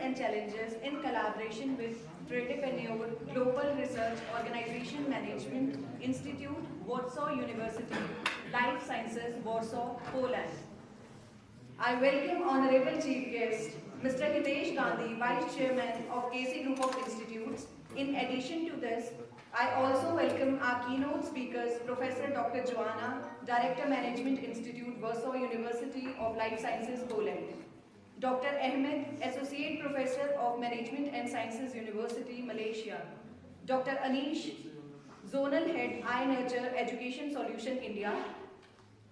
And challenges in collaboration with Predepreneur Global Research Organization Management Institute, Warsaw University, Life Sciences, Warsaw, Poland. I welcome Honorable Chief Guest, Mr. Hitesh Gandhi, Vice Chairman of KC Group of Institutes. In addition to this, I also welcome our keynote speakers, Professor Dr. Joanna, Director Management Institute, Warsaw University of Life Sciences, Poland. Dr. Ahmed, Associate Professor of Management and Sciences, University, Malaysia. Dr. Anish, Zonal Head, I Nurture Education Solution, India.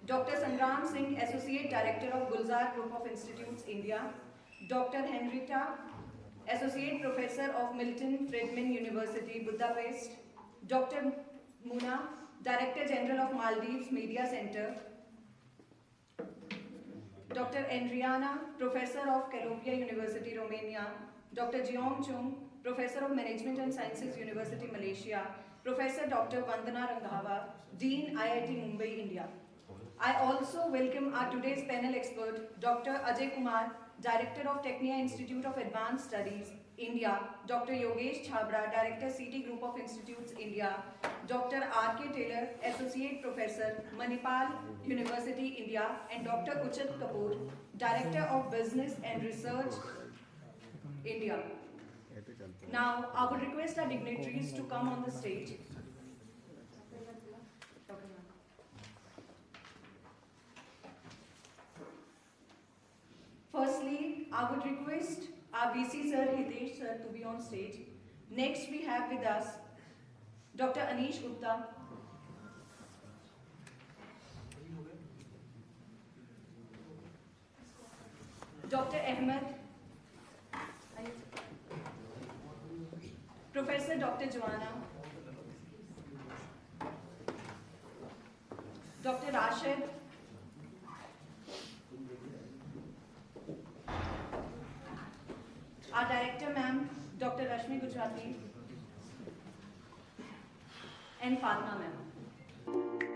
Dr. Sangram Singh, Associate Director of Gulzar Group of Institutes, India. Dr. Henrietta, Associate Professor of Milton Friedman University, Budapest. Dr. Muna, Director General of Maldives Media Center. Dr. Adriana, Professor of Columbia University, Romania. Dr. Jeong Chung, Professor of Management and Sciences, University, Malaysia. Professor Dr. Vandana Ranghawa, Dean, IIT Mumbai, India. I also welcome our today's panel expert, Dr. Ajay Kumar, Director of Technia Institute of Advanced Studies, India. Dr. Yogesh Chhabra, Director, CT Group of Institutes, India. Dr. R.K. Taylor, Associate Professor, Manipal University, India. And Dr. Uchit Kapoor, Director of Business and Research, India. Now, I would request our dignitaries to come on the stage. Firstly, I would request our VC sir, Hitesh sir, to be on stage. Next, we have with us Dr. Anish Gupta, Dr. Ahmed, Professor Dr. Joanna, Dr. Rashid, our Director Ma'am, Dr. Rashmi Gujarati, and Fatma Ma'am.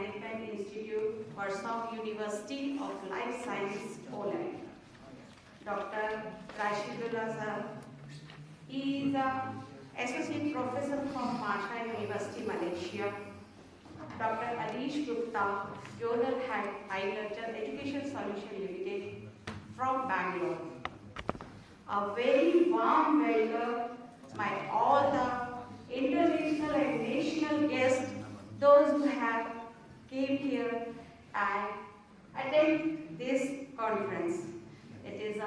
Management Institute, Warsaw University of Life Science, Poland. Dr. Rashidullah sir. He is an associate professor from Masha University, Malaysia. Dr. Alish Gupta, Journal Head, High-Lecture Education Solution Limited from Bangalore. A very warm welcome by all the international and national guests, those who have came here and attend this conference. It is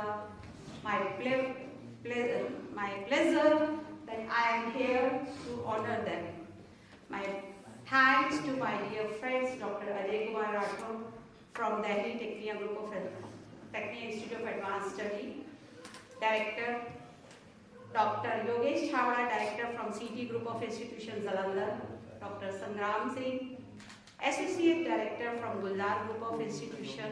my pleasure that I am here to honor them. My thanks to my dear friends, Dr. Ajay Kumar Rathod from Delhi Technical Institute of Advanced Study, Director, Dr. Yogesh Chawda, Director from CT Group of Institutions, Jalandhar, Dr. Sangram Singh, Associate Director from Guldar Group of Institution,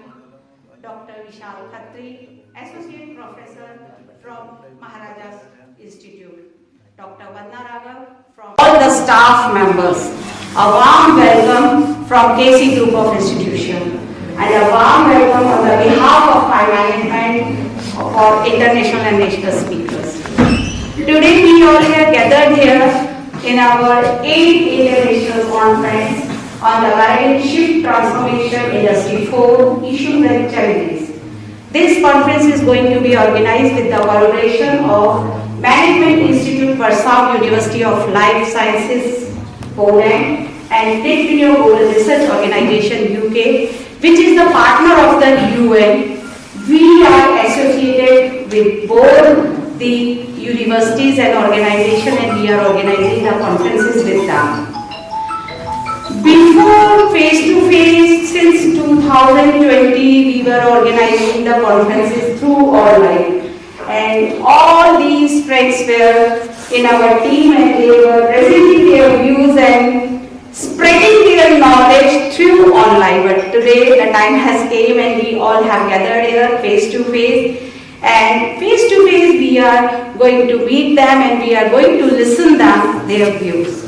Dr. Vishal Khatri, Associate Professor from Maharajas Institute, Dr. Vandana Raghav from all the staff members. A warm welcome from KC Group of Institution and a warm welcome on the behalf of my management for international and national speakers. Today we all are gathered here in our 8th International Conference on the Paradigm Shift Transformation Industry 4 Issues and Challenges. This conference is going to be organized with the collaboration of Management Institute, Warsaw University of Life Sciences, Poland, and Technical Global Research Organization, UK, which is the partner of the UN. We are associated with both the universities and organizations, and we are organizing the conferences with them. Before face-to-face, since 2020, we were organizing the conferences through online. And all these friends were in our team and they were presenting their views and spreading their knowledge through online. But today the time has came and we all have gathered here face-to-face. And face-to-face we are going to meet them and we are going to listen them their views.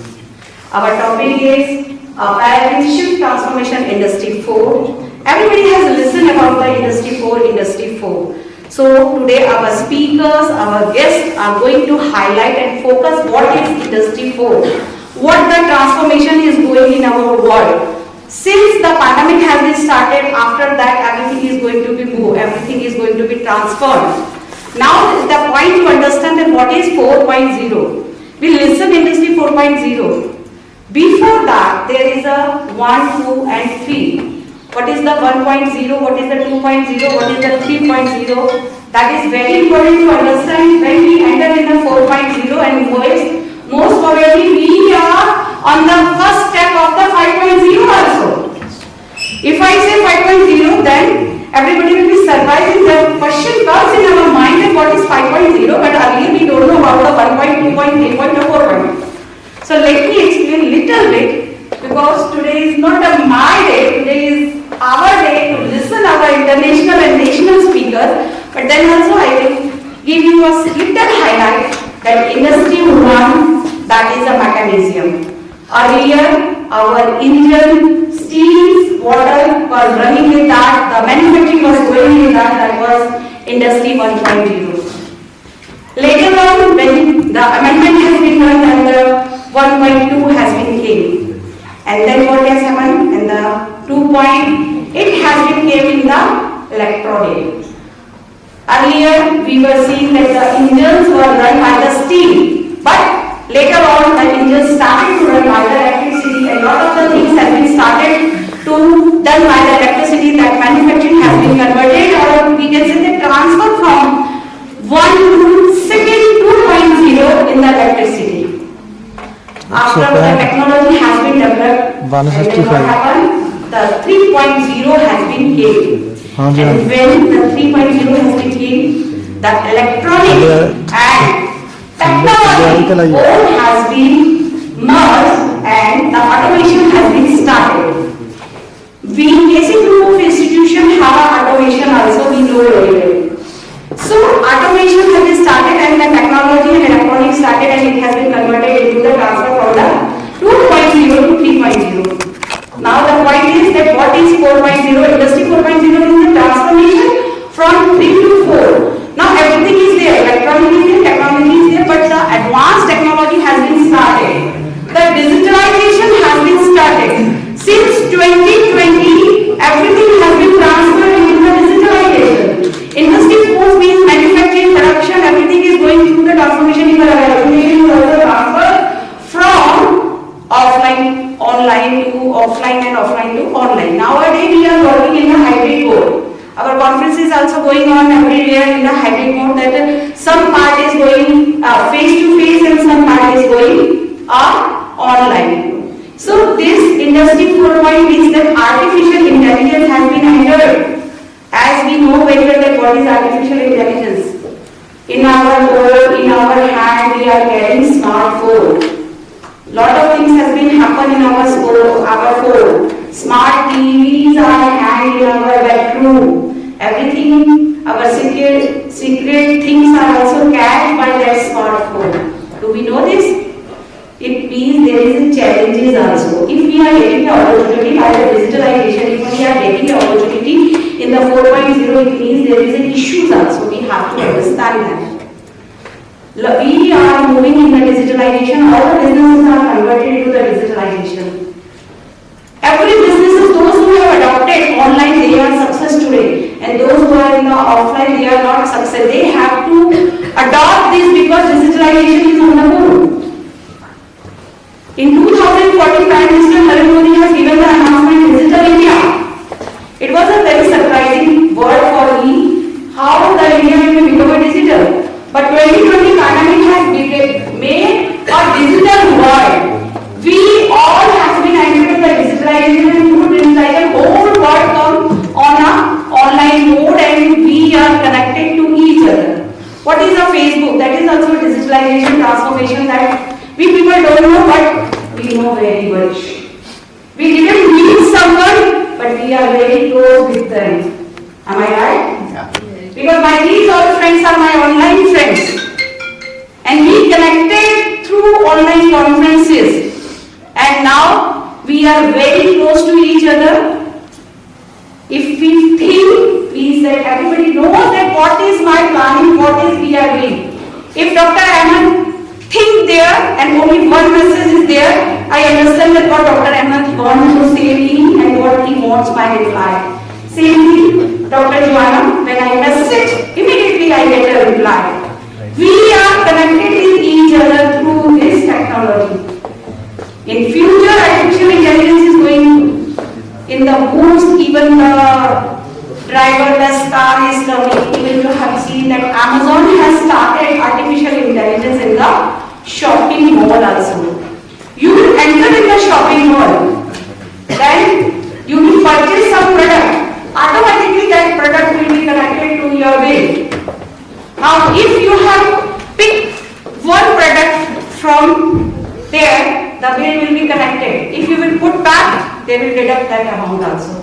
Our topic is Paradigm Shift Transformation Industry 4. Everybody has listened about the Industry 4. So today our speakers, our guests are going to highlight and focus what is Industry 4, what the transformation is going in our world. Since the pandemic has been started, after that everything is going to be moved, everything is going to be transformed. Now the point to understand that what is 4.0. We listen Industry 4.0. Before that there is a 1, 2 and 3. What is the 1.0, what is the 2.0, what is the 3.0? That is very important to understand when we enter in the 4.0 and most probably we are on the first step of the 5.0 also. If I say 5.0, then everybody will be surprised. The question comes in our mind that what is 5.0, but earlier we don't know about the 1.2, 3.0, 4.0. So let me explain little bit, because today is not my day, today is our day to listen our international and national speakers, but then also I will give you a little highlight that Industry 1, that is a mechanism. Earlier our engine, steels, water was running with that, the manufacturing was going with that was Industry 1.0. Later on, when the amendment has been done and the 1.2 has been came. And then what has happened? And the 2. It has been came in the electronic. Earlier we were seeing that the engines were run by the steam, but later on the engines started to run by the electricity, and a lot of the things have been started to done by the electricity, that manufacturing has been converted, or we can say the transfer from 1 to second 2.0 in the electricity. After the technology has been developed, and then what happened? The 3.0 has been came. And when the 3.0 has been came, the electronic and technology both has been merged and the automation has been started. We KC Group of Institution have automation also, we know already. So automation has been started and the technology and electronics started and it has been converted into the transfer from the 2.0 to 3.0. Now the point is that what is 4.0? Industry 4.0 is the transformation from 3 to 4. Now everything is there, electronic is there, technology is there, but the advanced technology has been started. The digitalization has been started. Since 2020, everything has been transferred into the digitalization. Industry 4 means manufacturing, production, everything is going through the transformation. Everything is also transferred from offline, online to offline and offline to online. Nowadays we are working in a hybrid mode. Our conference is also going on everywhere in a hybrid mode, that some part is going face to face and some part is going online. So this industry 4.0 means that artificial intelligence has been entered. As we know very well that what is artificial intelligence. In our world, in our hand, we are carrying smartphone. Lot of things has been happen in our phone. Smart TVs are hanged in our bedroom. Everything, our secret things are also cached by that smartphone. Do we know this? It means there is challenges also. If we are getting the opportunity by the digitalization, if we are getting the opportunity in the 4.0, it means there is issues also. We have to understand that. We are moving in the digitalization. All the businesses are converted into the digitalization. Every business, those who have adopted online, they are success today, and those who are in the offline, they are not success. They have to adopt this because digitalization is on the move. In 2014, Prime Minister Narendra Modi has given the announcement Digital India. It was a very surprising word for me, how the India will become a digital. But 2020 pandemic has made a digital world. We all have been entered in the digitalization, and through digitalization, whole world come on a online mode, and we are connected to each other. What is a Facebook? That is also a digitalization transformation that we people don't know, but we know very much. We didn't meet someone, but we are very close with them. Am I right? Yeah. Because these all friends are my online friends. And we connected through online conferences. And now we are very close to each other. If we think, we said everybody knows that what is my planning, what is we are doing. If Dr. Ahmed think there and only one message is there, I understand that what Dr. Ahmed wants to say me and what he wants my reply. Same thing, Dr. Joanna, when I message, immediately I get a reply. We are connected with each other through this technology. In future, artificial intelligence is going in the boost, even the driverless car is coming. Even you have seen that Amazon has started artificial intelligence in the shopping mall also. You will enter in the shopping mall, then you will purchase some product. Automatically that product will be connected to your bill. Now if you have picked one product from there, the bill will be connected. If you will put back, they will deduct that amount also.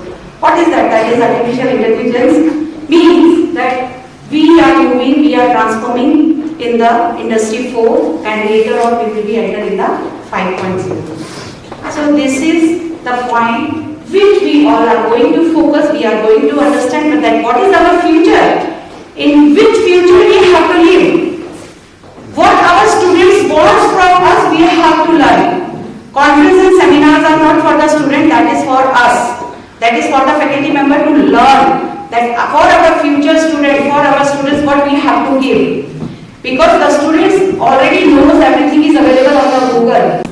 What is that? That is artificial intelligence. Means that we are moving, we are transforming in the industry 4, and later on we will be entering the 5.0. So this is the point which we all are going to focus, we are going to understand that what is our future, in which future we have to live. What our students want from us, we have to learn. Conferences and seminars are not for the student, that is for us. That is for the faculty member to learn. That for our future student, for our students, what we have to give. Because the students already knows everything is available on the Google.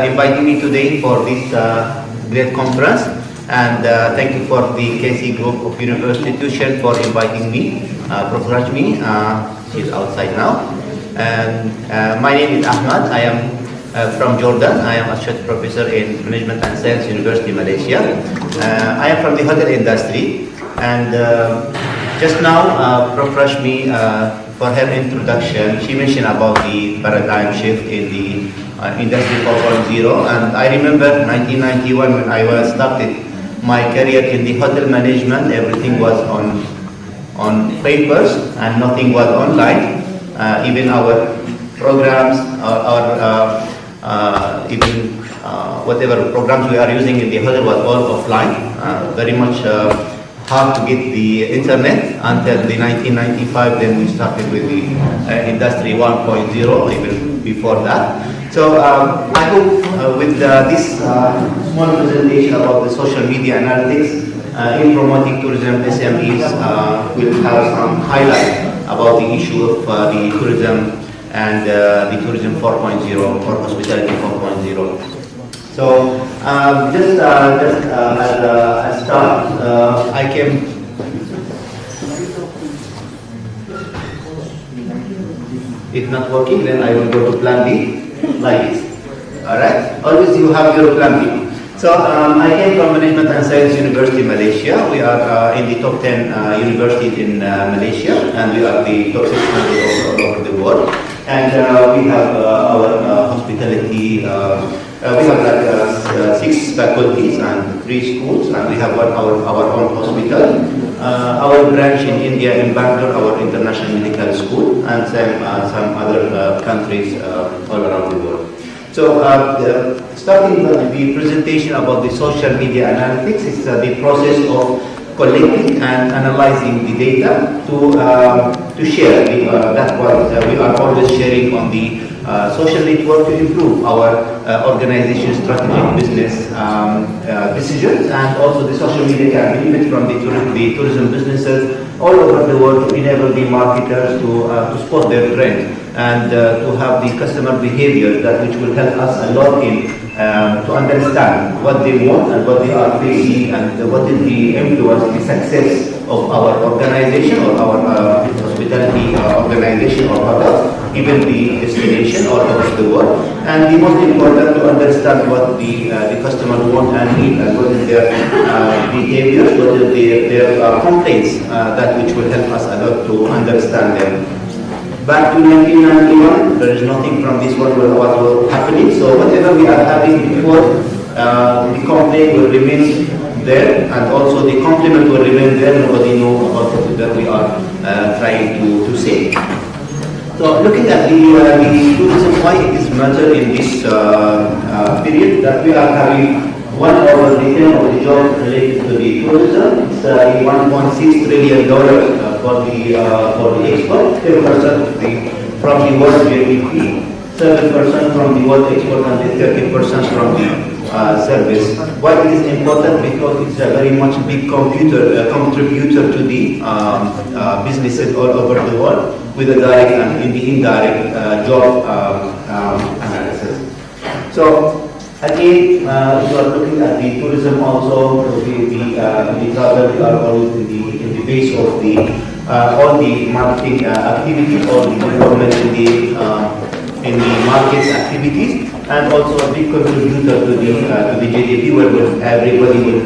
inviting me today for this great conference. And thank you for the KC Group of University Institution for inviting me. Professor Rajmi, she's outside now. And my name is Ahmad. I am from Jordan. I am associate professor in Management and Science University, Malaysia. I am from the hotel industry. And just now, Prof. Rashmi, for her introduction, she mentioned about the paradigm shift in the Industry 4.0. And I remember 1991 when I was started my career in the hotel management. Everything was on papers and nothing was online. Even our programs or even whatever programs we are using in the hotel was all offline. Very much hard to get the internet until the 1995. Then we started with the Industry 1.0, even before that. So I hope with this small presentation about the social media analytics in promoting tourism, SMEs will have some highlight about the issue of the tourism and the tourism 4.0 or hospitality 4.0. So just as a start, I came. If not working, then I will go to plan B, like this. All right. Always you have your plan B. So I came from Management and Science University, Malaysia. We are in the top 10 universities in Malaysia, and we are the top 600 all over the world. And we have our hospitality. We have like 6 faculties and 3 schools, and we have our own hospital. Our branch in India, in Bangalore, our international medical school, and some other countries all around the world. So starting with the presentation about the social media analytics, it's the process of collecting and analyzing the data to share. That's what we are always sharing on the social network to improve our organization strategic business decisions, and also the social media can benefit from the tourism businesses all over the world to enable the marketers to spot their trend and to have the customer behavior that which will help us a lot in to understand what they want and what they are facing and what is the influence, the success of our organization or our hospitality organization or others, even the destination all over the world. And the most important to understand what the customer want and need and what is their behaviors, what is their complaints that which will help us a lot to understand them. Back to 1991, there is nothing from this one what was happening. So whatever we are having before, the complaint will remain there, and also the compliment will remain there. Nobody knows about what that we are trying to say. So looking at the tourism, why it is matter in this period that we are having 1 over the 10 of the jobs related to the tourism. It's $1.6 trillion for the export, 10% from the world GDP, 7% from the world export, and 30% from the service. Why it is important? Because it's a very much big contributor to the businesses all over the world with the direct and in the indirect job analysis. So again, we are looking at the tourism also. The travel, we are always in the base of all the marketing activities, all the development in the markets activities, and also a big contributor to the GDP, where everybody will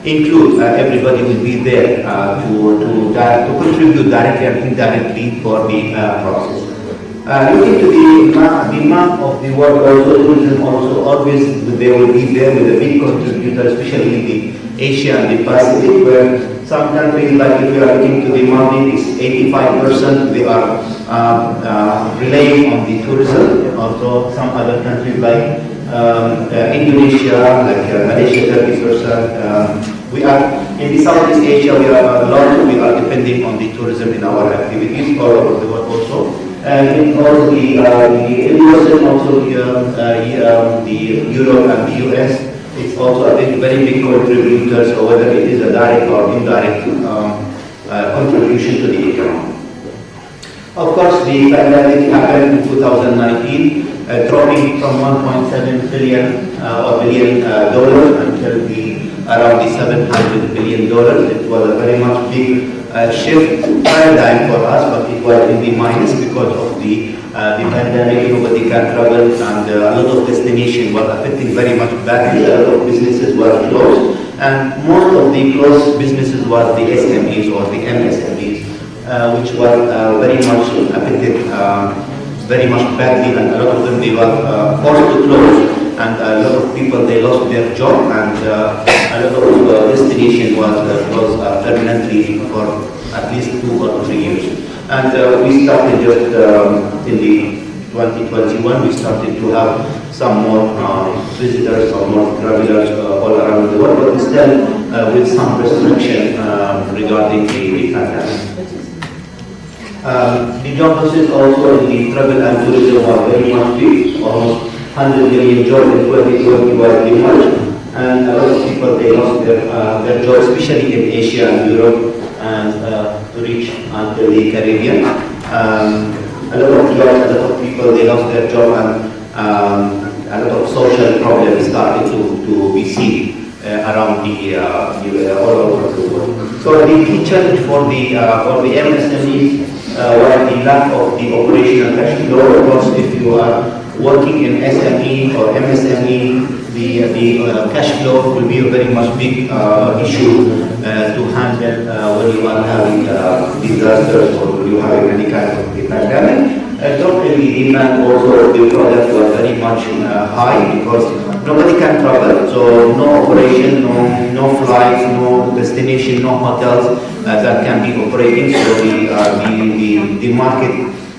include, everybody will be there to contribute directly and indirectly for the process. Looking to the map of the world, also tourism also always they will be there with a big contributor, especially the Asia and the Pacific, where some countries, like if you are looking to the Maldives, 85% they are relying on the tourism. Also some other countries like Indonesia, like Malaysia, 30%. We are in the Southeast Asia. We are depending on the tourism in our activities all over the world also. And also the US and also the Europe and the US, it's also a very big contributor. So whether it is a direct or indirect contribution to the economy. Of course, the pandemic happened in 2019. dropping from 1.7 billion or billion dollars until around the 700 billion dollars. It was a very much big shift paradigm for us, but it was in the minus because of the pandemic. Nobody can travel, and a lot of destinations were affecting very much badly. A lot of businesses were closed, and most of the closed businesses was the SMEs or the MSMEs, which were very much affected very much badly, and a lot of them they were forced to close, and a lot of people they lost their job, and a lot of destination was permanently for at least 2 or 3 years. And we started just in the 2021, we started to have some more visitors, some more travelers all around the world, but still with some restriction regarding the pandemic. The job losses also in the travel and tourism were very much big, almost 100 million jobs in 2020 was the much, and a lot of people they lost their jobs, especially in Asia and Europe, and to reach until the Caribbean. A lot of jobs, a lot of people they lost their job, and a lot of social problems started to be seen around all over the world. So the key challenge for the MSMEs was the lack of the operational cash flow. Because if you are working in SME or MSME, the cash flow will be a very much big issue to handle when you are having disasters or when you are having any kind of pandemic. Not really demand also the product was very much high because nobody can travel, so no operation, no flights, no destination, no hotels that can be operating. So the market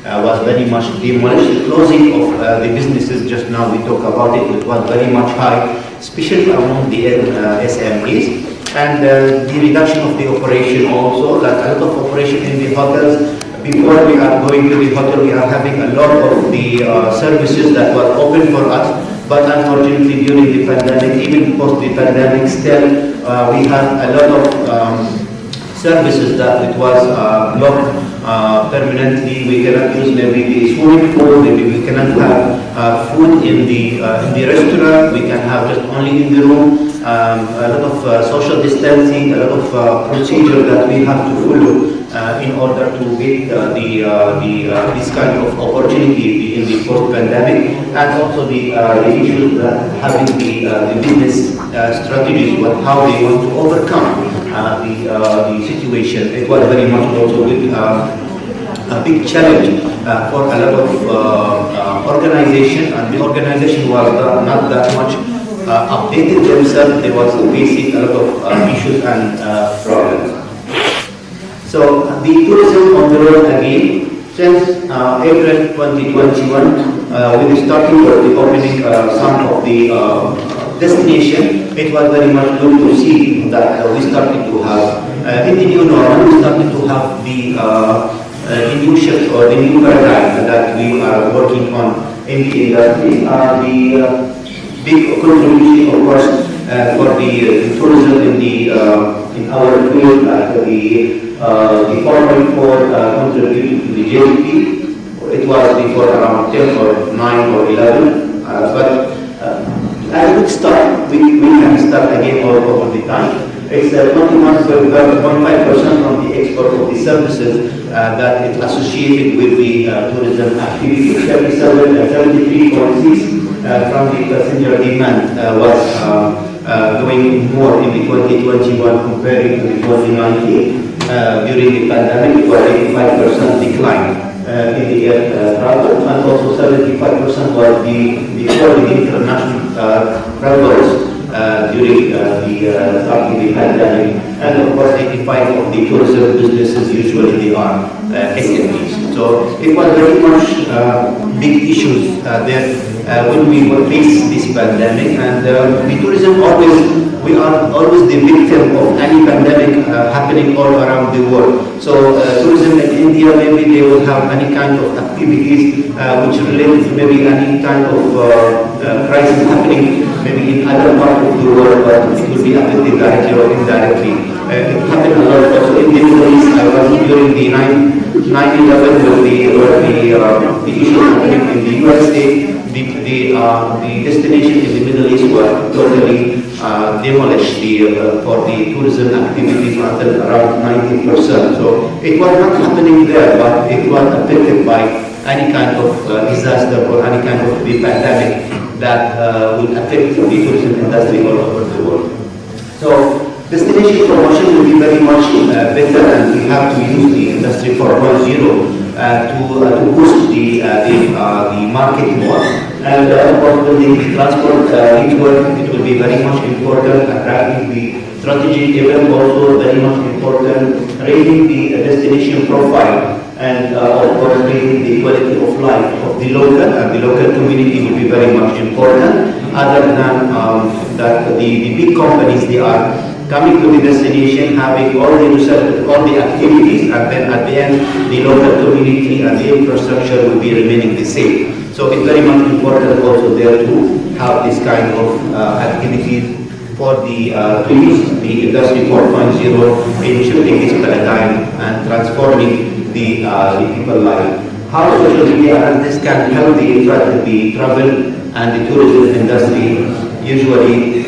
was very much demolished. The closing of the businesses, just now we talk about it, it was very much high, especially among the SMEs. And the reduction of the operation also, like a lot of operation in the hotels. Before we are going to the hotel, we are having a lot of the services that were open for us, but unfortunately during the pandemic, even post the pandemic, still we had a lot of services that it was blocked permanently. We cannot use maybe the swimming pool, maybe we cannot have food in the restaurant, we can have just only in the room. A lot of social distancing, a lot of procedure that we have to follow in order to get this kind of opportunity in the post-pandemic, and also the issues that having the business strategies, how they want to overcome the situation. It was very much also with a big challenge for a lot of organization, and the organization was not that much updated themselves. They was facing a lot of issues and problems. So the tourism on the road again, since April 2021, we started with the opening some of the destination. It was very much good to see that we started to have in the new normal, we started to have the new shift or the new paradigm that we are working on in the industry. The big contribution, of course, for the tourism in our field, like the 4.4 contributed to the GDP. It was before around 10 or 9 or 11, but as a good start, we can start again all over the time. It's 21.5% from the export of the services that is associated with the tourism activity. 73.6 from the passenger demand was going more in the 2021 comparing to the 2019. During the pandemic, it was 85% decline in the air travel, and also 75% was the foreign international travelers during the starting the pandemic, and of course 85 of the tourism businesses usually they are SMEs. So it was very much big issues there when we face this pandemic, and the tourism we are always the victim of any pandemic happening all around the world. So tourism in India, maybe they will have any kind of activities which relate to maybe any kind of crisis happening maybe in other parts of the world, but it will be affected directly or indirectly. It happened a lot also in the Middle East. I was during the 9/11 with the issue happening in the USA. the destination in the Middle East were totally demolished for the tourism activities until around 90%. So it was not happening there, but it was affected by any kind of disaster or any kind of the pandemic that will affect the tourism industry all over the world. So destination promotion will be very much better, and we have to use the industry 4.0 to boost the market more. And of course, building the transport network, it will be very much important. Attracting the strategic event also very much important. Raising the destination profile, and of course raising the quality of life of the local, and the local community will be very much important. Other than that, the big companies, they are coming to the destination, having all the research, all the activities, and then at the end, the local community and the infrastructure will be remaining the same. So it's very much important also there to have this kind of activities for the to use the industry 4.0 in shifting this paradigm and transforming the people life. How social media analytics can help the travel and the tourism industry. Usually,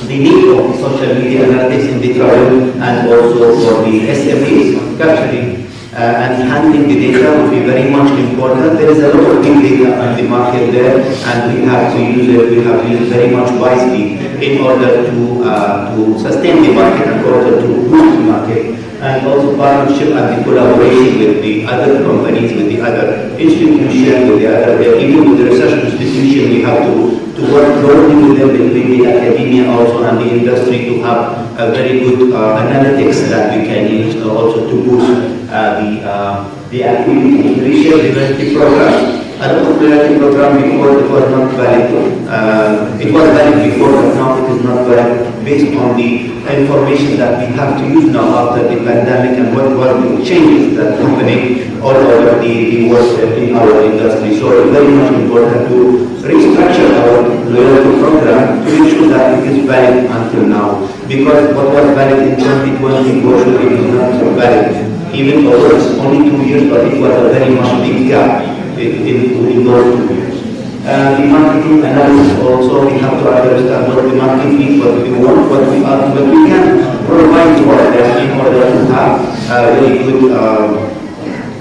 the need of the social media analytics in the travel and also for the SMEs, capturing and handling the data will be very much important. There is a lot of big data on the market there, and we have to use it. We have to use it very much wisely in order to sustain the market and order to boost the market. And also partnership and the collaboration with the other companies, with the other institutions, with the other, even with the research institution, we have to work closely with them, between the academia also and the industry, to have a very good analytics that we can use also to boost the activity. Research university program. A lot of university program before it was not valid. It was valid before, but now it is not valid based on the information that we have to use now after the pandemic and what were the changes that are happening all over the world in our industry. So it's very much important to restructure our loyalty program to make sure that it is valid until now. Because what was valid in 2020 for sure it is not valid. Even though it's only 2 years, but it was a very much big gap in those 2 years. The marketing analysis also, we have to understand what the market needs, what we want, what we can provide for them in order to have very good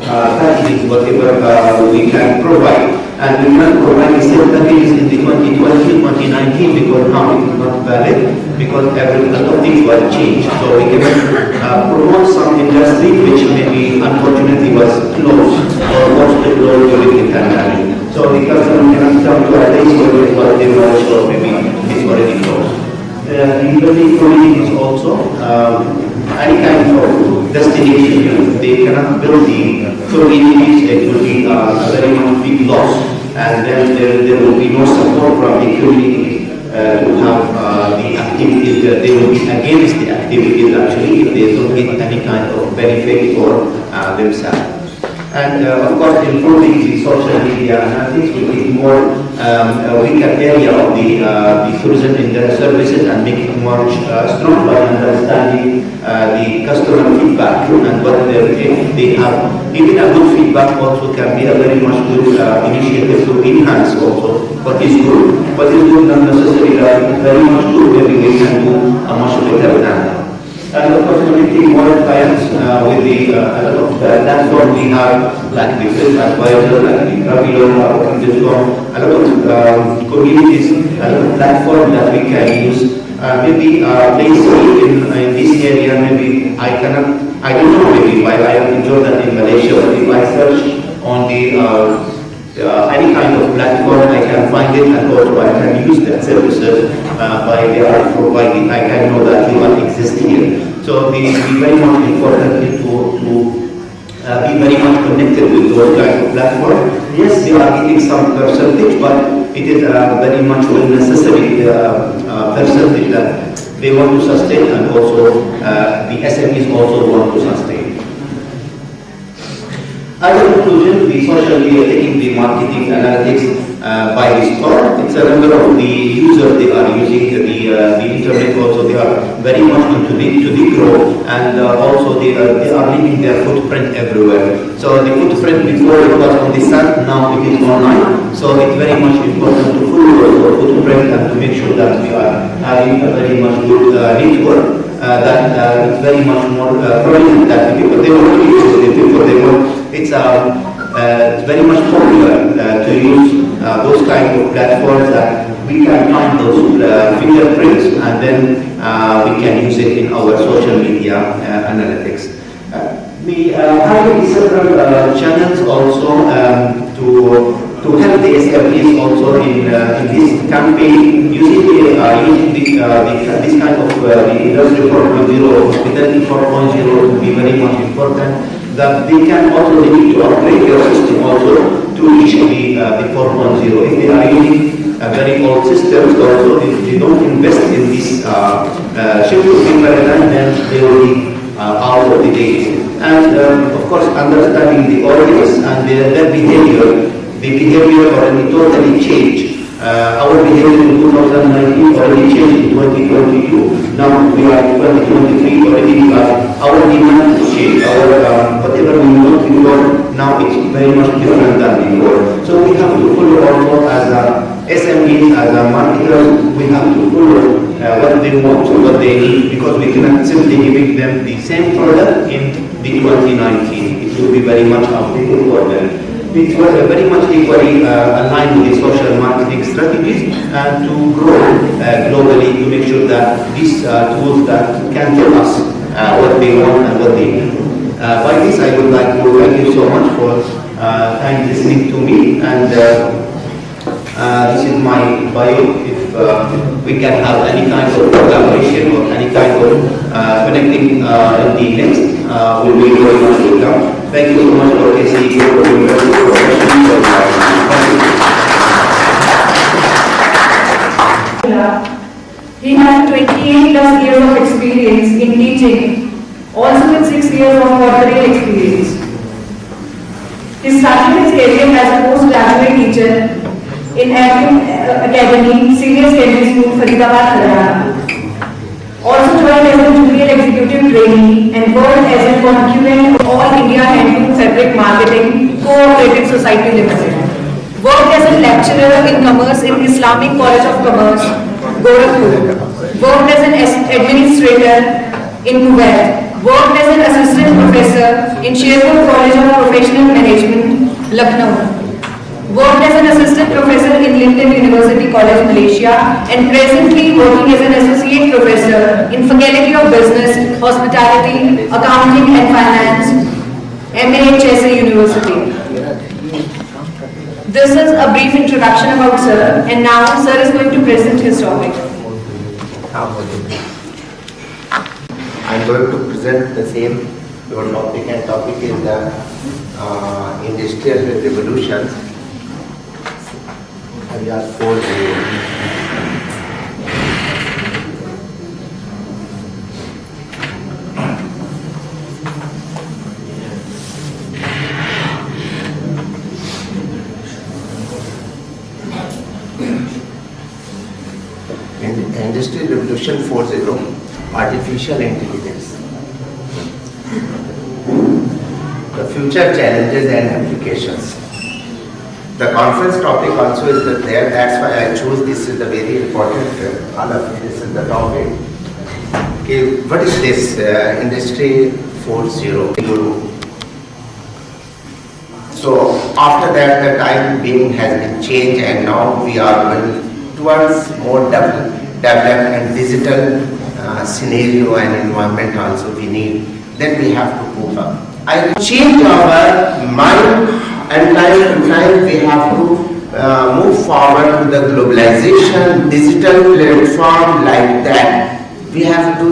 packages, whatever we can provide. And we can provide the same packages in the 2020, 2019, because now it is not valid, because a lot of things were changed. So we can promote some industry which maybe unfortunately was closed or was closed during the pandemic. So the customer cannot come to a place where they were sure maybe it's already closed. The building communities also, any kind of destination, they cannot build the communities, it will be a very much big loss, and then there will be no support from the community to have the activities. They will be against the activities actually if they don't get any kind of benefit for themselves. And of course, improving the social media analytics will be more a weaker area of the tourism in the services, and make it more strong by understanding the customer feedback and what they have. Even a good feedback also can be a very much good initiative to enhance also what is good. What is good not necessarily very much good, maybe we can do a much better than that. And of course, connecting more clients with the a lot of platforms we have, like the Film Advisor, like the Travelodge, a lot of communities, a lot of platforms that we can use. Maybe place in this area, maybe I don't know, maybe while I am in Jordan, in Malaysia, but if I search on the any kind of platform, I can find it, and also I can use that services by they are providing. I can know that you are existing here. So it's very much important to be very much connected with those kinds of platforms. Yes, they are getting some percentage, but it is very much well necessary percentage that they want to sustain, and also the SMEs also want to sustain. As a conclusion, the social media, taking the marketing analytics by the store. It's a number of the users they are using the internet also. They are very much into the growth, and also they are leaving their footprint everywhere. So the footprint before it was on the site, now it is online. So it's very much important to follow the footprint and to make sure that we are having a very much good network. That is very much more prominent that the people they want to use the people they want. It's very much popular to use those kind of platforms that we can find those fingerprints and then we can use it in our social media analytics. We have several channels also to help the SMEs also in this campaign using this kind of the industry 4.0, hospitality 4.0 will be very much important. That they can also need to upgrade their system also to reach the 4.0. If they are using very old systems also, if they don't invest in this shift to paradigm, then they will be out of the days. And of course, understanding the audience and their behavior. The behavior already totally changed. Our behavior in 2019 already changed in 2022. Now we are in 2023 already. Our demand changed. Our whatever we want before, now it's very much different than before. So we have to follow also as SMEs, as marketers, we have to follow what they want, what they need, because we cannot simply give them the same product in the 2019. It will be very much outdated for them. It was very much equally aligned with the social marketing strategies and to grow globally to make sure that these tools that can tell us what they want and what they need. By this, I would like to thank you so much for time listening to me, and this is my bio. If we can have any kind of collaboration or any kind of connecting in the next, will be very much welcome. Thank you so much for KC for the He has 28 plus years of experience in teaching, also with 6 years of corporate experience. He started his career as a postgraduate teacher in Academy, Senior Secondary School, Faridabad, Haryana. Also joined as a junior executive trainee and worked as a concurrent of All India Handloom Fabric Marketing Cooperative Society Limited. Worked as a lecturer in commerce in Islamic College of Commerce, Gorakhpur. Worked as an administrator in Kuwait. Worked as an assistant professor in Sherpur College of Professional Management, Lucknow. Worked as an assistant professor in Linden University College, Malaysia, and presently working as an associate professor in Faculty of Business, Hospitality, Accounting and Finance, MAHSA University. This is a brief introduction about Sir, and now Sir is going to present his topic. I am going to present the same. Your topic and topic is the industrial revolution. We are 4.0. Industrial Revolution 4.0, Artificial Intelligence. The future challenges and applications. The conference topic also is there, that's why I chose this is the very important, this is the topic. Okay, what is this Industry 4.0? So after that the time being has been changed and now we are going towards more developed and digital scenario and environment also we need. Then we have to move up. I change our mind and time to time we have to move forward to the globalization, digital platform like that. We have to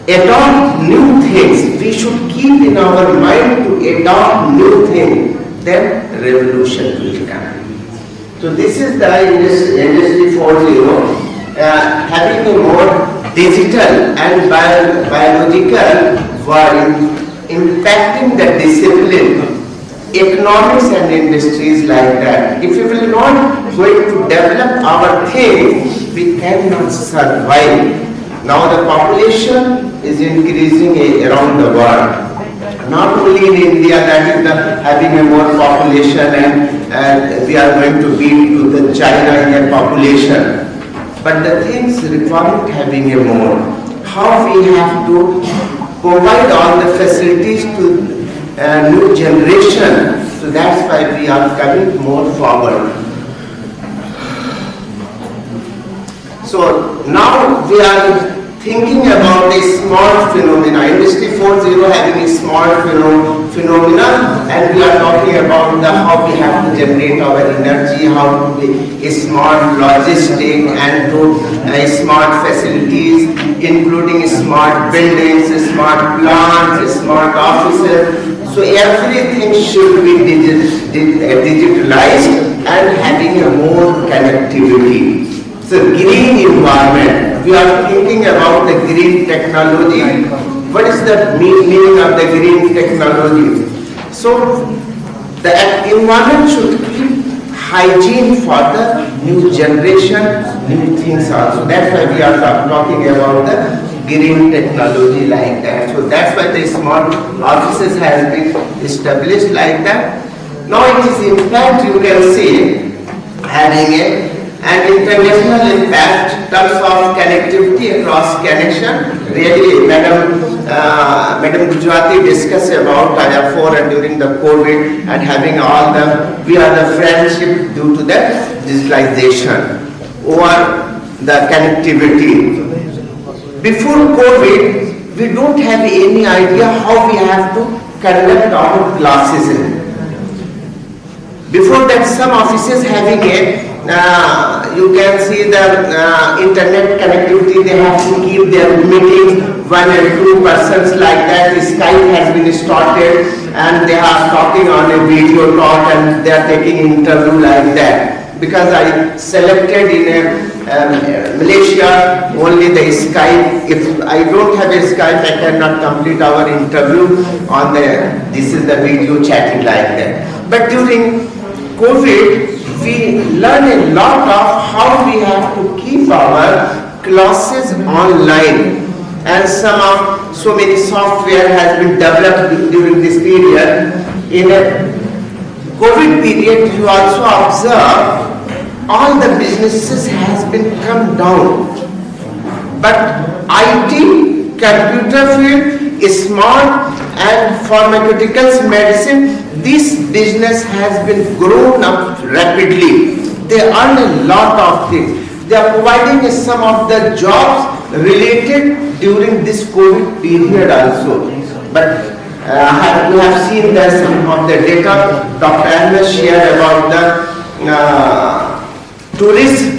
adopt new things. We should keep in our mind to adopt new things. Then revolution will come. So this is the Industry 4.0, having a more digital and biological world, impacting the discipline economics and industries like that. If we will not going to develop our thing, we cannot survive. Now the population is increasing around the world. Not only in India, that is having a more population, and we are going to beat to the China in a population. But the things require having a more. How we have to provide all the facilities to new generation. So that's why we are coming more forward. So now we are thinking about a smart phenomena, Industry 4.0 having a smart phenomena, and we are talking about how we have to generate our energy, how to be a smart logistic and to smart facilities, including smart buildings, smart plants, smart offices. So everything should be digitalized and having a more connectivity. So green environment, we are thinking about the green technology. What is the meaning of the green technology? So the environment should keep hygiene for the new generation, new things also. That's why we are talking about the green technology like that. So that's why the smart offices has been established like that. Now it is in fact you can see having an international impact in terms of connectivity across connection. Really, Madam Gujarati discussed about Taya 4 and during the COVID and having all we are the friendship due to the digitalization or the connectivity. Before COVID, we don't have any idea how we have to conduct our classes. Before that, some offices having you can see the internet connectivity, they have to keep their meetings, 1 and 2 persons like that. Skype has been started and they are talking on a video talk and they are taking interview like that. Because I selected in Malaysia only the Skype. If I don't have a Skype, I cannot complete our interview on this is the video chatting like that. But during COVID, we learn a lot of how we have to keep our classes online, and so many software has been developed during this period. In a COVID period, you also observe all the businesses has been come down, but IT, computer field, smart and pharmaceuticals, medicine, this business has been grown up rapidly. They earn a lot of things. They are providing some of the jobs related during this COVID period also. But we have seen that some of the data Dr. Anwar shared about the tourism,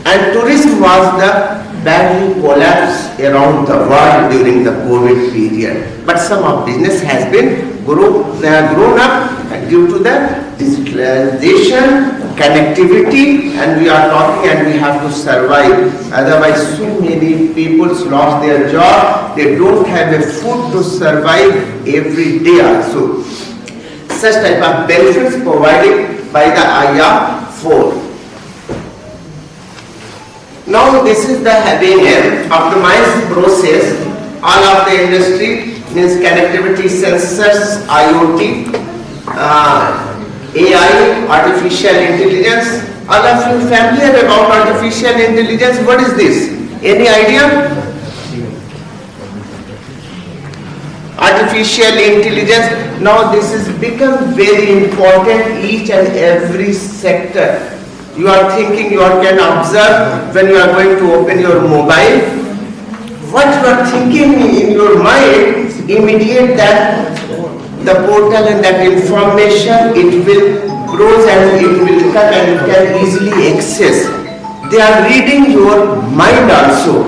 and tourism was the badly collapsed around the world during the COVID period. But some of business has been grown up due to the digitalization, connectivity, and we are talking and we have to survive. Otherwise, so many people lost their job. They don't have a food to survive every day also. Such type of benefits provided by the IR 4. Now this is the having an optimized process. All of the industry means connectivity, sensors, IoT, AI, artificial intelligence. All of you familiar about artificial intelligence? What is this? Any idea? Artificial intelligence. Now this has become very important each and every sector. You are thinking, you can observe when you are going to open your mobile. What you are thinking in your mind, immediate that the portal and that information, it will grow and it will cut and you can easily access. They are reading your mind also.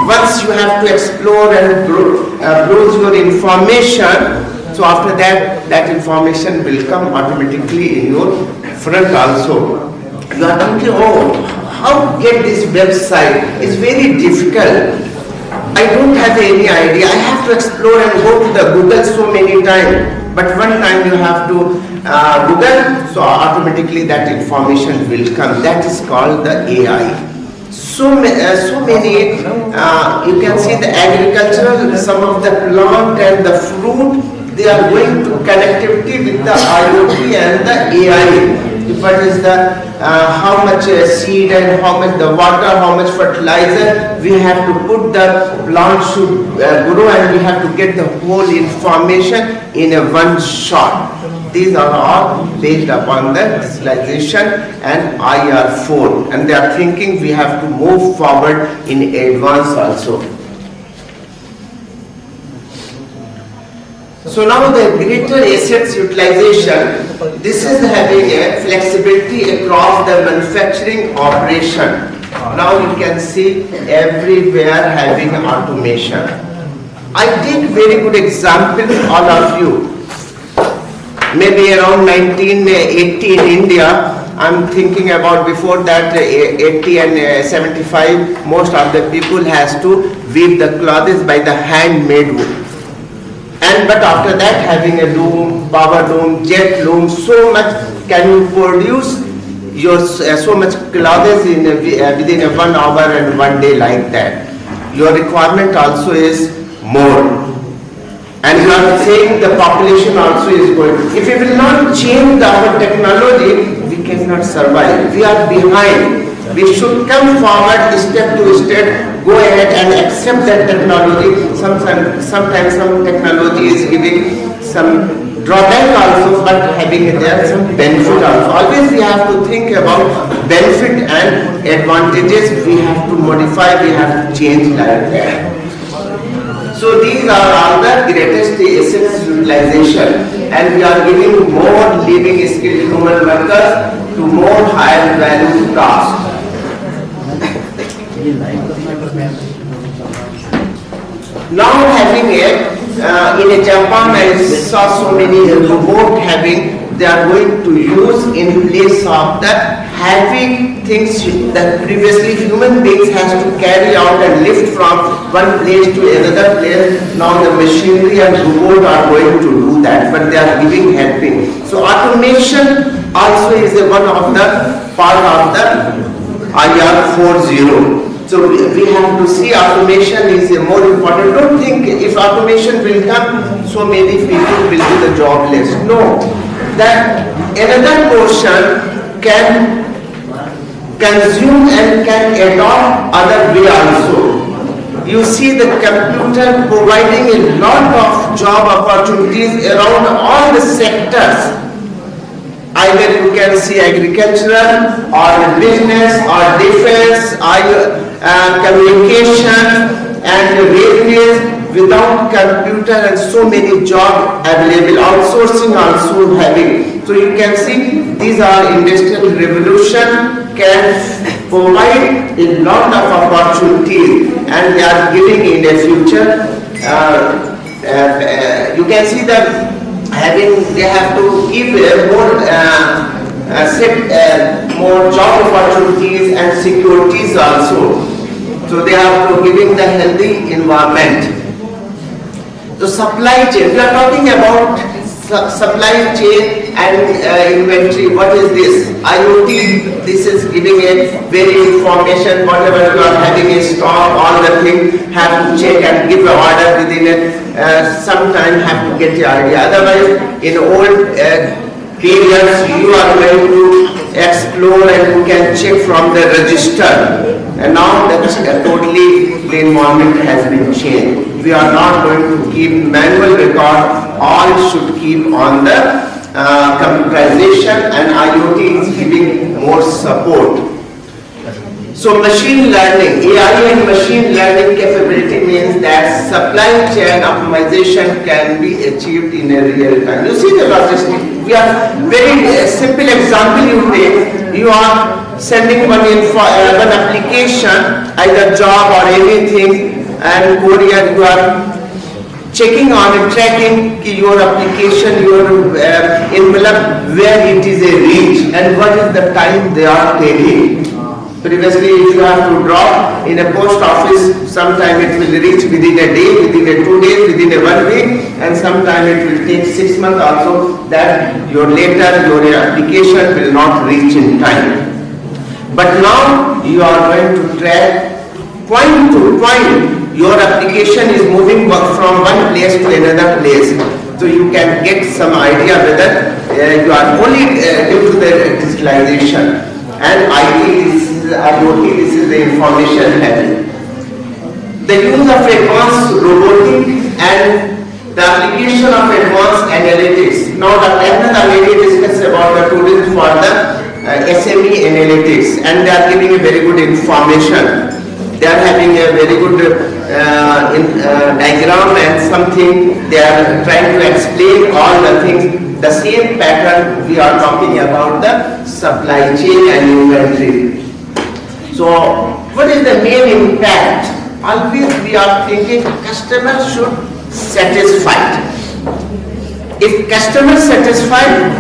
Once you have to explore and browse your information, so after that, that information will come automatically in your front also. You are thinking, oh, how to get this website? It's very difficult. I don't have any idea. I have to explore and go to the Google so many times. But one time you have to Google, so automatically that information will come. That is called the AI. So many, you can see the agricultural, some of the plant and the fruit, they are going to connectivity with the IoT and the AI. What is the, how much seed and how much the water, how much fertilizer we have to put, the plant should grow, and we have to get the whole information in a one shot. These are all based upon the digitalization and IR4, and they are thinking we have to move forward in advance also. So now the greater assets utilization, this is having a flexibility across the manufacturing operation. Now you can see everywhere having automation. I take very good example, all of you. Maybe around 1980 in India, I'm thinking about before that 80 and 75, most of the people has to weave the clothes by the handmade wood. But after that, having a loom, power loom, jet loom, so much can you produce your so much clothes in within a 1 hour and 1 day like that. Your requirement also is more. And you are saying the population also is going. If we will not change our technology, we cannot survive. We are behind. We should come forward step to step, go ahead and accept that technology. Sometimes some technology is giving some drawback also, but having there some benefit also. Always we have to think about benefit and advantages. We have to modify, we have to change like that. So these are all the greatest assets utilization, and we are giving more living skilled human workers to more higher value tasks. Now having in a Japan, I saw so many robots having, they are going to use in place of the heavy things that previously human beings has to carry out and lift from one place to another place. Now the machinery and robots are going to do that, but they are giving helping. So automation also is one of the part of the IR 4.0. So we have to see automation is more important. Don't think if automation will come, so many people will be the jobless. No, that another portion can consume and can adopt other way also. You see the computer providing a lot of job opportunities around all the sectors. Either you can see agricultural or business or defense or communication and railways. Without computer and so many jobs available, outsourcing also having. So you can see these are industrial revolution can provide a lot of opportunities, and they are giving in the future. You can see that they have to give more job opportunities and securities also. So they have to giving the healthy environment. The supply chain, we are talking about supply chain and inventory. What is this? IoT, this is giving a very information, whatever you are having in stock, all the things have to check and give an order within it. Sometime have to get the idea. Otherwise, in old periods, you are going to explore and you can check from the register. And now that totally the environment has been changed. We are not going to keep manual record, all should keep on the computerization, and IoT is giving more support. So machine learning, AI and machine learning capability means that supply chain optimization can be achieved in a real time. You see the logistics. We are very simple example you take. You are sending one application, either job or anything, and courier, you are checking on and tracking your application, your envelope, where it is a reach and what is the time they are taking. Previously, if you have to drop in a post office, sometime it will reach within a day, within a 2 days, within a 1 week, and sometime it will take 6 months also, that your application will not reach in time. But now you are going to track point to point. Your application is moving from one place to another place. So you can get some idea whether you are only due to the digitalization. And IoT, this is the information having. The use of advanced robotics and the application of advanced analytics. Now the another lady discussed about the tools for the SME analytics, and they are giving a very good information. They are having a very good diagram and something. They are trying to explain all the things. The same pattern we are talking about the supply chain and inventory. So what is the main impact? Always we are thinking customer should satisfied. If customer satisfied,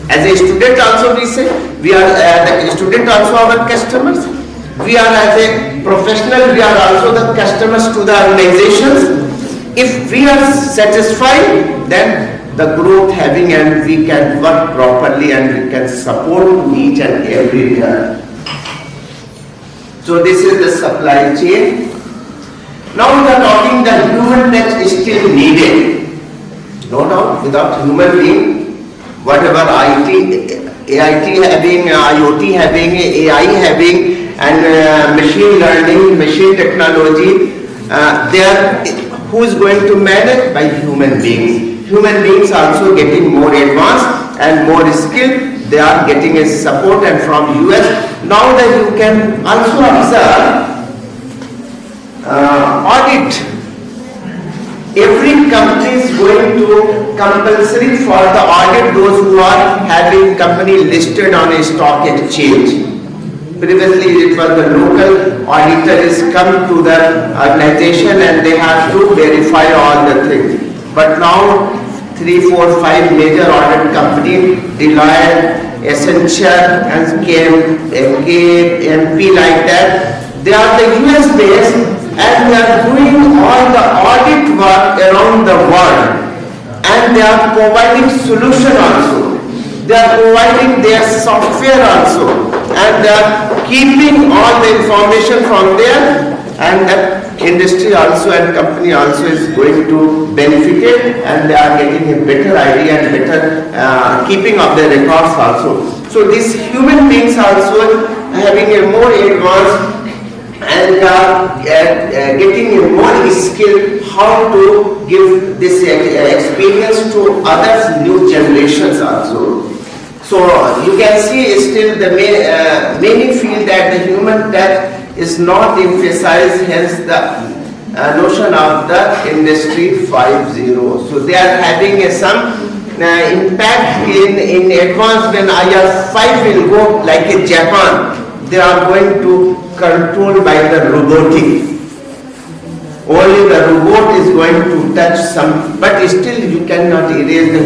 as a student also we say, we are the student also our customers. We are as a professional, we are also the customers to the organizations. If we are satisfied, then the growth having, and we can work properly and we can support each and every year. So this is the supply chain. Now we are talking the human touch is still needed. No doubt, without human being, whatever AIT having, IoT having, AI having, and machine learning, machine technology, who is going to manage? By human beings. Human beings also getting more advanced and more skilled. They are getting a support and from US. Now that you can also observe audit. Every company is going to compulsory for the audit those who are having company listed on a stock exchange. Previously it was the local auditor is come to the organization and they have to verify all the things. But now 3, 4, 5 major audit companies, Deloitte, Accenture and KPMG like that, they are the US based and they are doing all the audit work around the world, and they are providing solution also. They are providing their software also, and they are keeping all the information from there, and the industry also and company also is going to benefit it, and they are getting a better idea and better keeping of the records also. So these human beings also having a more advanced and getting a more skill how to give this experience to others, new generations also. So you can see still the many feel that the human touch is not emphasized, hence the notion of the Industry 5.0. So they are having some impact in advance. When IR 5 will go like in Japan, they are going to control by the robotic. Only the robot is going to touch some, but still you cannot erase the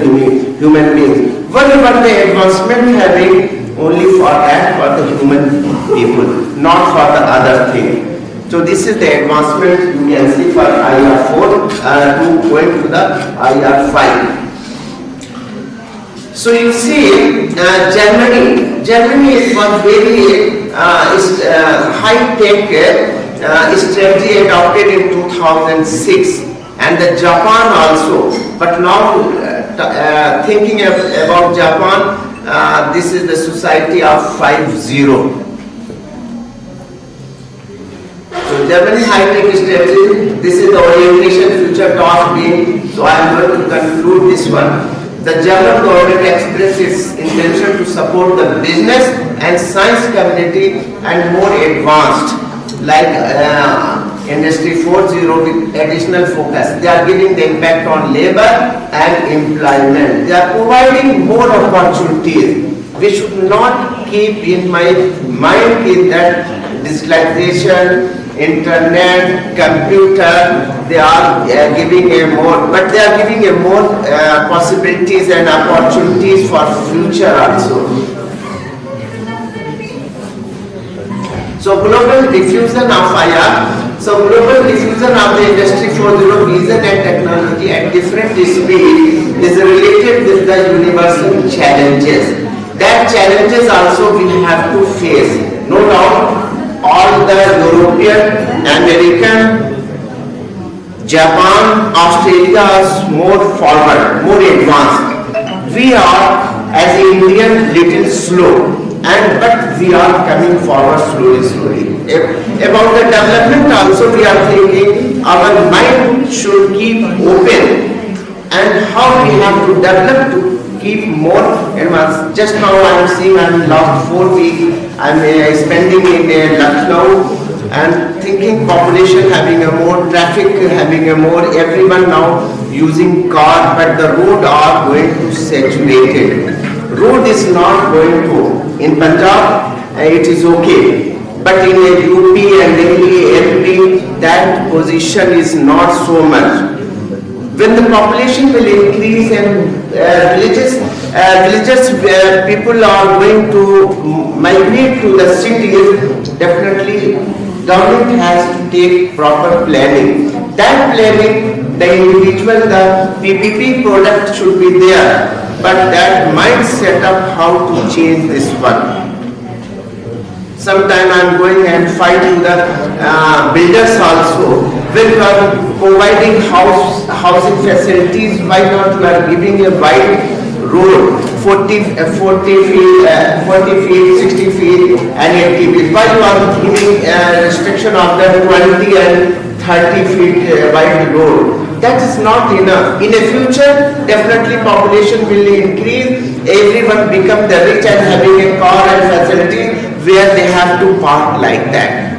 human beings. Whatever the advancement having, only for that, for the human people, not for the other thing. So this is the advancement you can see for IR 4 to going to the IR 5. So you see, Germany was very high-tech strategy adopted in 2006, and the Japan also. But now, thinking about Japan, this is the society of 5.0. So Germany high-tech strategy. This is the orientation future talk being. So I am going to conclude this one. The German government expressed its intention to support the business and science community and more advanced, like Industry 4.0 with additional focus. They are giving the impact on labor and employment. They are providing more opportunities. We should not keep in my mind is that digitalization, internet, computer, they are giving a more, but they are giving a more possibilities and opportunities for future also. So global diffusion of so global diffusion of the Industry 4.0 vision and technology at different speed is related with the universal challenges. That challenges also we have to face. No doubt, all the European, American, Japan, Australia are more forward, more advanced. We are, as Indian, little slow, but we are coming forward slowly. About the development also we are thinking, our mind should keep open, and how we have to develop to keep more advanced. Just now I am seeing, I am last 4 weeks, I am spending in Lucknow, and thinking population having a more traffic, having a more everyone now using car, but the road are going to saturated. Road is not going to, in Punjab it is okay, but in UP and Delhi, MP, that position is not so much. When the population will increase and villages people are going to migrate to the cities, definitely government has to take proper planning. That planning, the individual, the PPP product should be there, but that might set up how to change this one. Sometime I am going and fight to the builders also. When we are providing housing facilities, why not we are giving a wide road, 40 feet, 60 feet and 80 feet. Why you are giving a restriction of the 20 and 30 feet wide road? That is not enough. In the future, definitely population will increase, everyone become the rich and having a car and facility where they have to park like that.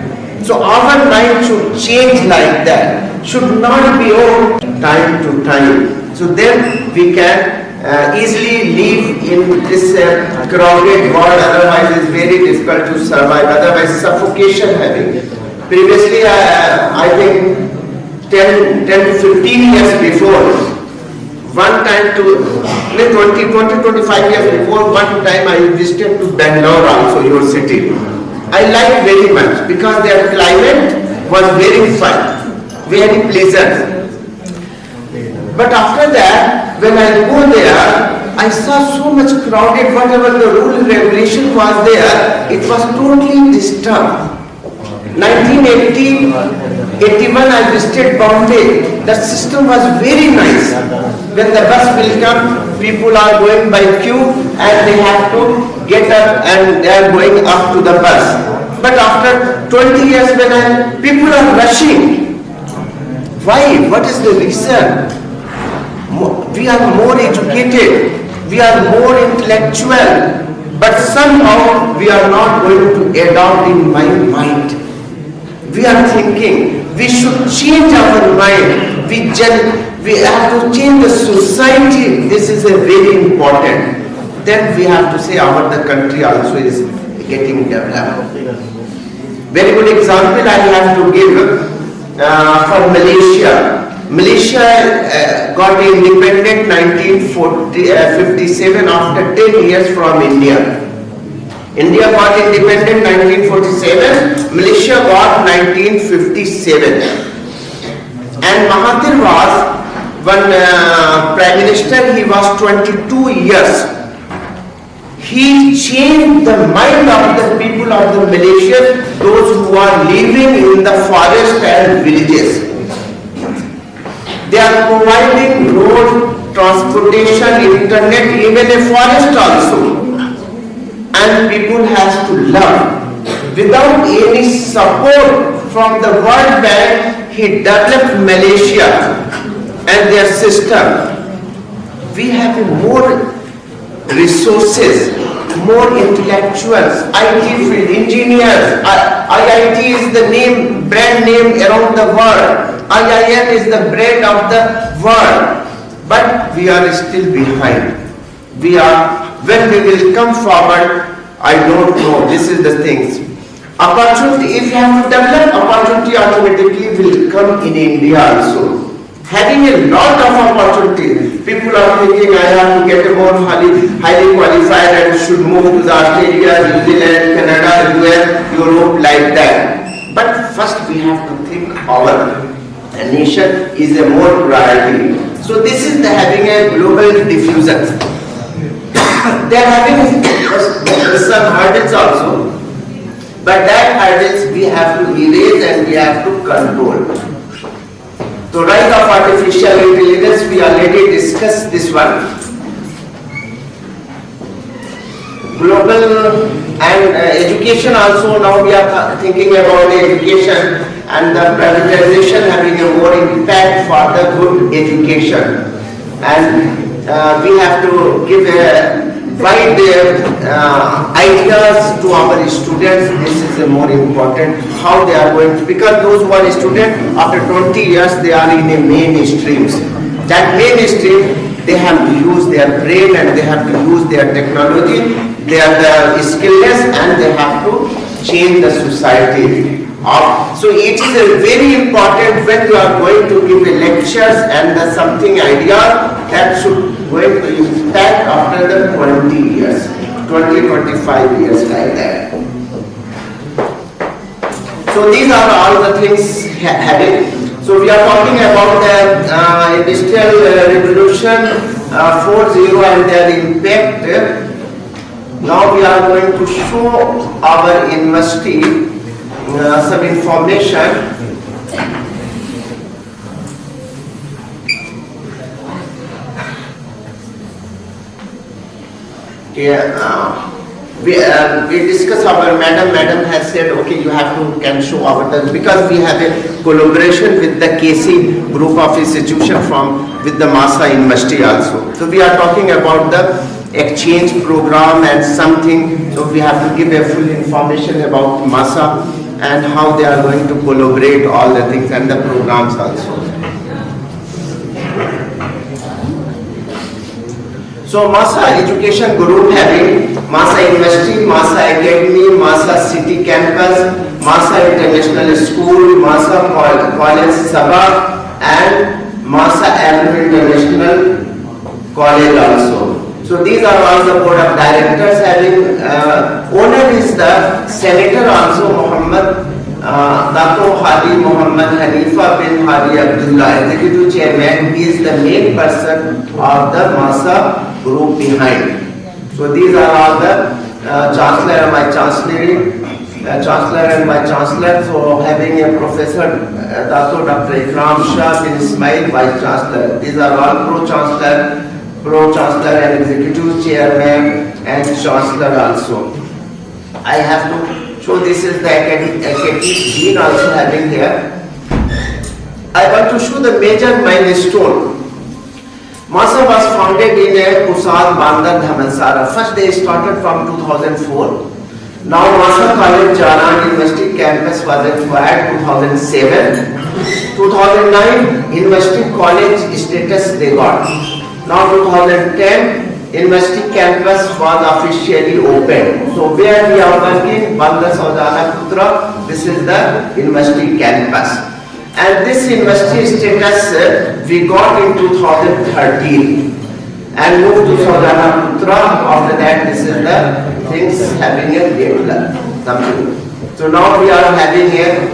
So our mind should change like that, should not be time to time. So then we can easily live in this crowded world, otherwise it's very difficult to survive, otherwise suffocation having. Previously, I think 10 to 15 years before, one time to 25 years before, one time I visited to Bangalore also, your city. I liked very much because their climate was very fun, very pleasant. But after that, when I go there, I saw so much crowded, whatever the rule and regulation was there, it was totally disturbed. 1980, 81 I visited Bombay. The system was very nice. When the bus will come, people are going by queue and they have to get up and they are going up to the bus. But after 20 years when people are rushing. Why? What is the reason? We are more educated, we are more intellectual, but somehow we are not going to adopt in my mind. We are thinking we should change our mind. We have to change the society. This is a very important. Then we have to say the country also is getting developed. Very good example I have to give for Malaysia. Malaysia got independent 1957 after 10 years from India. India got independent 1947, Malaysia got 1957. And Mahathir was one Prime Minister, he was 22 years. He changed the mind of the people of the Malaysia, those who are living in the forest and villages. They are providing road, transportation, internet, even a forest also. And people has to learn. Without any support from the World Bank, he developed Malaysia and their system. We have more resources, more intellectuals, IT field, engineers. IIT is the brand name around the world. IIM is the brand of the world. But we are still behind. When we will come forward, I don't know. This is the things. Opportunity, if you have to develop, opportunity automatically will come in India also. Having a lot of opportunity, People are thinking I have to get a more highly qualified and should move to the Australia, New Zealand, Canada, US, Europe like that. But first we have to think our nation is a more priority. So this is having a global diffusion. They are having some hurdles also, but that hurdles we have to erase and we have to control. The rise of artificial intelligence, we already discussed this one. Global and education also, now we are thinking about education and the privatization having a more impact for the good education. And we have to give a wide ideas to our students. This is a more important, how they are going to, because those who are students after 20 years they are in a mainstream. That mainstream, they have to use their brain and they have to use their technology, they are the skillless and they have to change the society. So it is a very important when you are going to give a lectures and the something idea that should going to impact after the 20 years, 20-25 years like that. So these are all the things having. So we are talking about the industrial revolution 4.0 and their impact. Now we are going to show our university some information. We discuss our madam has said, okay, you have to can show our, because we have a collaboration with the KC group of institution with the Masa University also. So we are talking about the exchange program and something, so we have to give a full information about Masa and how they are going to collaborate all the things and the programs also. So Masa Education Group having Masa University, Masa Academy, Masa City Campus, Masa International School, Masa College Sabha and Masa Agro International College also. So these are all the board of directors having, owner is the senator also Muhammad Dato Hadi Muhammad Hanifa bin Hadi Abdullah, executive chairman. He is the main person of the Masa group behind. So these are all the chancellor and my chancellor. So having a professor Dato Dr. Ikram Shah bin Ismail, vice chancellor. These are all pro chancellor and executive chairman and chancellor also. I have to show this is the academic dean also having here. I want to show the major milestone. Masa was founded in Pusad, Bandar, Dhamansara. First they started from 2004. Now Masa College, Jaran University campus was acquired 2007. 2009 University College status they got. Now 2010 University campus was officially opened. So where we are working, Bandar Saudana Putra, this is the university campus. And this university status we got in 2013 and moved to Saudana Putra. After that, this is the things having a great something. So now we are having a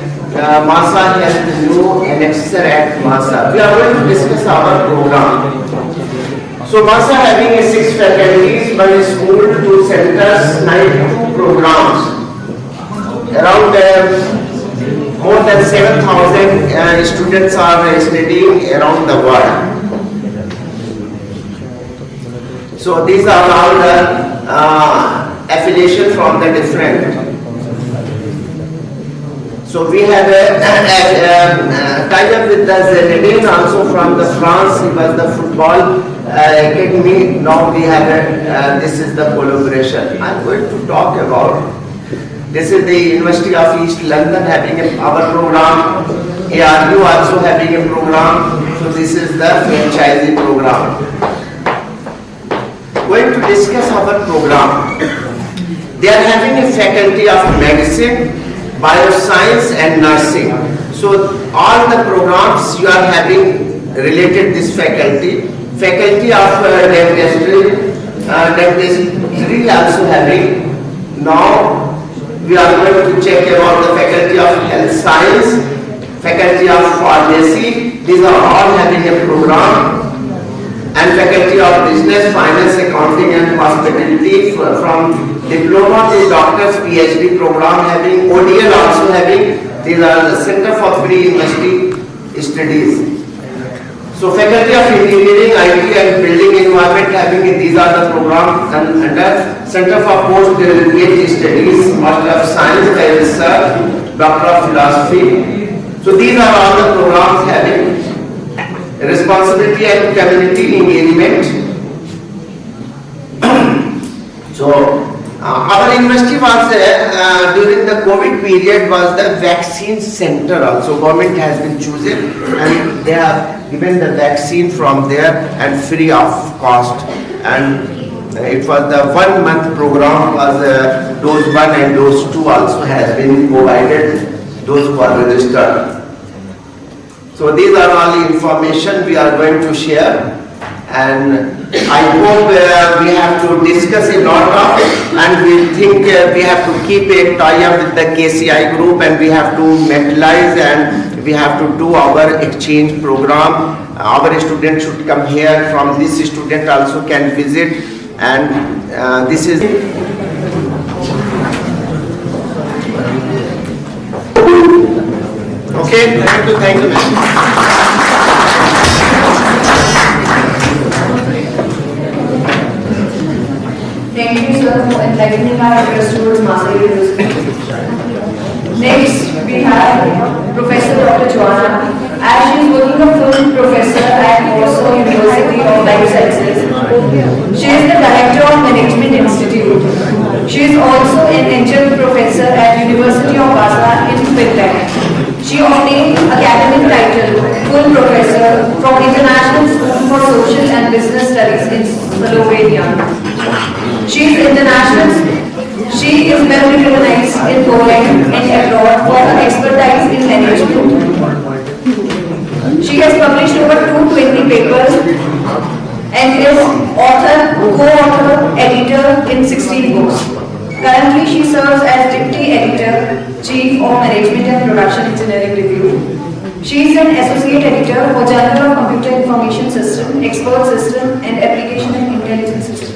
Masa has the new annexure at Masa. We are going to discuss our program. So Masa having a 6 faculties, 1 school, 2 centers, 92 programs. Around more than 7,000 students are studying around the world. So these are all the affiliation from the different. So we have a tie-up with the Zinedine also from the France. He was the football academy. Now we have a, this is the collaboration. I am going to talk about, this is the University of East London having a power program. ARU also having a program. So this is the franchising program. Going to discuss our program. They are having a faculty of medicine, bioscience and nursing. So all the programs you are having related this faculty. Faculty of dentistry also having. Now we are going to check about the faculty of health science, faculty of pharmacy. These are all having a program. And faculty of business, finance, accounting and hospitality from diploma to doctor's PhD program having, ODL also having. These are the Center for Pre-University Studies. So faculty of engineering, IT and building environment having, these are the programs under Center for Post-Graduate Studies, Master of Science by Research, Doctor of Philosophy. So these are all the programs having responsibility and community engagement. So our university was during the COVID period was the vaccine center also. Government has been chosen and they have given the vaccine from there and free of cost. And it was the 1 month program was dose 1 and dose 2 also has been provided, those who are registered. So these are all the information we are going to share, and I hope we have to discuss a lot of, and we think we have to keep a tie-up with the KCI group, and we have to metalize and we have to do our exchange program. Our students should come here, from this student also can visit, and this is okay. Thank you, Thank you, sir, for enlightening our interest towards Master University. Next, we have Professor Dr. Joanna. As she is working a full professor at Warsaw University of Life Sciences, she is the Director of Management Institute. She is also an adjunct professor at University of Warsaw in Finland. She obtained academic title, full professor, from International School for Social and Business Studies in Slovenia. She is international. She is well recognized in Poland and abroad for her expertise in management. She has published over 220 papers and is author, co-author, editor in 16 books. Currently, she serves as Deputy Editor, Chief of Management and Production Engineering Review. She is an Associate Editor for Journal of Computer Information System, Expert System and Application and Intelligence System.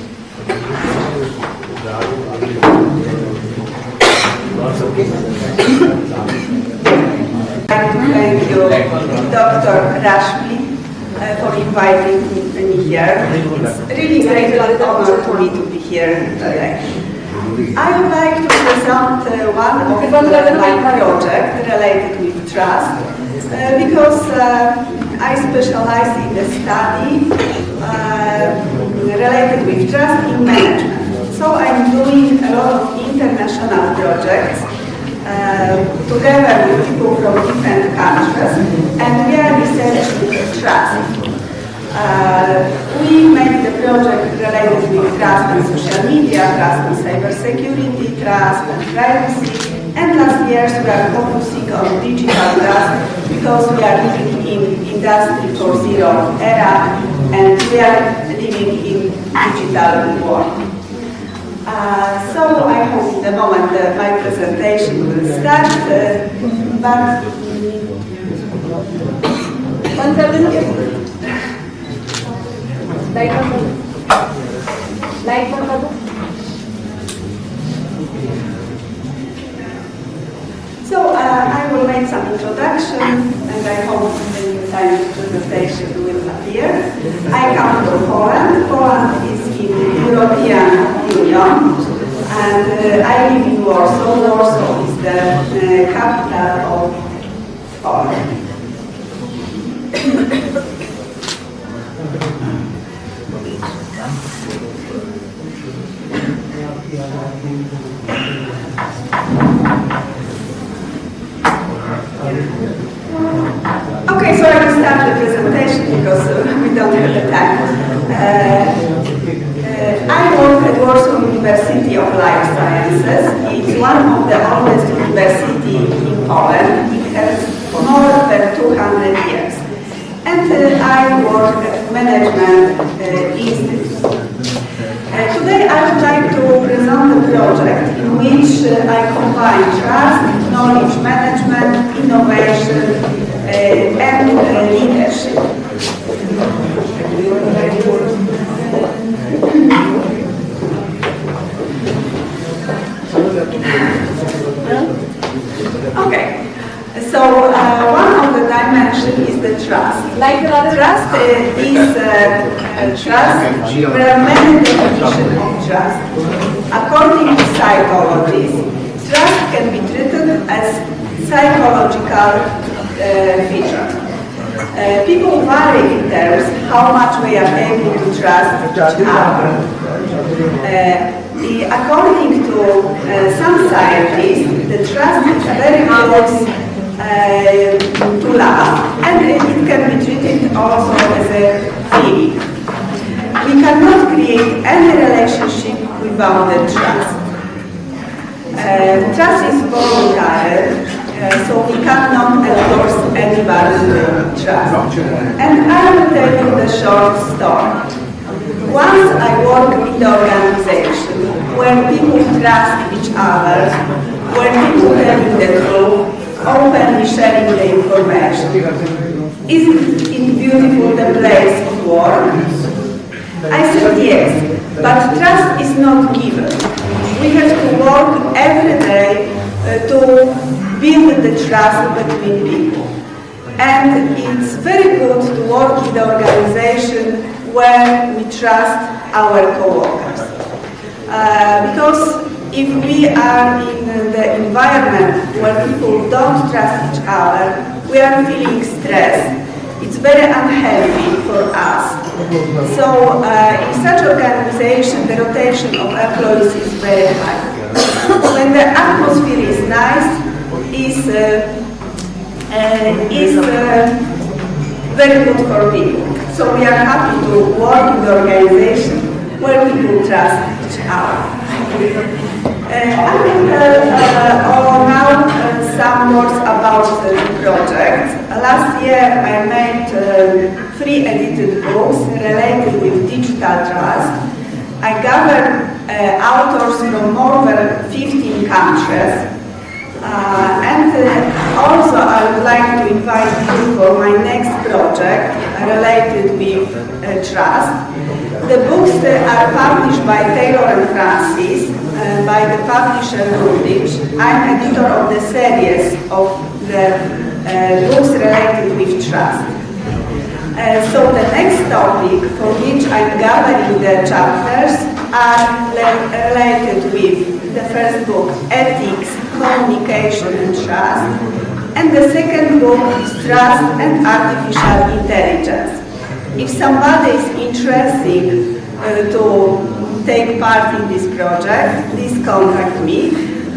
Thank you, Dr. Rashmi, for inviting me here. It's really great honor for me to be here today. I would like to present one of my projects related with trust, because I specialize in the study related with trust in management. So I'm doing a lot of international projects together with people from different countries, and we are researching trust. We made the project related with trust in social media, trust in cybersecurity, trust and privacy, and last year we are focusing on digital trust because we are living in Industry 4.0 era and we are living in digital world. So I hope in the moment my presentation will start, but so I will make some introduction and I hope in the time the presentation will appear. I come from Poland. Poland is in the European Union and I live in Warsaw. Warsaw is the capital of Poland. Okay, so I will start the presentation because we don't have the time. I work at Warsaw University of Life Sciences. It's one of the oldest universities in Poland. It has more than 200 years. And and I work at Management Institute. Today I would like to present a project in which I combine trust, knowledge management, innovation, and leadership. Okay, so one of the dimensions is the trust. Trust is trust. There are many definitions of trust. According to psychologists, trust can be treated as psychological feature. People vary in terms how much we are able to trust each other. According to some scientists, the trust is very close to love, and it can be treated also as a feeling. We cannot create any relationship without the trust. Trust is voluntary, so we cannot endorse anybody's trust. And I will tell you the short story. Once I worked in the organization where people trust each other, where people tell you the truth, openly sharing the information. Isn't it beautiful, the place of work? I said yes, but trust is not given. We have to work every day to build the trust between people. And it's very good to work in the organization where we trust our co-workers. Because if we are in the environment where people don't trust each other, we are feeling stressed. It's very unhealthy for us. So in such organization, the rotation of employees is very high. When the atmosphere is nice, is very good for people. So we are happy to work in the organization where people trust each other. I will tell now some words about the project. Last year I made 3 edited books related with digital trust. I gathered authors from more than 15 countries. And also I would like to invite you for my next project related with trust. The books are published by Taylor and Francis, by the publisher Routledge. I'm editor of the series of the books related with trust. So the next topic for which I'm gathering the chapters are related with the first book, Ethics, Communication and Trust, and the second book is Trust and Artificial Intelligence. If somebody is interested to take part in this project, please contact me.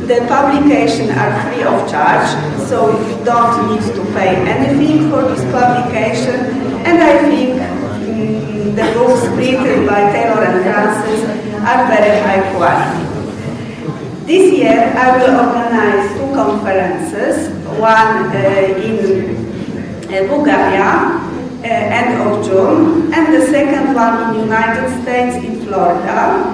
The publications are free of charge, so you don't need to pay anything for this publication, and I think the books written by Taylor and Francis are very high quality. This year I will organize 2 conferences, one in Bulgaria, end of June, and the second one in United States in Florida.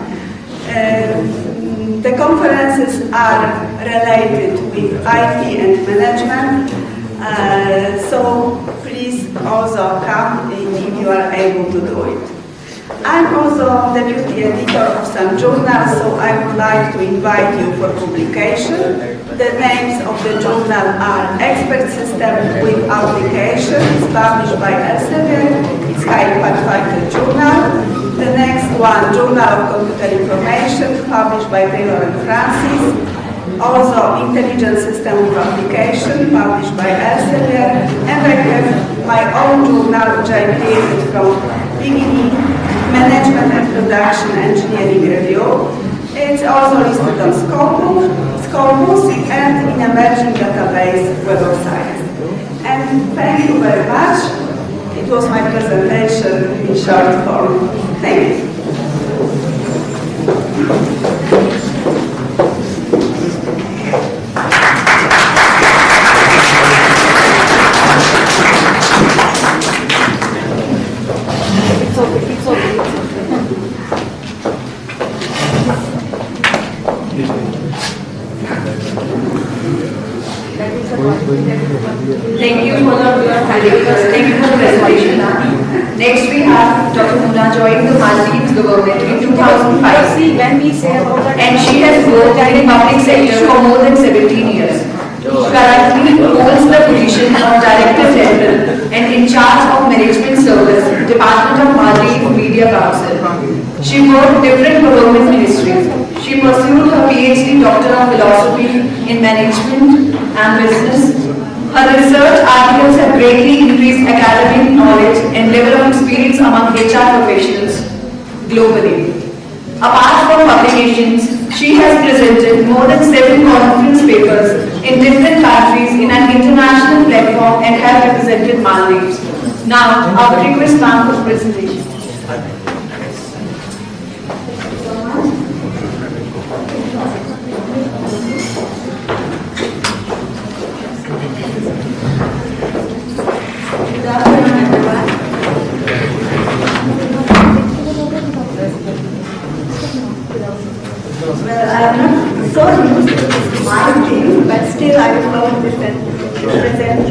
The conferences are related with IT and management, so please also come if you are able to do it. I'm also deputy editor of some journals, so I would like to invite you for publication. The names of the journal are Expert System with Application, it's published by Elsevier, it's highly qualified journal. The next one, Journal of Computer Information, published by Taylor and Francis. Also, Intelligent System with Application, published by Elsevier. And I have my own journal, which I created from beginning, Management and Production Engineering Review. It's also listed on Scopus and in emerging database Web of Science. And thank you very much. It was my presentation in short form. Thank you. Thank you for the presentation. Next we have Dr. Muna joined the Maldives government in 2005 and she has worked in the public sector for more than 17 years. Currently holds the position of Director General and in charge of Management Service, Department of Maldives Media Council. She worked different government ministries. She pursued her PhD Doctor of Philosophy in Management and Business. Her research articles have greatly increased academic knowledge and level of experience among HR professionals globally. Apart from publications, she has presented more than 7 conference papers in different countries in an international platform and have represented Maldives. Now, I would request ma'am for the presentation. Good afternoon, everyone. Well, I am not so used to this my thing, but still I will come with and present.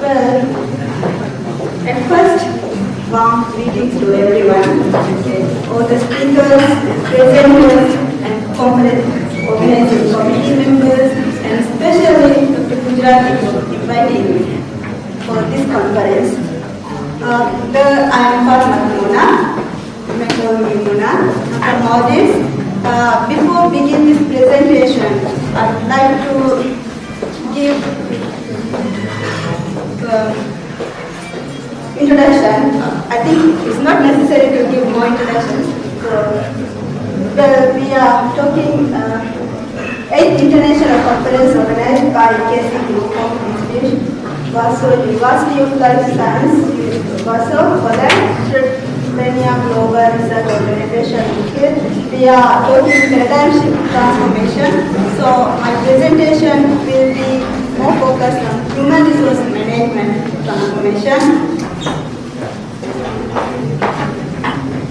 Well, at first, warm greetings to everyone, all the speakers, presenters, and conference organizing committee members, and especially Dr. Gujarati for inviting me for this conference. I am called Muna. You may call me Muna. I'm Maldives. Before beginning this presentation, I would like to give introduction. I think it's not necessary to give more introductions. So, we are talking 8th International Conference organized by KC Group of Institute, Warsaw University of Life Science, Warsaw, Poland, Slovenia Global Research Organization. We are talking paradigm shift transformation. So my presentation will be more focused on human resource management transformation.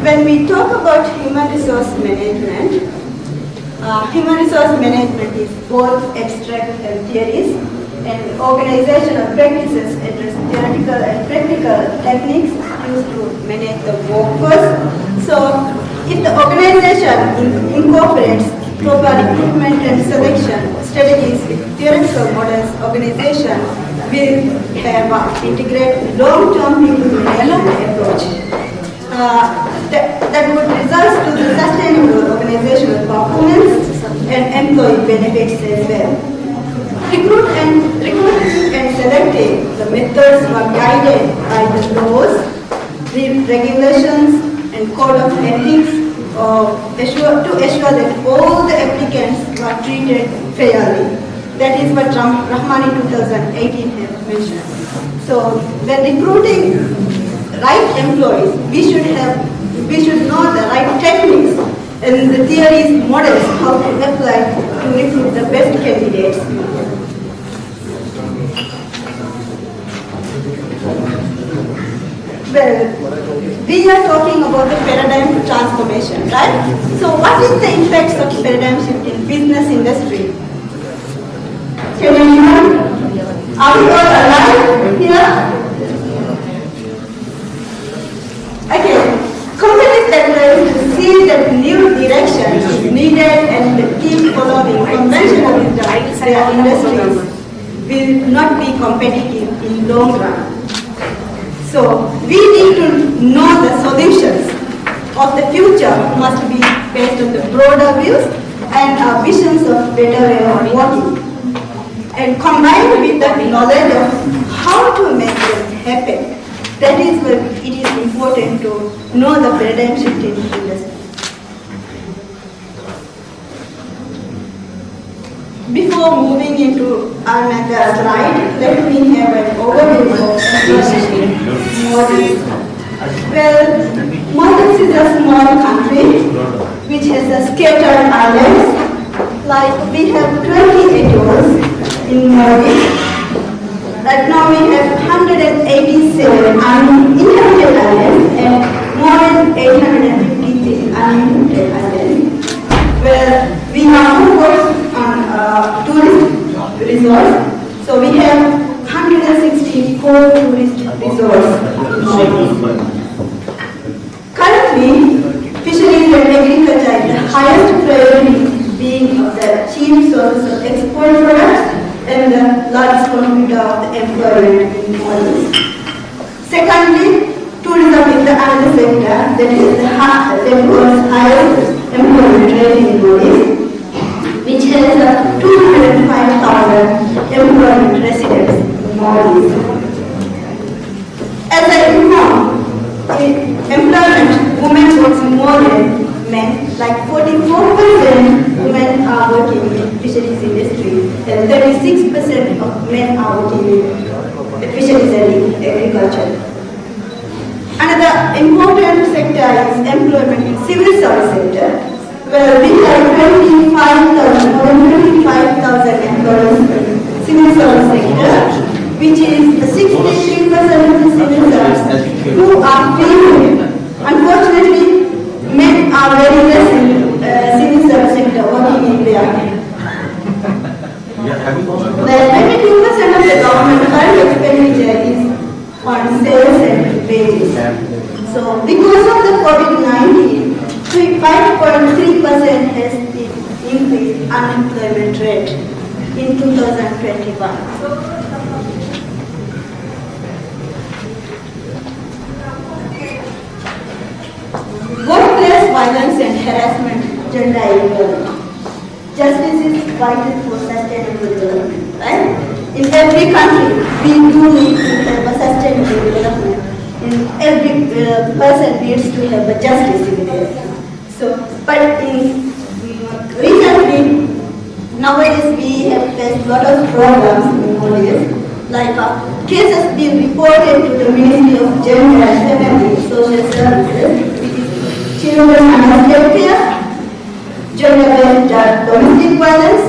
When we talk about human resource management is both abstract and theories, and organizational practices address theoretical and practical techniques used to manage the workforce. So if the organization incorporates proper recruitment and selection strategies with theoretical models, organization will have an integrated long-term people management approach that would result to the sustainable organizational performance and employee benefits as well. Recruiting and selecting the methods were guided by the laws, the regulations, and code of ethics to assure that all the applicants were treated fairly. That is what Rahman in 2018 has mentioned. So when recruiting right employees, we should know the right techniques and the theories, models, how to apply to recruit the best candidates. Well, we are talking about the paradigm transformation, right? So what is the impacts of paradigm shift in business industry? Can anyone? Are you all alive here? Okay. Companies that will see that new direction is needed and keep following conventional wisdom, their industries will not be competitive in long run. So we need to know the solutions of the future must be based on the broader views and our visions of better way of working, and combined with the knowledge of how to make them happen. That is where it is important to know the paradigm shift in industry. Before moving into another slide, let me have an overview of models. Well, Maldives is a small country which has a scattered islands. Like we have 28 atolls in Maldives. Right now we have 187 uninhabited islands and more than 853 uninhabited islands. Where we now focus on tourist resorts. So we have 164 tourist resorts in Maldives. Currently, fisheries and agriculture is the highest priority, being the chief source of export products and the largest contributor of the employment in Maldives. Secondly, tourism is the other sector that is the world's highest employment rate in Maldives, which has 205,000 employment residents in Maldives. As I informed, in employment, women work more than men. Like 44% women are working in fisheries industry, and 36% of men are working in fisheries and agriculture. Another important sector is employment in civil service sector, where we have more than 25,000 employees in civil service sector, which is 63% of the civil servants who are female. Unfortunately, men are very less in civil service sector working in there. Well, 92% of the government current expenditure is on sales and wages. So, because of the COVID-19, 5.3% has been increased unemployment rate in 2021. Workplace violence and harassment, gender equality. Justice is vital for sustainable development, right? In every country, we do need to have a sustainable development. In every person needs to have a justice in there. So, but in recently, nowadays we have faced a lot of problems in Maldives. Like cases being reported to the Ministry of Gender and Family Social Services, which is children under healthcare, gender-based domestic violence,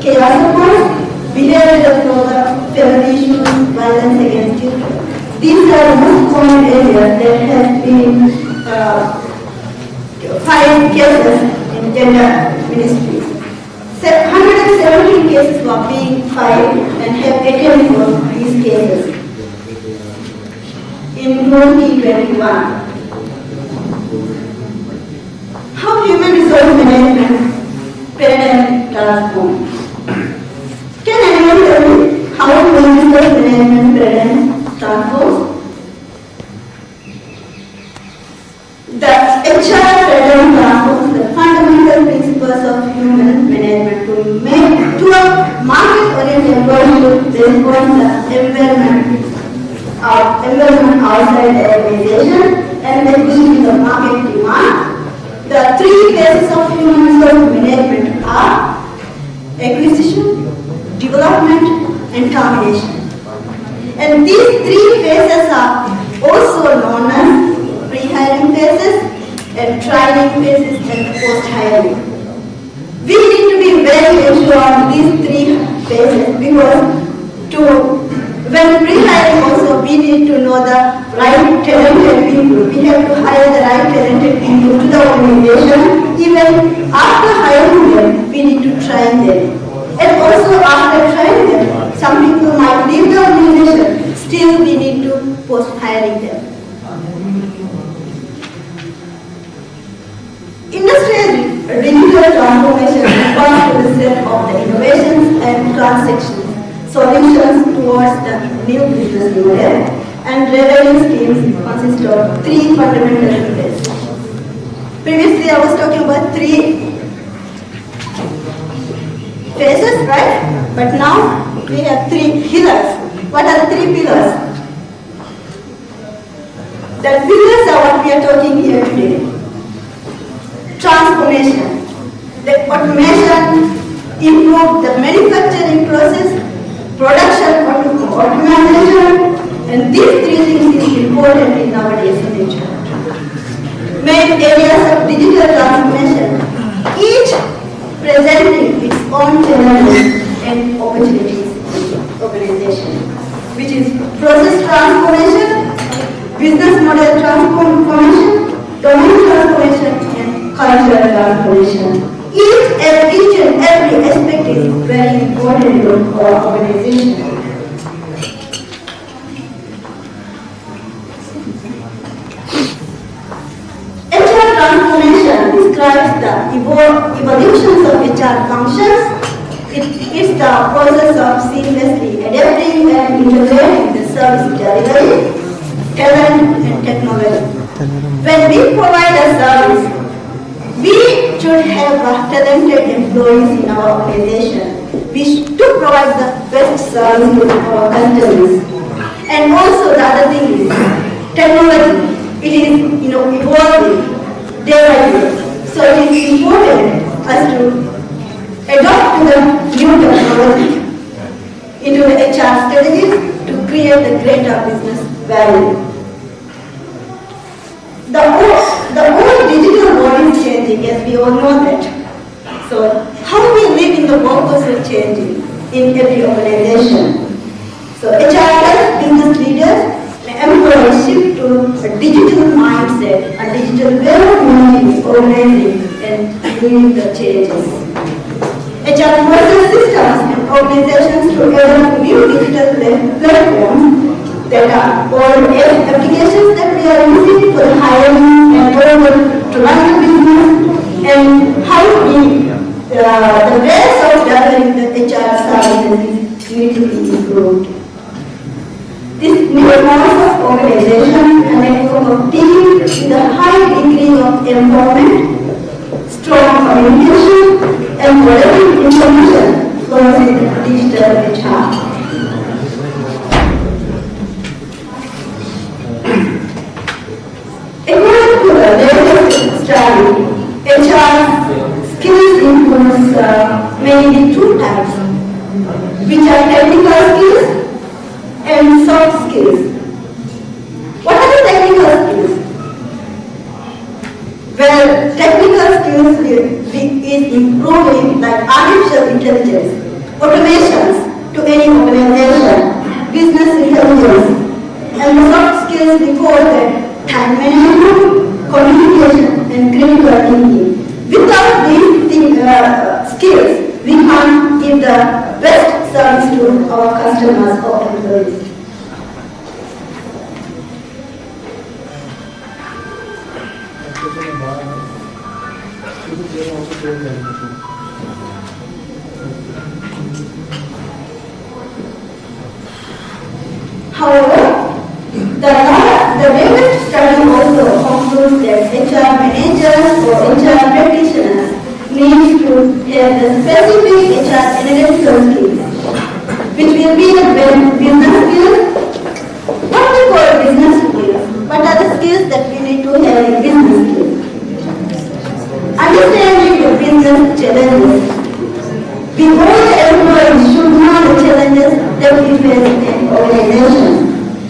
care support, behavioral program, family issues, violence against children. These are the most common areas that have been filed cases in gender ministry. 117 cases were being filed and have attended for these cases in 2021. How human resource management parent transform? Can anyone tell me how human resource management parent transforms? The HR paradigm transforms the fundamental principles of human management to a market-oriented world that responds the environment outside the organization and then meeting the market demand. The three phases of human resource management are acquisition, development, and termination. And these three phases are also known as pre-hiring phases and training phases and post-hiring. We need to be very sure on these three phases because when pre-hiring also we need to know the right talented people. We have to hire the right talented people to the organization. Even after hiring them, we need to train them. And also after training them, some people might leave the organization. Still we need to post-hiring them. Industrial digital transformation refers to the set of the innovations and transactions, solutions towards the new business model, and revenue streams consist of three fundamental pillars. Previously, I was talking about three phases, right? But now we have three pillars. What are the three pillars? The pillars are what we are talking here today. Transformation. The automation improve the manufacturing process, production automation, And these three things is important in nowadays in HR. Main areas of digital transformation, each presenting its own challenges and opportunities in organization, which is process transformation, business model transformation, domain transformation, and cultural transformation. Each and every aspect is very important to our organization. HR transformation describes the evolutions of HR functions. It's the process of seamlessly adapting and integrating the service delivery, talent, and technology. When we provide a service, we should have talented employees in our organization. We should provide the best service to our customers. And also the other thing is technology. It is evolving day by day. So it is important us to adopt the new technology into the HR strategies to create the greater business value. The whole digital world is changing, as we all know that. So how we live in the world also changing in every organization. So HR helps business leaders employees shift to a digital mindset, a digital way of managing, organizing, and doing the changes. HR process systems and organizations to adopt new digital platforms that are all applications that we are using for hiring and to run the business, and how the ways of delivering the HR services need to be improved. This new model of organization and network of teams with a high degree of empowerment, strong communication, and collaborative information flows in digital HR. According to the latest study, HR skills includes mainly two types, which are technical skills and soft skills. What are the technical skills? Well, technical skills is improving like artificial intelligence, automations to any organization, business intelligence, and the soft skills we call that time management, communication, and critical thinking. Without these skills, we can't give the best service to our customers or employees. However, the latest study also concludes that HR managers or HR practitioners need to have the specific HR analytical skills, which will be the business skills. What we call business skills? What are the skills that we need to have in business skills? Understanding the business challenges. We all employees should know the challenges that we face in an organization.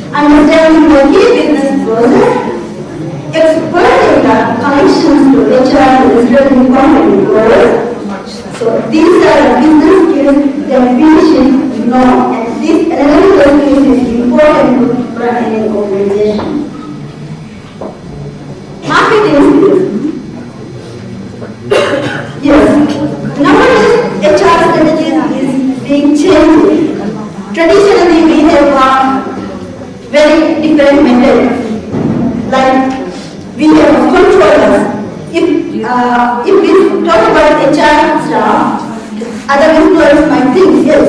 Understanding the key business process, exploiting the connections to HR and resulting company goals. So these are the business skills that we should know, and this analytical skills is important to run any organization. Marketing skills. Yes, nowadays HR strategy is being changed. Traditionally, we have very different methods. Like we have controllers. If we talk about HR staff, other employees might think, yes,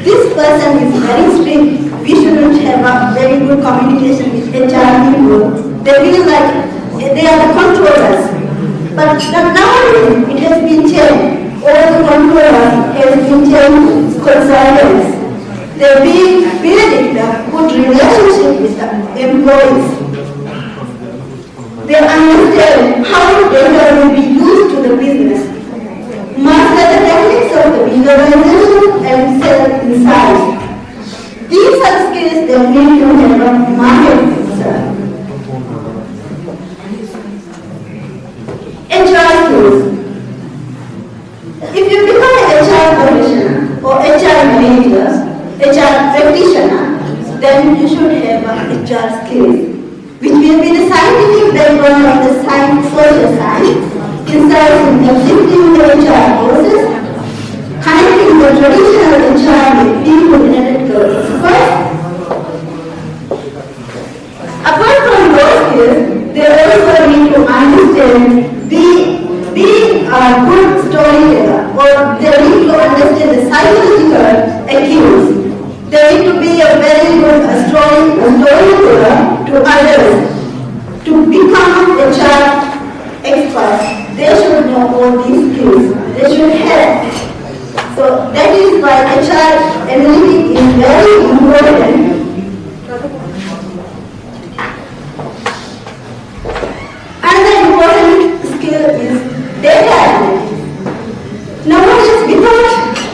this person is very strict. We shouldn't have a very good communication with HR people. They feel like they are the controllers. But nowadays it has been changed. All the controllers have been changed to consultants. They've been building a good relationship with the employees. They understand how data will be used to the business, master the techniques of the visualization and sell insights. These are skills that need to have manager, HR practitioner, then you should have HR skills, which will be the scientific background of the social science, insights in executing the HR process, connecting the traditional HR with people-related experts. Apart from those skills, they also need to understand being a good storyteller, or they need to understand the psychological cues. They need to be a very good storyteller to others. To become a HR expert, they should know all these skills. They should have. So that is why HR analytics is very important. Another important skill is data analytics. Nowadays, without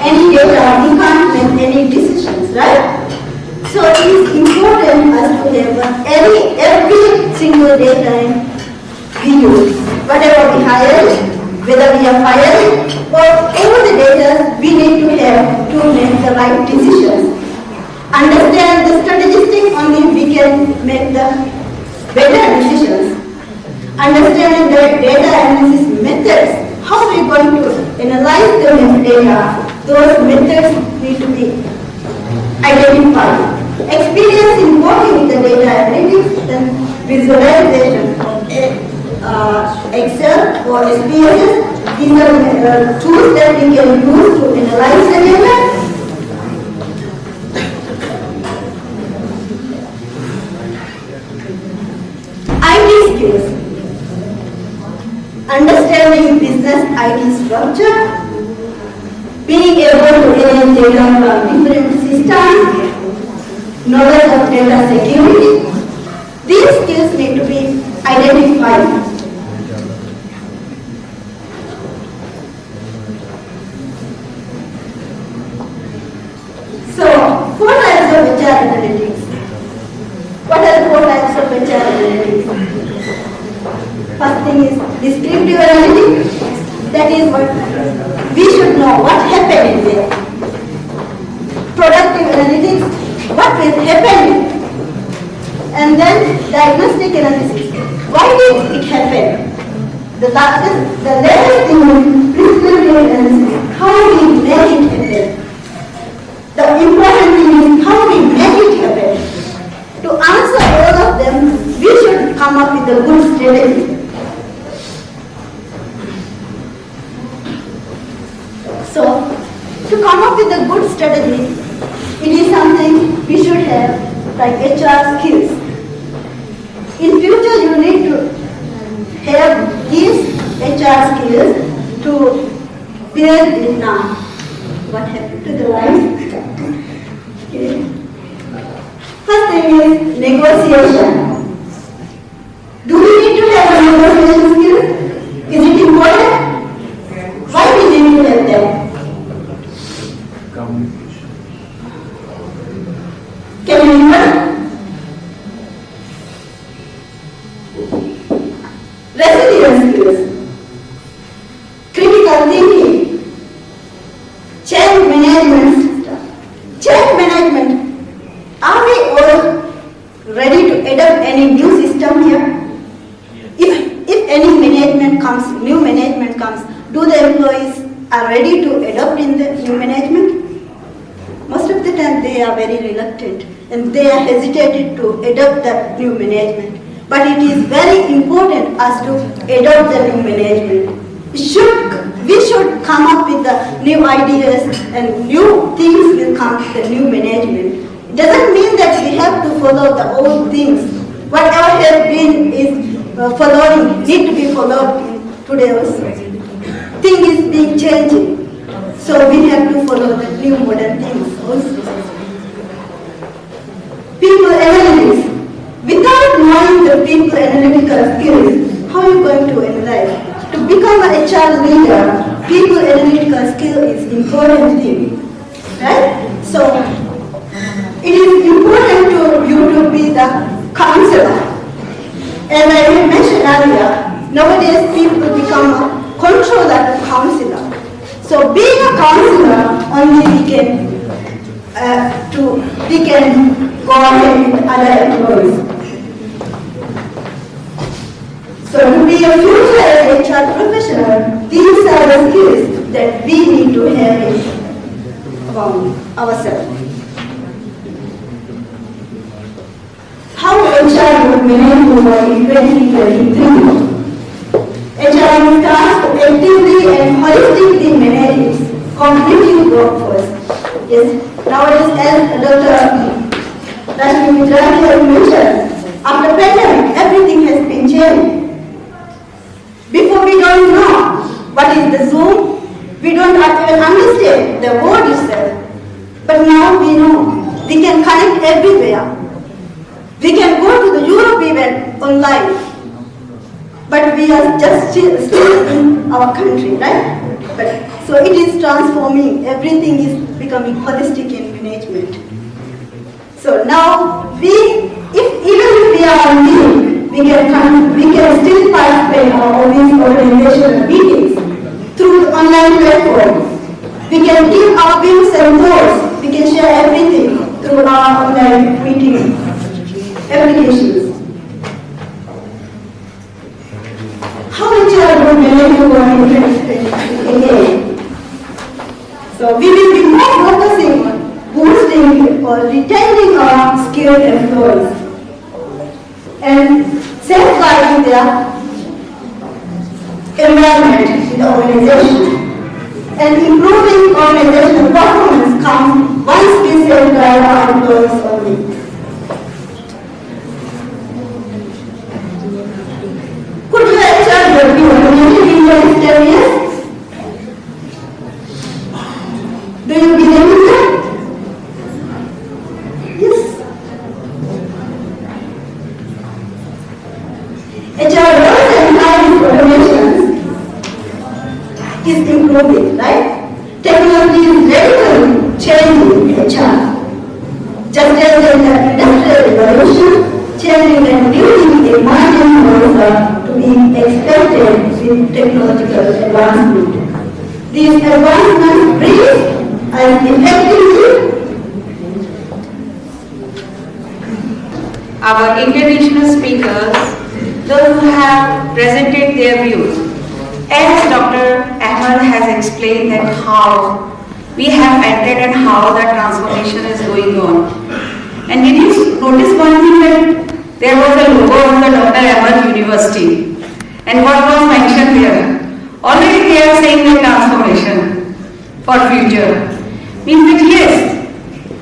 any data, we can't make any decisions, right? So it is important for us to have every single data we use. Whatever we hire, whether we are firing, or all the data we need to have to make the right decisions. Understand the statistics, only we can make the better decisions. Understanding the data analysis methods, how we are going to analyze the data, those methods need to be identified. Experience in working with the data analytics and visualization, Excel or SPSS, these are tools that we can use to analyze the data. IT skills. Understanding business IT structure, being able to manage data from different systems, knowledge of data security. These skills need to be identified. So, 4 types of HR analytics. What are the 4 types of HR analytics? First thing is descriptive analytics. That is what we should know what happened in there. Productive analytics, what will happen. And then diagnostic analysis. Why did it happen? The latest thing is prescriptive analysis. How we make it happen. The important thing is how we make it happen. To answer all of them, we should come up with a good strategy. So, to come up with a good strategy, it is something we should have, like HR skills. In future, you need to have these HR skills to build it now. What happened to the life? Okay. First thing is negotiation. Do we need to have a negotiation skill? Is it important? Why we need to have that? Can you remember? Resilience skills, critical thinking, change management system. Change management. Are we all ready to adopt any new system here? If any management comes, new management comes, do the employees are ready to adopt in the new management? Most of the time they are very reluctant and they are hesitated to adopt the new management. But it is very important us to adopt the new management. We should come up with the new ideas and new things will come with the new management. It doesn't mean that we have to follow the old things. Whatever has been is following, need to be followed in today also. Thing is being changing. So we have to follow the new modern things also. People analytics. Without knowing the people analytical skills, how are you going to analyze? To become an HR leader, people analytical skill is important thing. Right? So it is important to you to be the counselor. As I mentioned earlier, nowadays people become a controller to counselor. So being a counselor, only we can we can go ahead with other employees. So to be a future HR professional, these are the skills that we need to have it about ourselves. How HR would manage over in 2023? HR will tasked to actively and holistically manage its competitive workforce. Yes, nowadays, as Dr. Rashmi Gujarati has mentioned, after pandemic, everything has been changed. Before we don't know what is the Zoom, we don't even understand the word itself. But now we know, we can connect everywhere. We can go to the Europe event online. But we are just still in our country, right? So it is transforming, everything is becoming holistic in management. So now even if we are on leave, we can still participate in our organizational meetings through the online platform. We can give our views and thoughts, we can share everything through our online meeting applications. How HR would manage to go in 2023 again? So we will be more focusing on boosting or retaining our skilled employees and safeguarding their environment in the organization. And improving organizational performance comes once we safeguard our employees only. Could your HR be automated in the next 10 years? Do you believe in that? Yes. HR roles and hiring automations is improving, right? Technology is radically changing HR. Just as in the industrial revolution, changing and building emerging roles are to be expected with technological advancement. These advancements bring and effectively our international speakers, those who have presented their views. As Dr. Ahmed has explained that how we have entered and how the transformation is going on. And did you notice one thing, that there was a logo of the Dr. Ahmed University. And what was mentioned there? Already they are saying the transformation for future. Means that yes,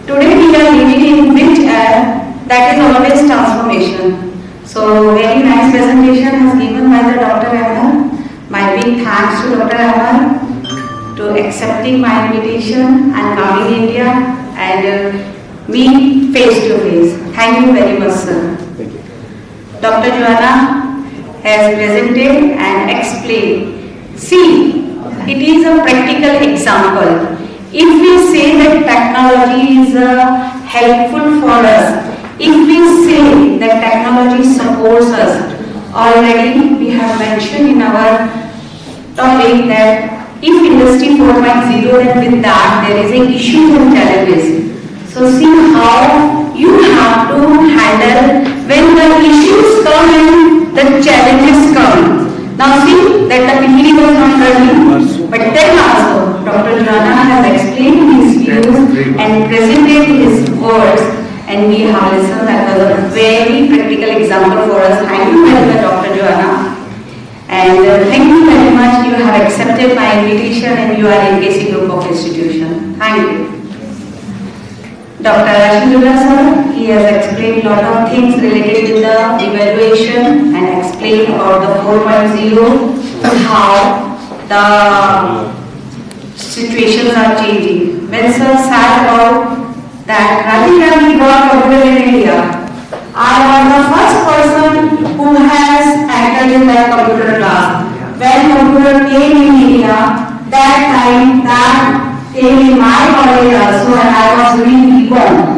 today we are living in which era that is always transformation. So very nice presentation has given by the Dr. Ahmed. My big thanks to Dr. Ahmed to accepting my invitation and coming India and meet face to face. Thank you very much, sir. Thank you. Dr. Joanna has presented and explained. See, it is a practical example. If we say that technology is helpful for us, if we say that technology supports us, already we have mentioned in our topic that if Industry 4.0, then with that there is a issues and challenges. So see how you have to handle when the issues come and the challenges come. Now see that the PPT was not running, but then also Dr. Joanna has explained his views and presented his words, and we have listened. That was a very practical example for us. Thank you very much, Dr. Joanna. And thank you very much. You have accepted my invitation and you are in KC Group of Institution. Thank you. Dr. Rashidullah sir, he has explained a lot of things related to the evaluation and explained about the 4.0, how the situations are changing. When sir said about that Radhika we got computer in India, I was the first person who has entered in that computer class. When computer came in India, that time that came in my college also, and I was doing BCom.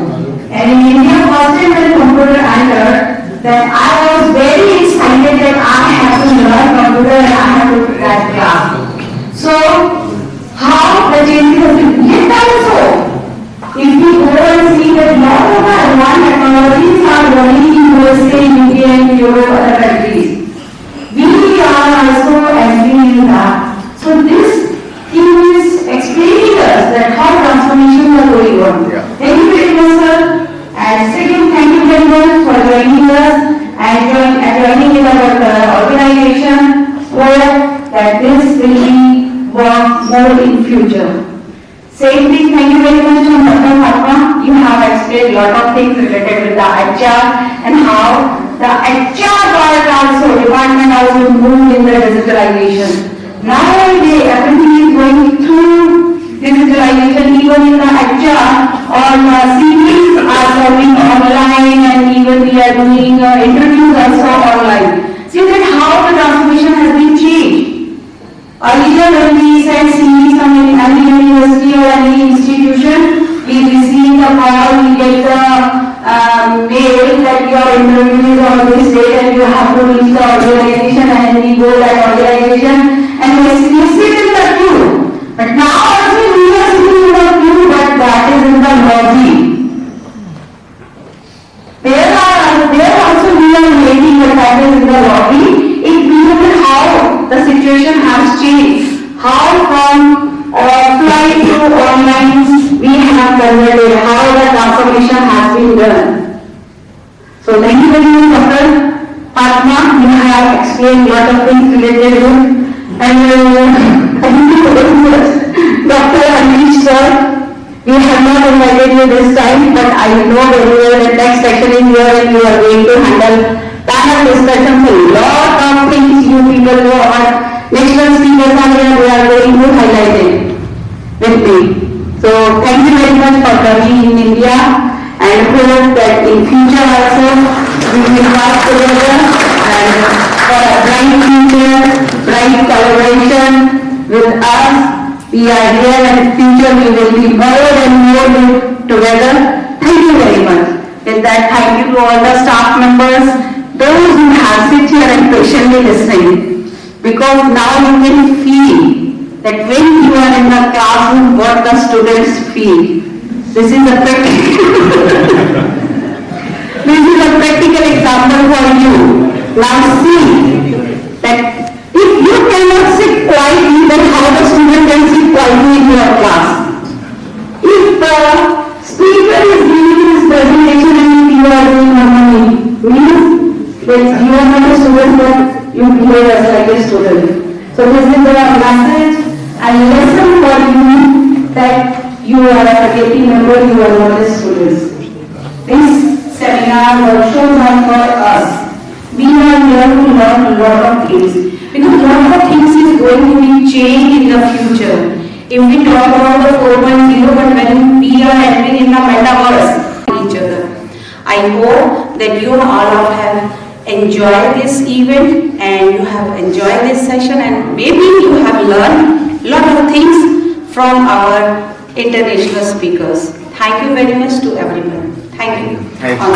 And in India, first time when computer entered, then I was very excited that I have to learn computer and I have to do that class. So, how the changes have been? Yet also, if you go and see that lot of our advanced technologies are running in USA, UK and Europe, other countries. We are also entering in that. So this thing is explaining us that how transformations are going on. Thank you very much, sir. And second, thank you very much for joining us and joining in our organization where that this will be work more in future. Same thing, thank you very much to Dr. Fatma. You have explained a lot of things related with the HR and how the HR part also, department also moved in the digitalization. Nowadays, everything is going through digitalization, even in the HR, all the CVs are going online and even we are doing interviews also online. See that how the transformation has been changed. Earlier when we send CVs from any university or any institution, we receive the call, we get the mail that your interview is on this date and you have to reach the organization and we go that organization and we sit in the queue. But now also we are sitting in the queue, but that is in the lobby. There also we are waiting, but that is in the lobby. It means how the situation has changed. How from offline to online we have converted, how the transformation has been done. So thank you very much, Dr. Padma. You have explained a lot of things related to and thank you very much, Dr. Anish sir. We have not invited you this time, but I know very well that next session is here and you are going to handle panel discussions. A lot of things you people know about. Next one speakers are here, we are going to highlight it with me. So thank you very much for coming in India and hope that in future also we will work together and for a bright future, bright collaboration with us. We are here and in future we will be more and more together. Thank you very much. With that, thank you to all the staff members, those who have sit here and patiently listening. Because now you can feel that when you are in the classroom, what the students feel. This is a practical example for you. Now see that if you cannot sit quietly, then how the student can sit quietly in your class? If the speaker is giving his presentation and you are doing normally, means that you are not a student, but you behave as like a student. So this is the message and lesson for you that you are a faculty member, you are not a student. This seminar workshops are for us. We are here to learn a lot of things. Because a lot of things is going to be changed in the future. If we talk about the 4.0, but when we are entering in the metaverse, each other. I hope that you all have enjoyed this event and you have enjoyed this session and maybe you have learned a lot of things from our international speakers. Thank you very much to everyone. Thank you. Thank you.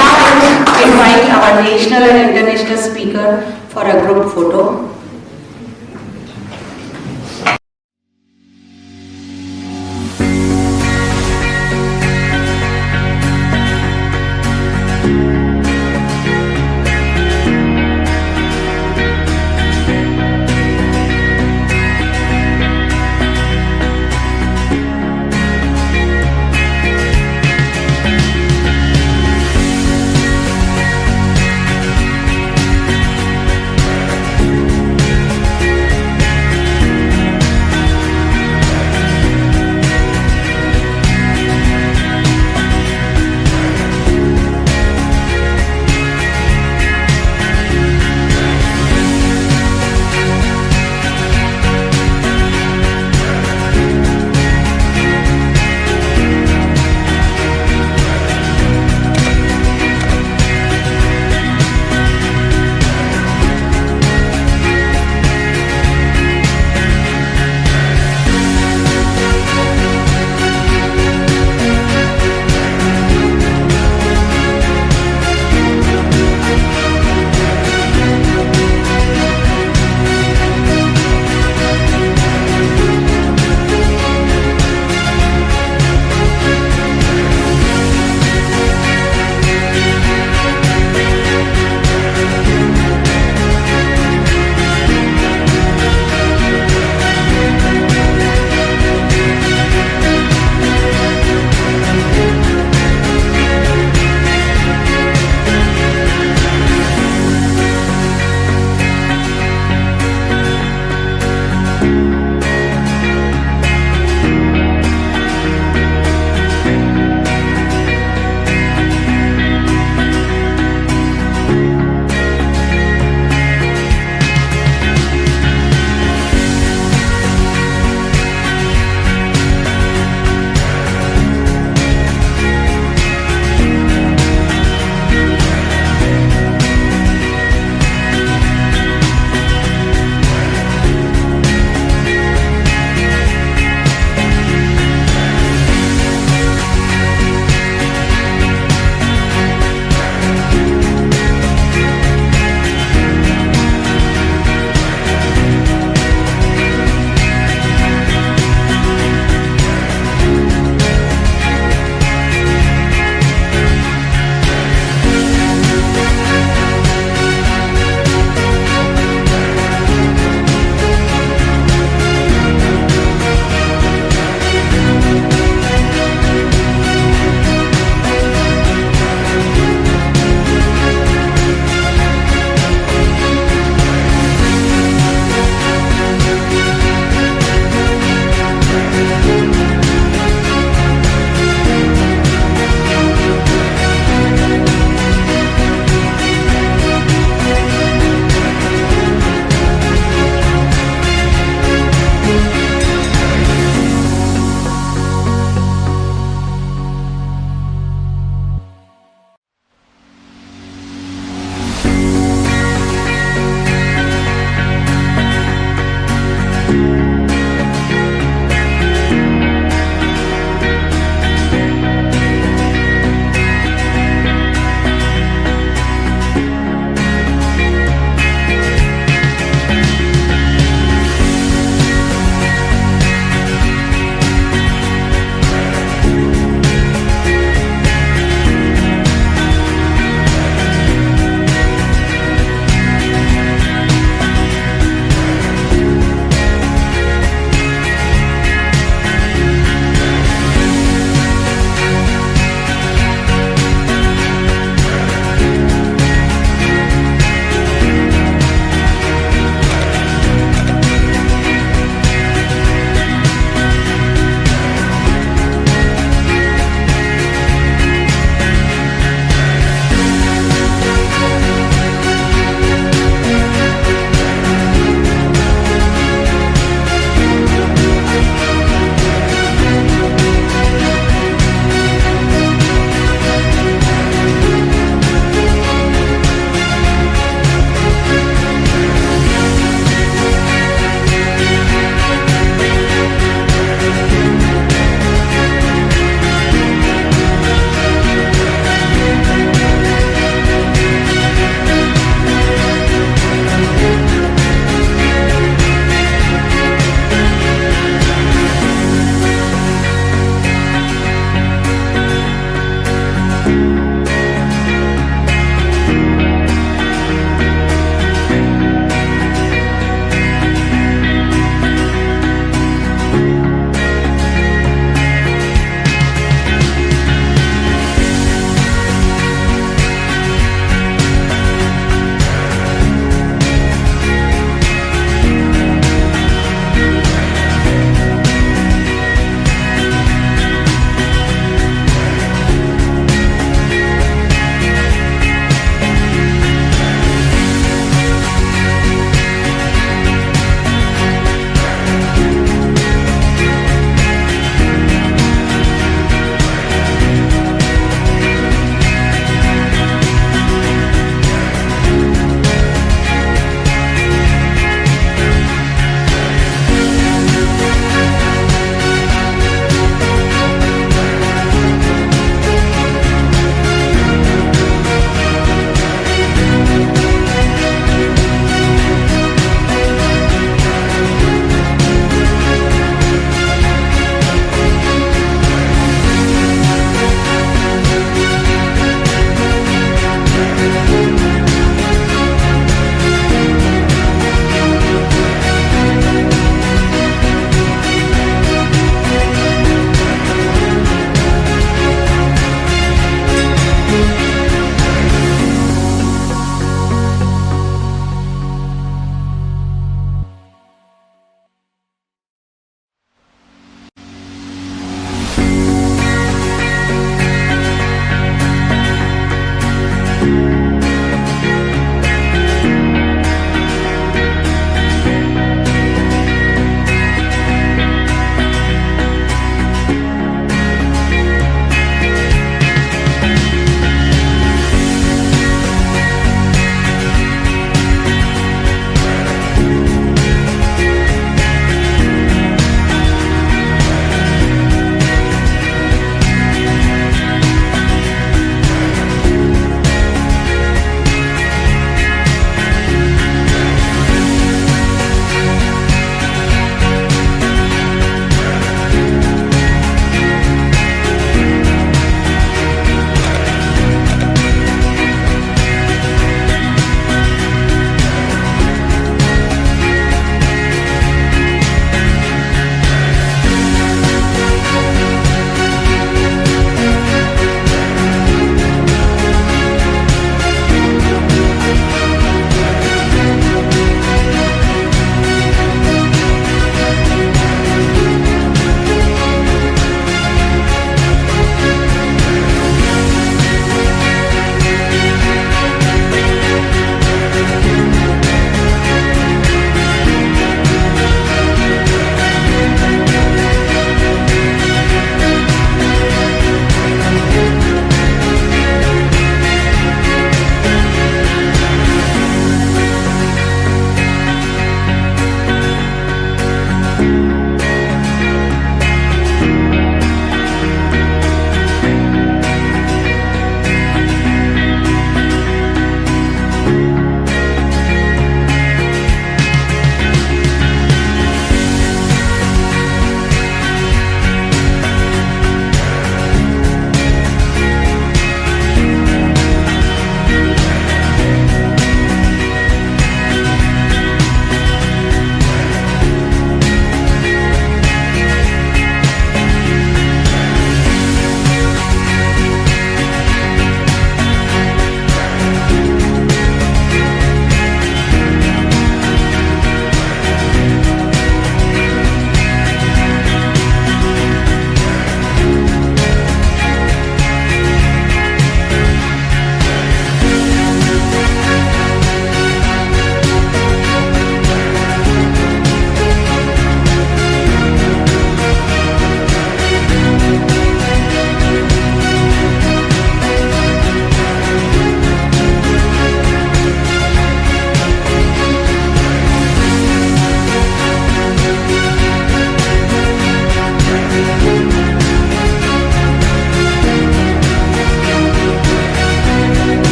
Now I will invite our national and international speaker for a group photo.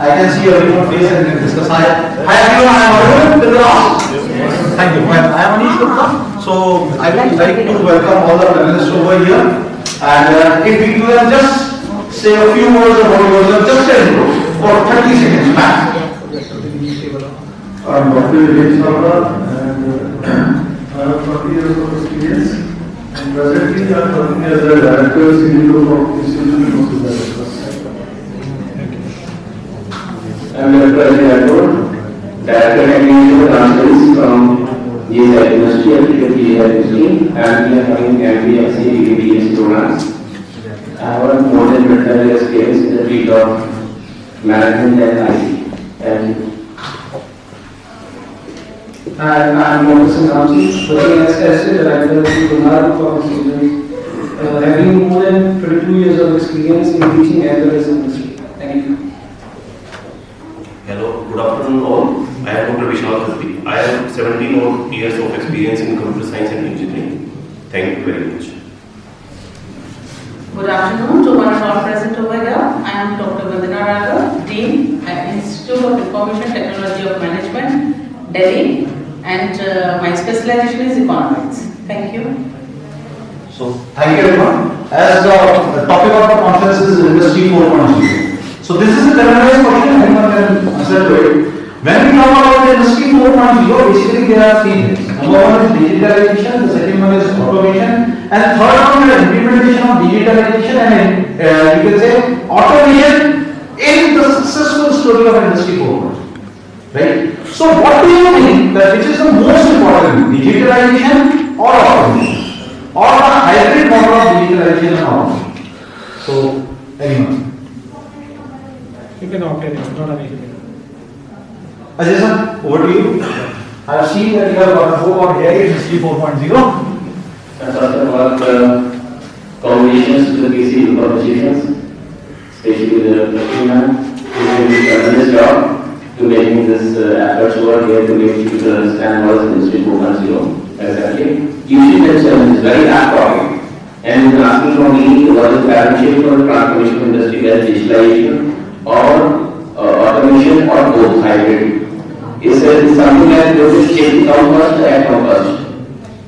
I can see everyone's face and can discuss. Hi everyone, I am Arun to the last. Thank you. Well, I am Anish Gupta. So I would like to welcome all the panelists over here. And if you can just say a few words about yourself, just say it for 30 seconds max. I'm Dr. Vivek Sabra and I have 40 years of experience. And presently I am working as a director, CEO of Institute of Directors. I am Dr. Ajay, Director Technical Transference from GSI University, African University, and we are having MBFC BBS programs. I have more than 20 years experience in the field of management and IT. And I am Mohammed Ramzi, working as Assistant Director in Kumar Performance having more than 22 years of experience in teaching as well as industry. Thank you. Hello, good afternoon all. I am Dr. Vishal Khaldi. I have 17 more years of experience in computer science and engineering. Thank you very much. Good afternoon to one and all present over here. I am Dr. Vandana Raghav, Dean at Institute of Information Technology of Management, Delhi, and my specialization is economics. Thank you. So thank you everyone. As the topic of our conference is Industry 4.0. So this is a generalized question, anyone can answer to it. When we talk about the Industry 4.0, basically there are three things. Number one is digitalization, the second one is automation, and third one is implementation of digitalization and you can say automation in the successful story of Industry 4.0. Right? So what do you think that which is the most important, digitalization or automation? Or the hybrid model of digitalization and automation? So, anyone? You can opt in, not an issue. Ajay sir, over to you. I have seen that you have got a book on AI Industry 4.0. First of all, congratulations to the PC organizations, especially the Lakshman, who have done this job to making this efforts over here to make people understand what is Industry 4.0 exactly. Usually mentioned is very apt topic, and asking from me what is the partnership for transformation of industry as digitalization or automation or both hybrid. Is something like this check come first, act come first.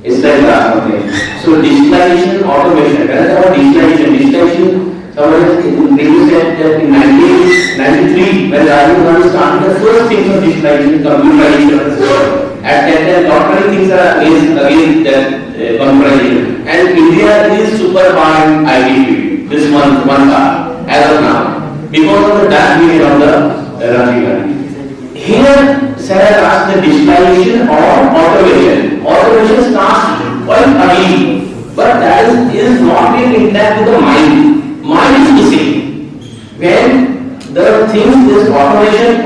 It's like last one thing. So digitalization, automation. When I talk about digitalization, someone you said that in 1993, when Rajiv Gandhi started the first things of digitalization, computerization. At that time, not many things are against that computerization. And India is super far in IT field. This one part as of now, because of the dark period of the Rajiv Gandhi. Here, sir has asked the digitalization or automation. Automation starts quite early, but that is not really intact to the mind. Mind is missing. When the things is automation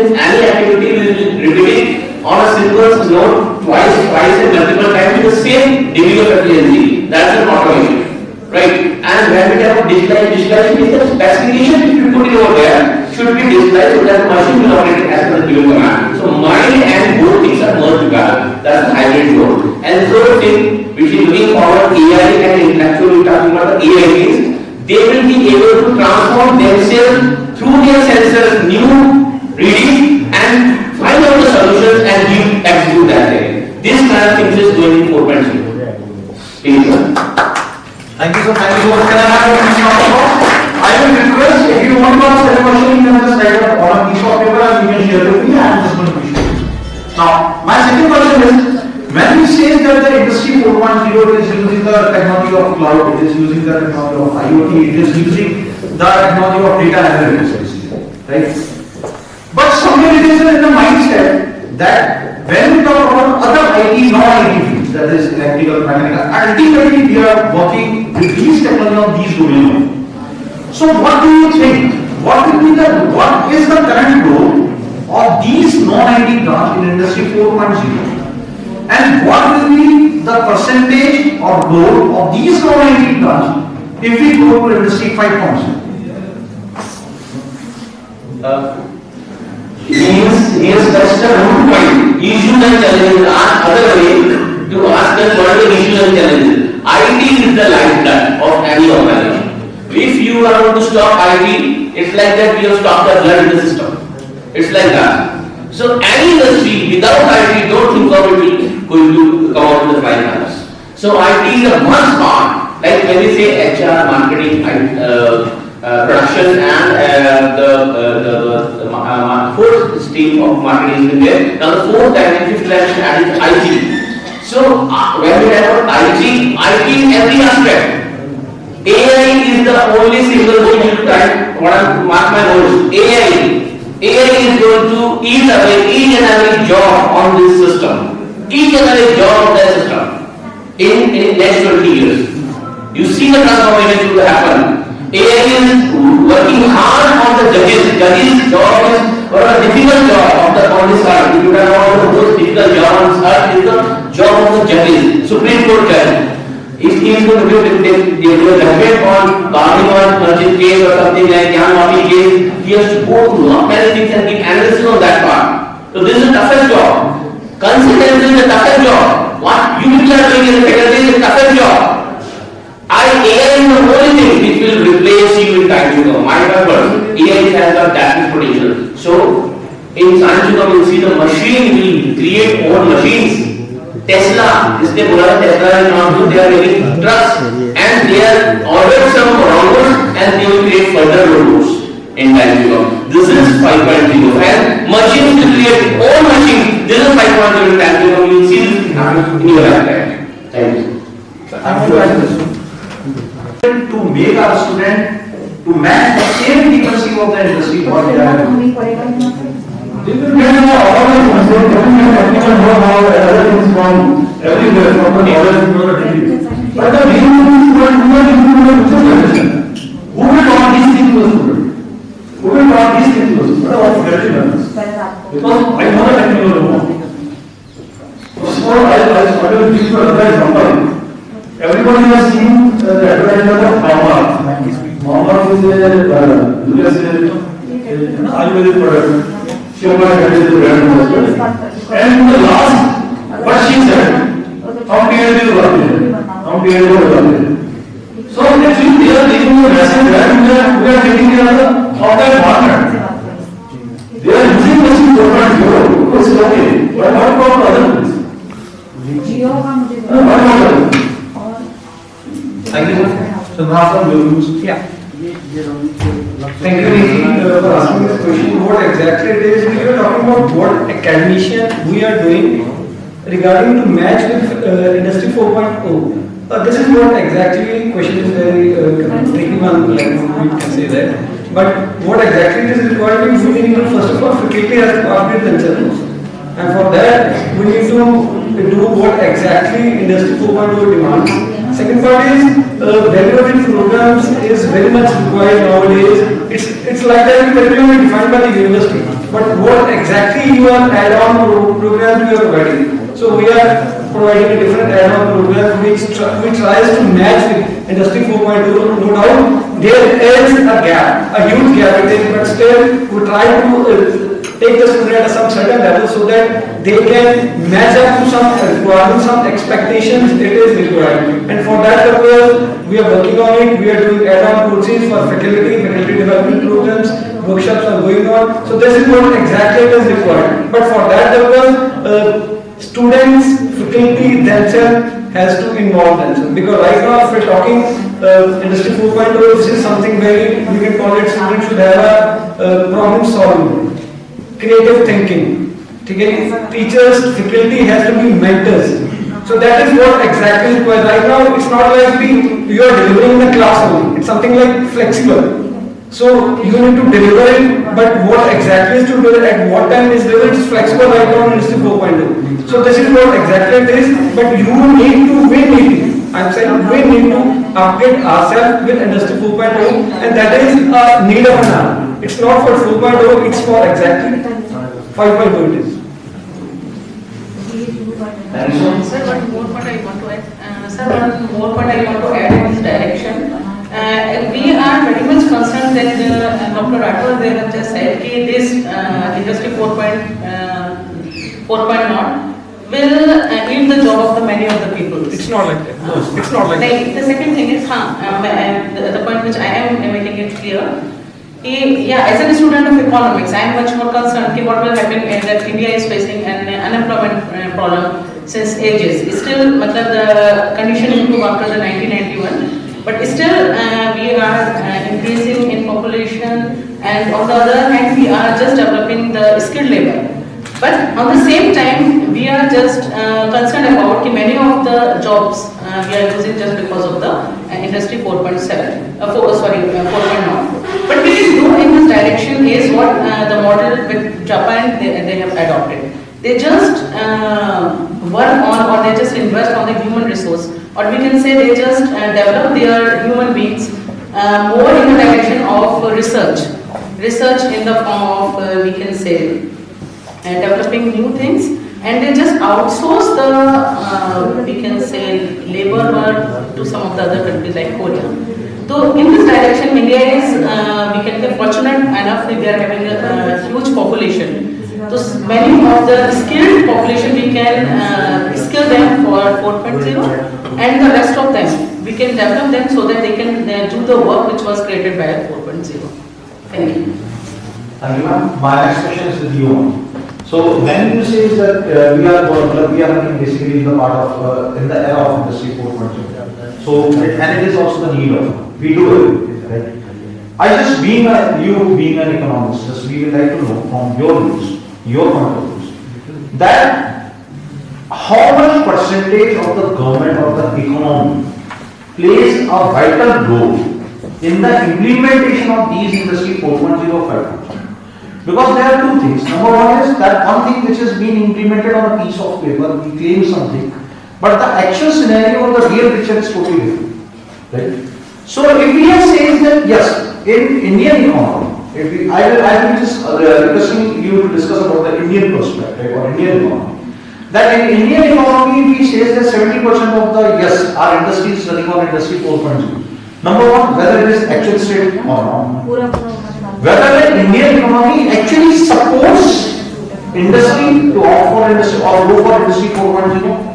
is any activity which is repeated on a simple note twice and multiple times with the same degree of efficiency. That's an automation, right? And when we talk about digitalization is the specification which we put in over there should be digitalized so that the machine will operate as per the given command. So mind and both things are merged together. That's the hybrid mode. And the third thing which is looking forward, AI and intellectual, we're talking about the AI means they will be able to transform themselves through their sensors, new readings and find out the solutions and execute that thing. This kind of things is going in 4.0. Thank you so much. Can I have a question? I will request if you want to ask a question, you can just write it on a piece of paper and you can share with me. I am just going to be sure. Now, my second question is, when we say that the Industry 4.0 is using the technology of cloud, it is using the technology of IoT, it is using the technology of data analytics, right? But somewhere it is in the mindset that when we talk about other IT, non-IT fields, that is electrical, mechanical, ultimately we are working with these technologies of these domains. So what do you think? What is the current role of these non-IT branch in Industry 4.0? And what will be the percentage or role of these non-IT branch if we go to Industry 5.0? He has touched a root point. Issues and challenges are other way to ask us what are the issues and challenges. IT is the lifeblood of any organization. If you are going to stop IT, it's like that we have stopped the blood in the system. It's like that. So any industry without IT, don't think of it going to come out with the flying colors. So IT is a must part. Like when we say HR, marketing, production, and the fourth stream of marketing is there. Now the fourth and fifth dimension added IT. So when we have IT in every aspect. AI is the only single thing you type. Mark my words. AI is going to eat away each and every job on this system. Each and every job of the system in next 20 years. You see the transformation will happen. AI is working hard on the judges. Judges' job is one of the difficult job on this earth. If you talk about the most difficult job on this earth is the job of the judges, Supreme Court judge. If he is going to do a judgment on Pardigim merchant case or something like Yan case, he has to go through lot many things and give analysis on that part. So this is the toughest job. Consultancy is the toughest job. What you people are doing in the secretary is the toughest job. AI is the only thing which will replace you in time to come. My purpose, AI has got that potential. So in time to come, you will see the machine will create own machines. Tesla, इसने बोला Tesla is not good, they are making trucks and they are ordered some robots and they will create further robots in time to come. This is 5.0 and machines to create own machines. This is 5.0 in time to come. You will see this happening in your lifetime. Thank you. To make our student to match the same frequency of the industry what they are doing. They will get all the things, everyone know how other things from everywhere, from the knowledge to the degree. But the main thing is what we are doing in the education. Who will taught these things to the student? Who will taught these things to the student? What are the learners? Because I know the technical. So I started to give you another example. Everybody has seen the advertisement of Mama. Mama is a Ayurvedic product. She was the brand ambassador. And the last, what she said, how clear is so actually they are taking a message that we are taking care of that market. They are using machine 4.0. It's okay. But what about other things? What about other things? Thank you, sir. So now from your yeah. Thank you for asking this question. What exactly it is? We are talking about what academician we are doing regarding to match with Industry 4.0. This is what exactly question is very tricky one, like we can say that. But what exactly it is required is we need to first of all faculty has to upgrade themselves. And for that we need to do what exactly Industry 4.0 demands. Second part is value-added programs is very much required nowadays. It's like that curriculum is defined by the university. But what exactly you are add-on programs you are providing? So we are providing a different add-on program which tries to match with Industry 4.0. No doubt there is a gap, a huge gap, but still we try to take the student at some certain level so that they can match up to some requirements, some expectations it is required. And for that purpose, we are working on it. We are doing add-on courses for faculty development programs, workshops are going on. So this is what exactly is required. But for that purpose, students, faculty themselves has to involve themselves. Because right now, if we're talking Industry 4.0, this is something very, we can call it, students should have a problem solving. Creative thinking, teachers, faculty has to be mentors. So that is what exactly required. Right now, it's not like you are delivering in the classroom. It's something like flexible. So you need to deliver it, but what exactly is to deliver, at what time is delivered, it's flexible right now in Industry 4.0. So this is what exactly it is, but we need to upgrade ourselves with Industry 4.0, and that is a need of an hour. It's not for 4.0, it's for exactly 5.0 it is. Sir, one more point I want to add in this direction. We are very much concerned that Dr. Rathore they have just said that this Industry 4.0 will eat the job of the many of the people. It's not like that. No, it's not like that. The second thing is, the point which I am making it clear, As a student of economics, I am much more concerned what will happen that India is facing an unemployment problem since ages. Still, the condition improved after the 1991, but still we are increasing in population, and on the other hand, we are just developing the skilled labor. But on the same time, we are just concerned about many of the jobs we are losing just because of the industry 4.7, 4.0. But we can do in this direction is what the model with Japan they have adopted. They just work on, or they just invest on the human resource, or we can say they just develop their human beings more in the direction of research in the form of we can say developing new things, and they just outsource the we can say labor work to some of the other countries like Korea. So in this direction, India is we can say fortunate enough that we are having a huge population. So many of the skilled population we can skill them for 4.0, and the rest of them we can develop them so that they can do the work which was created by 4.0. Thank you. Thank you, ma'am. My next question is with you. So when you say that we are basically in the part of in the era of industry 4.0. So and it is also the need of we do it, right? I just being an economist, just we would like to know from your views, your point of views, that how much percentage of the government or the economy plays a vital role in the implementation of these industry 4.0 5.0. Because there are two things. Number one is that one thing which is being implemented on a piece of paper, we claim something, but the actual scenario or the real picture is totally different. Right? So if we are saying that yes, in Indian economy, I will just requesting you to discuss about the Indian perspective or Indian economy. That in Indian economy, we say that 70% of the our industry is running on industry 4.0. Number one, whether it is actual state or not. Whether the Indian economy actually supports industry to opt for industry or go for industry 4.0,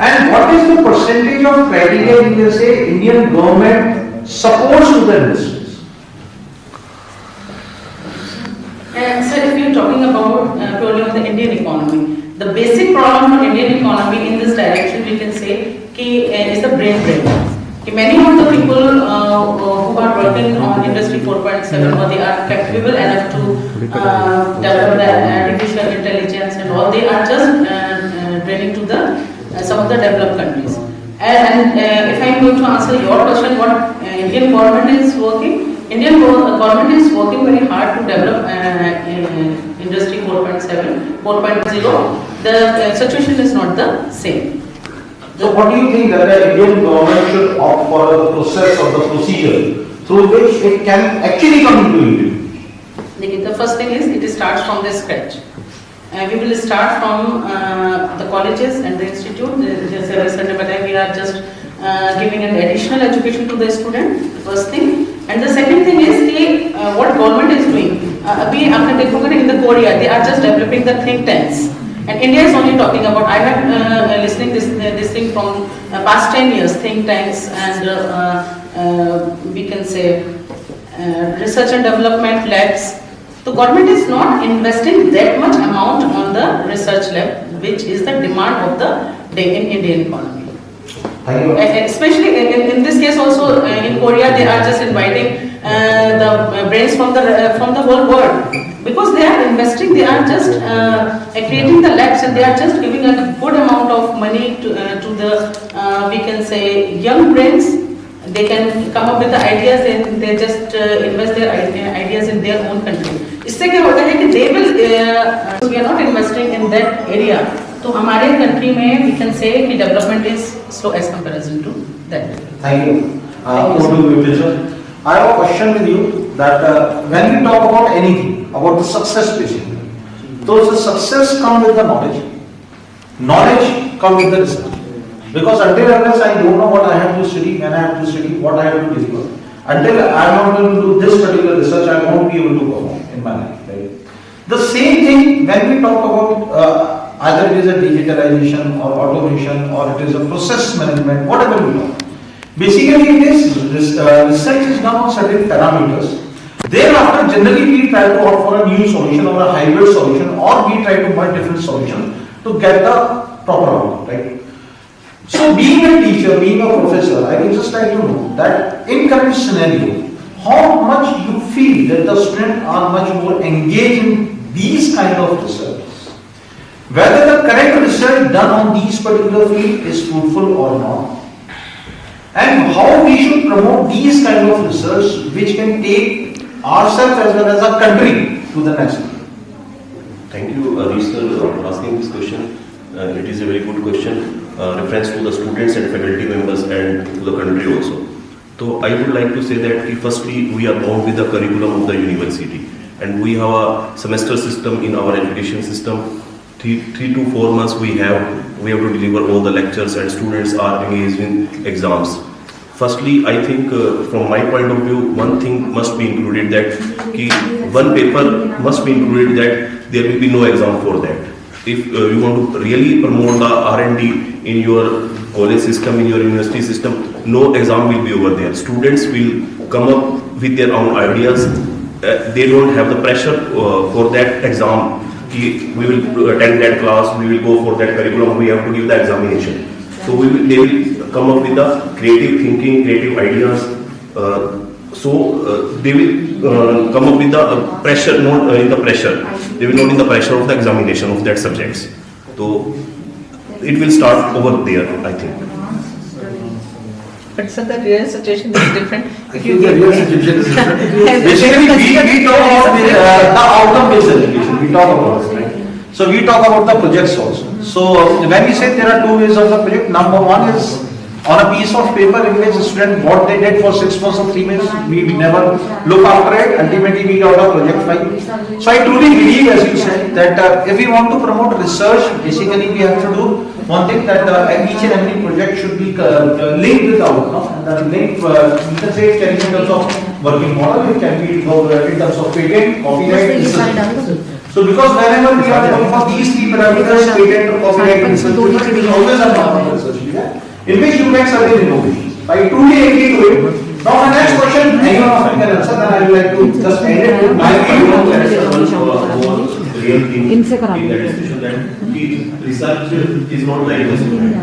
and what is the percentage of criteria we can say Indian government supports to the industries? So if you're talking about purely on the Indian economy, the basic problem for Indian economy in this direction we can say is the brain drain. Many of the people who are working on industry 4.7 or they are capable enough to develop the artificial intelligence and all, they are just draining to the some of the developed countries. And if I am going to answer your question, what Indian government is working, Indian government is working very hard to develop industry 4.7, 4.0. The situation is not the same. So what do you think that the Indian government should opt for the process or the procedure through which it can actually come into India? The first thing is it starts from the scratch. We will start from the colleges and the institute. We are just giving an additional education to the student, the first thing. And the second thing is what government is doing. In the Korea, they are just developing the think tanks. And India is only talking about, I have listening this thing from past 10 years, think tanks and we can say research and development labs. The government is not investing that much amount on the research lab, which is the demand of the day in Indian economy. Especially in this case also in Korea, they are just inviting the brains from the whole world, because they are investing, they are just creating the labs, and they are just giving a good amount of money to the we can say young brains. They can come up with the ideas and they just invest their ideas in their own country. इससे क्या होता है कि they will we are not investing in that area. तो हमारे country में we can say कि development is slow as comparison to that. Thank you. I have a question with you that when we talk about anything, about the success basically, so the success comes with the knowledge. Knowledge comes with the research. Because until unless I don't know what I have to study, when I have to study, what I have to deliver, until I am not going to do this particular research, I won't be able to perform in my life. Right? The same thing when we talk about either it is a digitalization or automation or it is a process management, whatever we talk. Basically, it is research is done on certain parameters, Thereafter, generally we try to opt for a new solution or a hybrid solution, or we try to merge different solutions to get the proper outcome, right? So being a teacher, being a professor, I would just like to know that in current scenario, how much you feel that the students are much more engaged in these kind of research? Whether the correct research done on these particular field is fruitful or not, and how we should promote these kind of research which can take ourselves as well as our country to the next level. Thank you, Arish sir, for asking this question. It is a very good question, reference to the students and faculty members and to the country also. So I would like to say that firstly, we are bound with the curriculum of the university, and we have a semester system in our education system. 3 to 4 months we have to deliver all the lectures, and students are engaged in exams. Firstly, I think from my point of view, one thing must be included, that one paper must be included, that there will be no exam for that. If you want to really promote the R&D in your college system, in your university system, no exam will be over there. Students will come up with their own ideas. They don't have the pressure for that exam. We will attend that class, we will go for that curriculum, we have to give the examination. So they will come up with the creative thinking, creative ideas. They will come up with the pressure, not in the pressure. They will not in the pressure of the examination of that subjects. So it will start over there, I think. But sir, the real situation is different. The real situation is different. Basically, we talk about the outcome-based education. We talk about it, right? So we talk about the projects also. So when we say there are two ways of the project, number one is on a piece of paper in which student what they did for 6 months or 3 months, we never look after it. Ultimately, we got a project file. So I truly believe, as you said, that if we want to promote research, basically we have to do one thing, that each and every project should be linked with the outcome, and the link, you can say it can be in terms of working model, it can be in terms of patent, copyright, research. So because whenever we are going for these three parameters, patent, copyright, research, it is always a part of research, in which you make certain innovations. I truly agree to it. Now the next question, anyone of you can answer, then I would like to just end it with my view. Real thing in that discussion, that research is not like investment.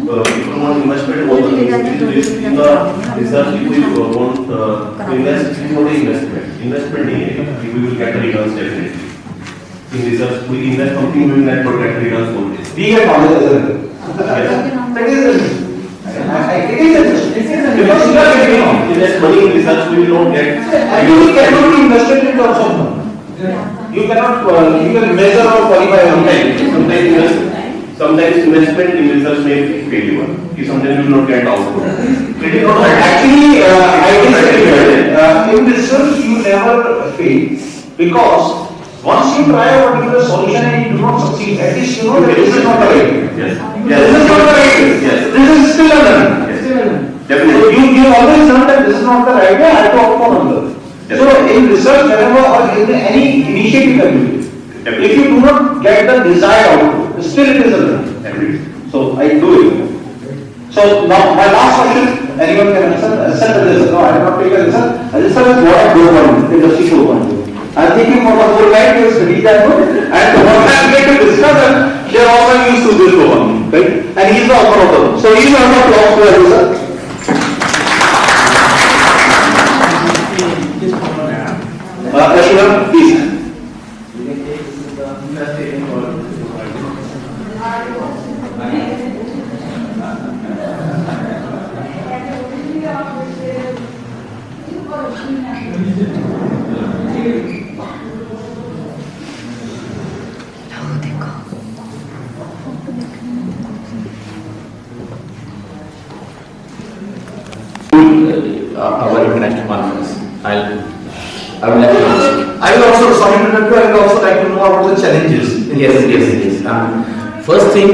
If you want investment, all the things in the research, if you want to invest, it is not an investment. Investment is we will get the returns definitely. In research, we invest something, we will not get returns always. We get knowledge as well. That is because you are getting invest money in research, we will not get. Actually, cannot be invested in terms of money. You cannot you can measure or qualify on time. Sometimes investment in research may fail. Sometimes you will not get output. It is not actually I can say in research you never fail, because once you try a particular solution and you do not succeed, at least you know that this is not the right. Yes. This is not the right. Yes. This is still a learn. Yes. Definitely. You always learn that this is not the right way. I have to opt for another. So in research, whenever or in any initiative that you do, if you do not get the desired output, still it is a learn. So I do it. So now my last question, anyone can answer this. No, I have not taken answer. This is what I do on industry 2.0. I am thinking for the whole life you study that book, and what I get to discuss, and they are also used to this one, right? And he is the author of the book. So he is not applause to everyone. Ashura, please. Our international conference. I would like to answer. I will also, sorry to interrupt you, I will also like to know about the challenges. Yes. First thing,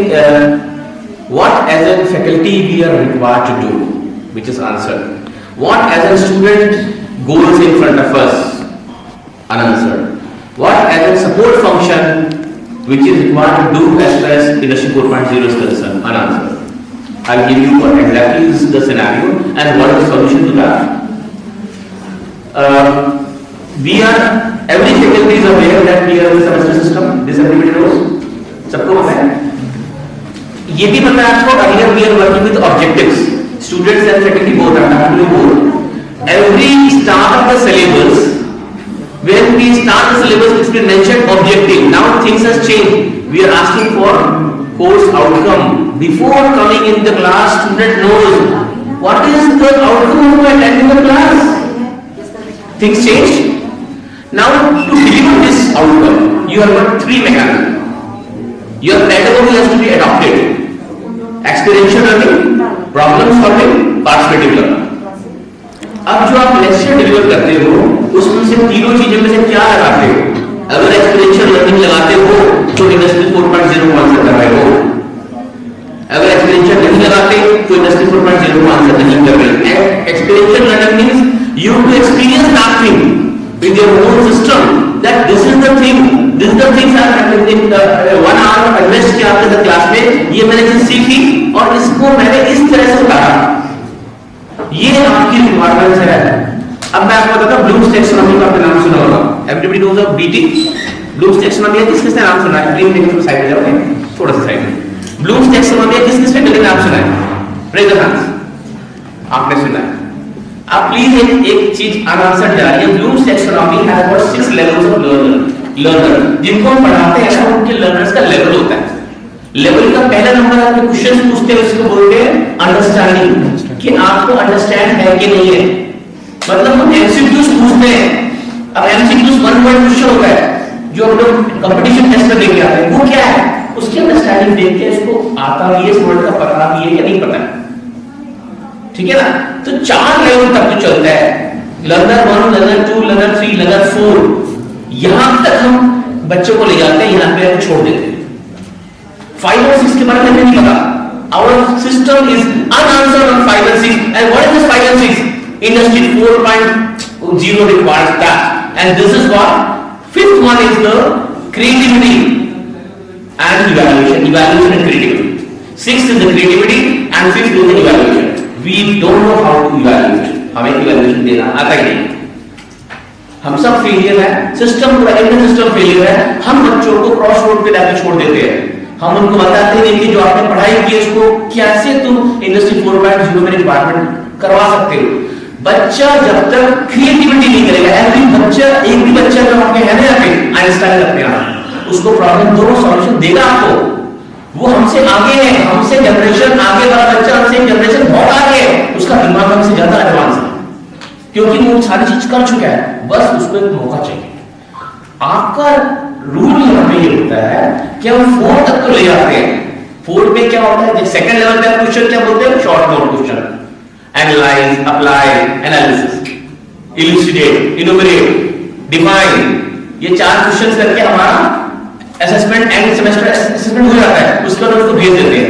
what as a faculty we are required to do, which is answered. What as a student goals in front of us, unanswered. What as a support function, which is required to do as far as industry 4.0 is concerned, unanswered. I'll give you what exactly is the scenario and what is the solution to that. we are, every faculty is aware that we are in the semester system, this everybody knows, सबको पता है। ये भी पता है आपको, earlier we are working with objectives, students and faculty both are handling both। Every start of the syllabus, when we start the syllabus, it's been mentioned objective. Now things has changed. We are asking for course outcome. Before coming in the class, student knows what is the outcome of attending the class. Things changed. Now to deliver this outcome, you have got three mechanisms. Your pedagogy has to be adopted. Experiential learning, problem solving, participative learning. अब जो आप lecture deliver करते हो, उसमें से तीनों चीजों में से क्या लगाते हो? अगर एक्सपीरियंशियल लर्निंग लगाते हो तो इंडस्ट्री 4.0 को आंसर कर रहे हो। अगर एक्सपीरियंशियल नहीं लगाते तो इंडस्ट्री 4.0 को आंसर नहीं कर रहे। Experiential learning means you have to experience that thing with your own system, that this is the thing, this is the things are happening in the 1 hour invest किया आपने class में, ये मैंने चीज सीखी और इसको मैंने इस तरह से उतारा। ये आपकी रिक्वायरमेंट्स है। अब मैं आपको बताता हूँ ब्लूम्स टैक्सोनॉमी का आपने नाम सुना होगा। Everybody knows of BT. Bloom's taxonomy है, किस-किसने नाम सुना है? प्लीज मेरे साइड में जाओगे, थोड़ा सा साइड में। ब्लूम्स टैक्सोनॉमी है, किस-किसने कभी नाम सुना है? Raise the hands. आपने सुना है। अब प्लीज एक चीज अनआंसर्ड जा रही है। Bloom's taxonomy has got 6 levels of learner. जिनको हम पढ़ाते हैं ना, उनके लर्नर्स का लेवल होता है। लेवल का पहला नंबर आपके क्वेश्चंस पूछते हैं, उसको बोलते हैं अंडरस्टैंडिंग, कि आपको अंडरस्टैंड है कि नहीं है। मतलब हम एमसीक्यूज पूछते हैं। अब एमसीक्यूज 1 वर्ड क्वेश्चन होता है जो हम लोग कंपटीशन टेस्ट में लेके आते हैं, वो क्या है? उसकी अंडरस्टैंडिंग देख के इसको आता भी है, इस वर्ड का पता भी है या नहीं पता है। ठीक है ना? तो 4 लेवल तक तो चलता है, लर्नर 1, लर्नर 2, लर्नर 3, लर्नर 4। यहां तक हम बच्चों को ले जाते हैं, यहां पे हम छोड़ देते हैं। 5 और 6 के बारे में हमें नहीं पता। Our system is unanswered on 5 and 6. And what is this 5 and 6? Industry 4.0 requires that. And this is what? 5th one is the creativity and evaluation. Evaluation and creativity. 6th is the creativity and 5th is the evaluation. We don't know how to evaluate. हमें evaluation देना आता ही नहीं। हम सब failure है, system पूरा Indian system failure है। हम बच्चों को क्रॉस रोड पे लाके छोड़ देते हैं। हम उनको बताते हैं कि जो आपने पढ़ाई की उसको कैसे तुम इंडस्ट्री 4.0 में रिक्वायरमेंट करवा सकते हो। बच्चा जब तक क्रिएटिविटी नहीं करेगा, एवरी बच्चा, एक भी बच्चा जो आपके है ना आइंस्टाइन अपने आप, उसको प्रॉब्लम दोनों सॉल्यूशन देगा आपको। वो हमसे आगे है, हमसे जनरेशन आगे वाला बच्चा, हमसे जनरेशन बहुत आगे है, उसका दिमाग हमसे ज्यादा एडवांस है, क्योंकि वो सारी चीज कर चुका है, बस उसको एक मौका चाहिए। आपका रूल यहाँ पे ये होता है कि हम 4 तक तो ले जाते हैं। 4 में क्या होता है? सेकंड लेवल पे क्वेश्चन क्या बोलते हैं? Short note question, analyse, apply, analysis, elucidate, enumerate, define, ये 4 क्वेश्चन करके हमारा असेसमेंट एंड सेमेस्टर असेसमेंट हो जाता है। उसके बाद उसको भेज देते हैं।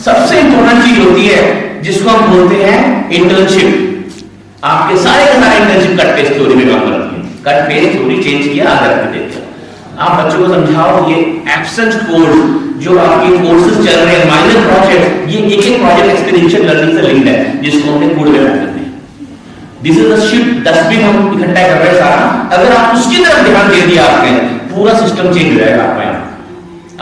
सबसे इंपॉर्टेंट चीज होती है जिसको हम बोलते हैं इंटर्नशिप। आपके सारे के सारे इंटर्नशिप कट पेस्ट थ्योरी में काम करती है। कट पेस्ट थ्योरी चेंज किया, आगे रख देते हैं। आप बच्चों को समझाओ ये एब्सेंट कोर्स जो आपके कोर्सेज चल रहे हैं, माइनर प्रोजेक्ट, ये एक प्रोजेक्ट एक्सपीरियंशियल लर्निंग से लिंक्ड है, जिसको हमने कोड में रख देते हैं। This is the ship dustbin हम इकट्ठा कर रहे हैं सारा। अगर आप उसकी तरफ ध्यान दे दिया आपने, पूरा सिस्टम चेंज हो जाएगा आपका।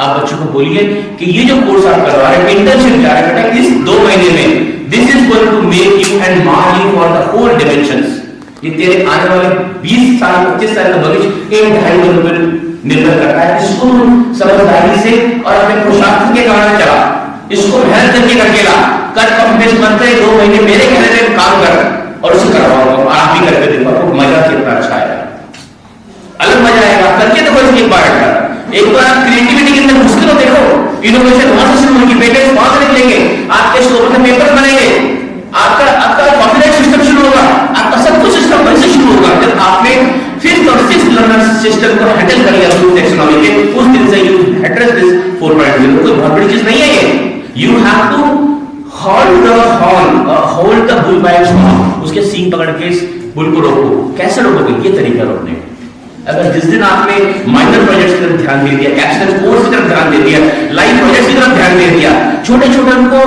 आप बच्चों को बोलिए कि ये जो कोर्स आप करवा रहे हैं, इंटर्नशिप जा रहे हैं इस 2 महीने में, this is going to make you and mar you for the whole dimensions. ये तेरे आने वाले 20 साल 25 साल का भविष्य 1-2.5 पर निर्भर करता है। इसको समझदारी से और अपने पुरुषार्थ के कारण चला, इसको मेहनत करके ला। कट कंप्लीट मत करे, 2 महीने मेरे कहने में काम कर और उसे करवाओ। आप भी करके देखो, आपको मजा कितना अच्छा आएगा, अलग मजा आएगा। करके देखो इसकी एक बार आप क्रिएटिविटी के अंदर मुश्किल हो देखो, इनोवेशन वहां से शुरू होगी, पेटेंट्स वहां से निकलेंगे, आपके स्टोर में पेपर बनेंगे, आपका कॉपीराइट सिस्टम शुरू होगा, आपका सब कुछ सिस्टम वहीं से शुरू होगा। जब आपने 5th और 6th लर्नर सिस्टम को हैंडल कर लिया ब्लूम टैक्सोनॉमी के, उस दिन से यू एड्रेस दिस 4.0। कोई बहुत बड़ी चीज नहीं है ये। You have to hold the horn, hold the bull by its horn. उसके सींग पकड़ के इस बुल को रोको। कैसे रोकोगे? ये तरीका रोकने। अगर जिस दिन आपने माइनर प्रोजेक्ट्स की तरफ ध्यान दे दिया, एक्शन कोर्स की तरफ ध्यान दे दिया, लाइव प्रोजेक्ट्स की तरफ ध्यान दे दिया, छोटे-छोटे उनको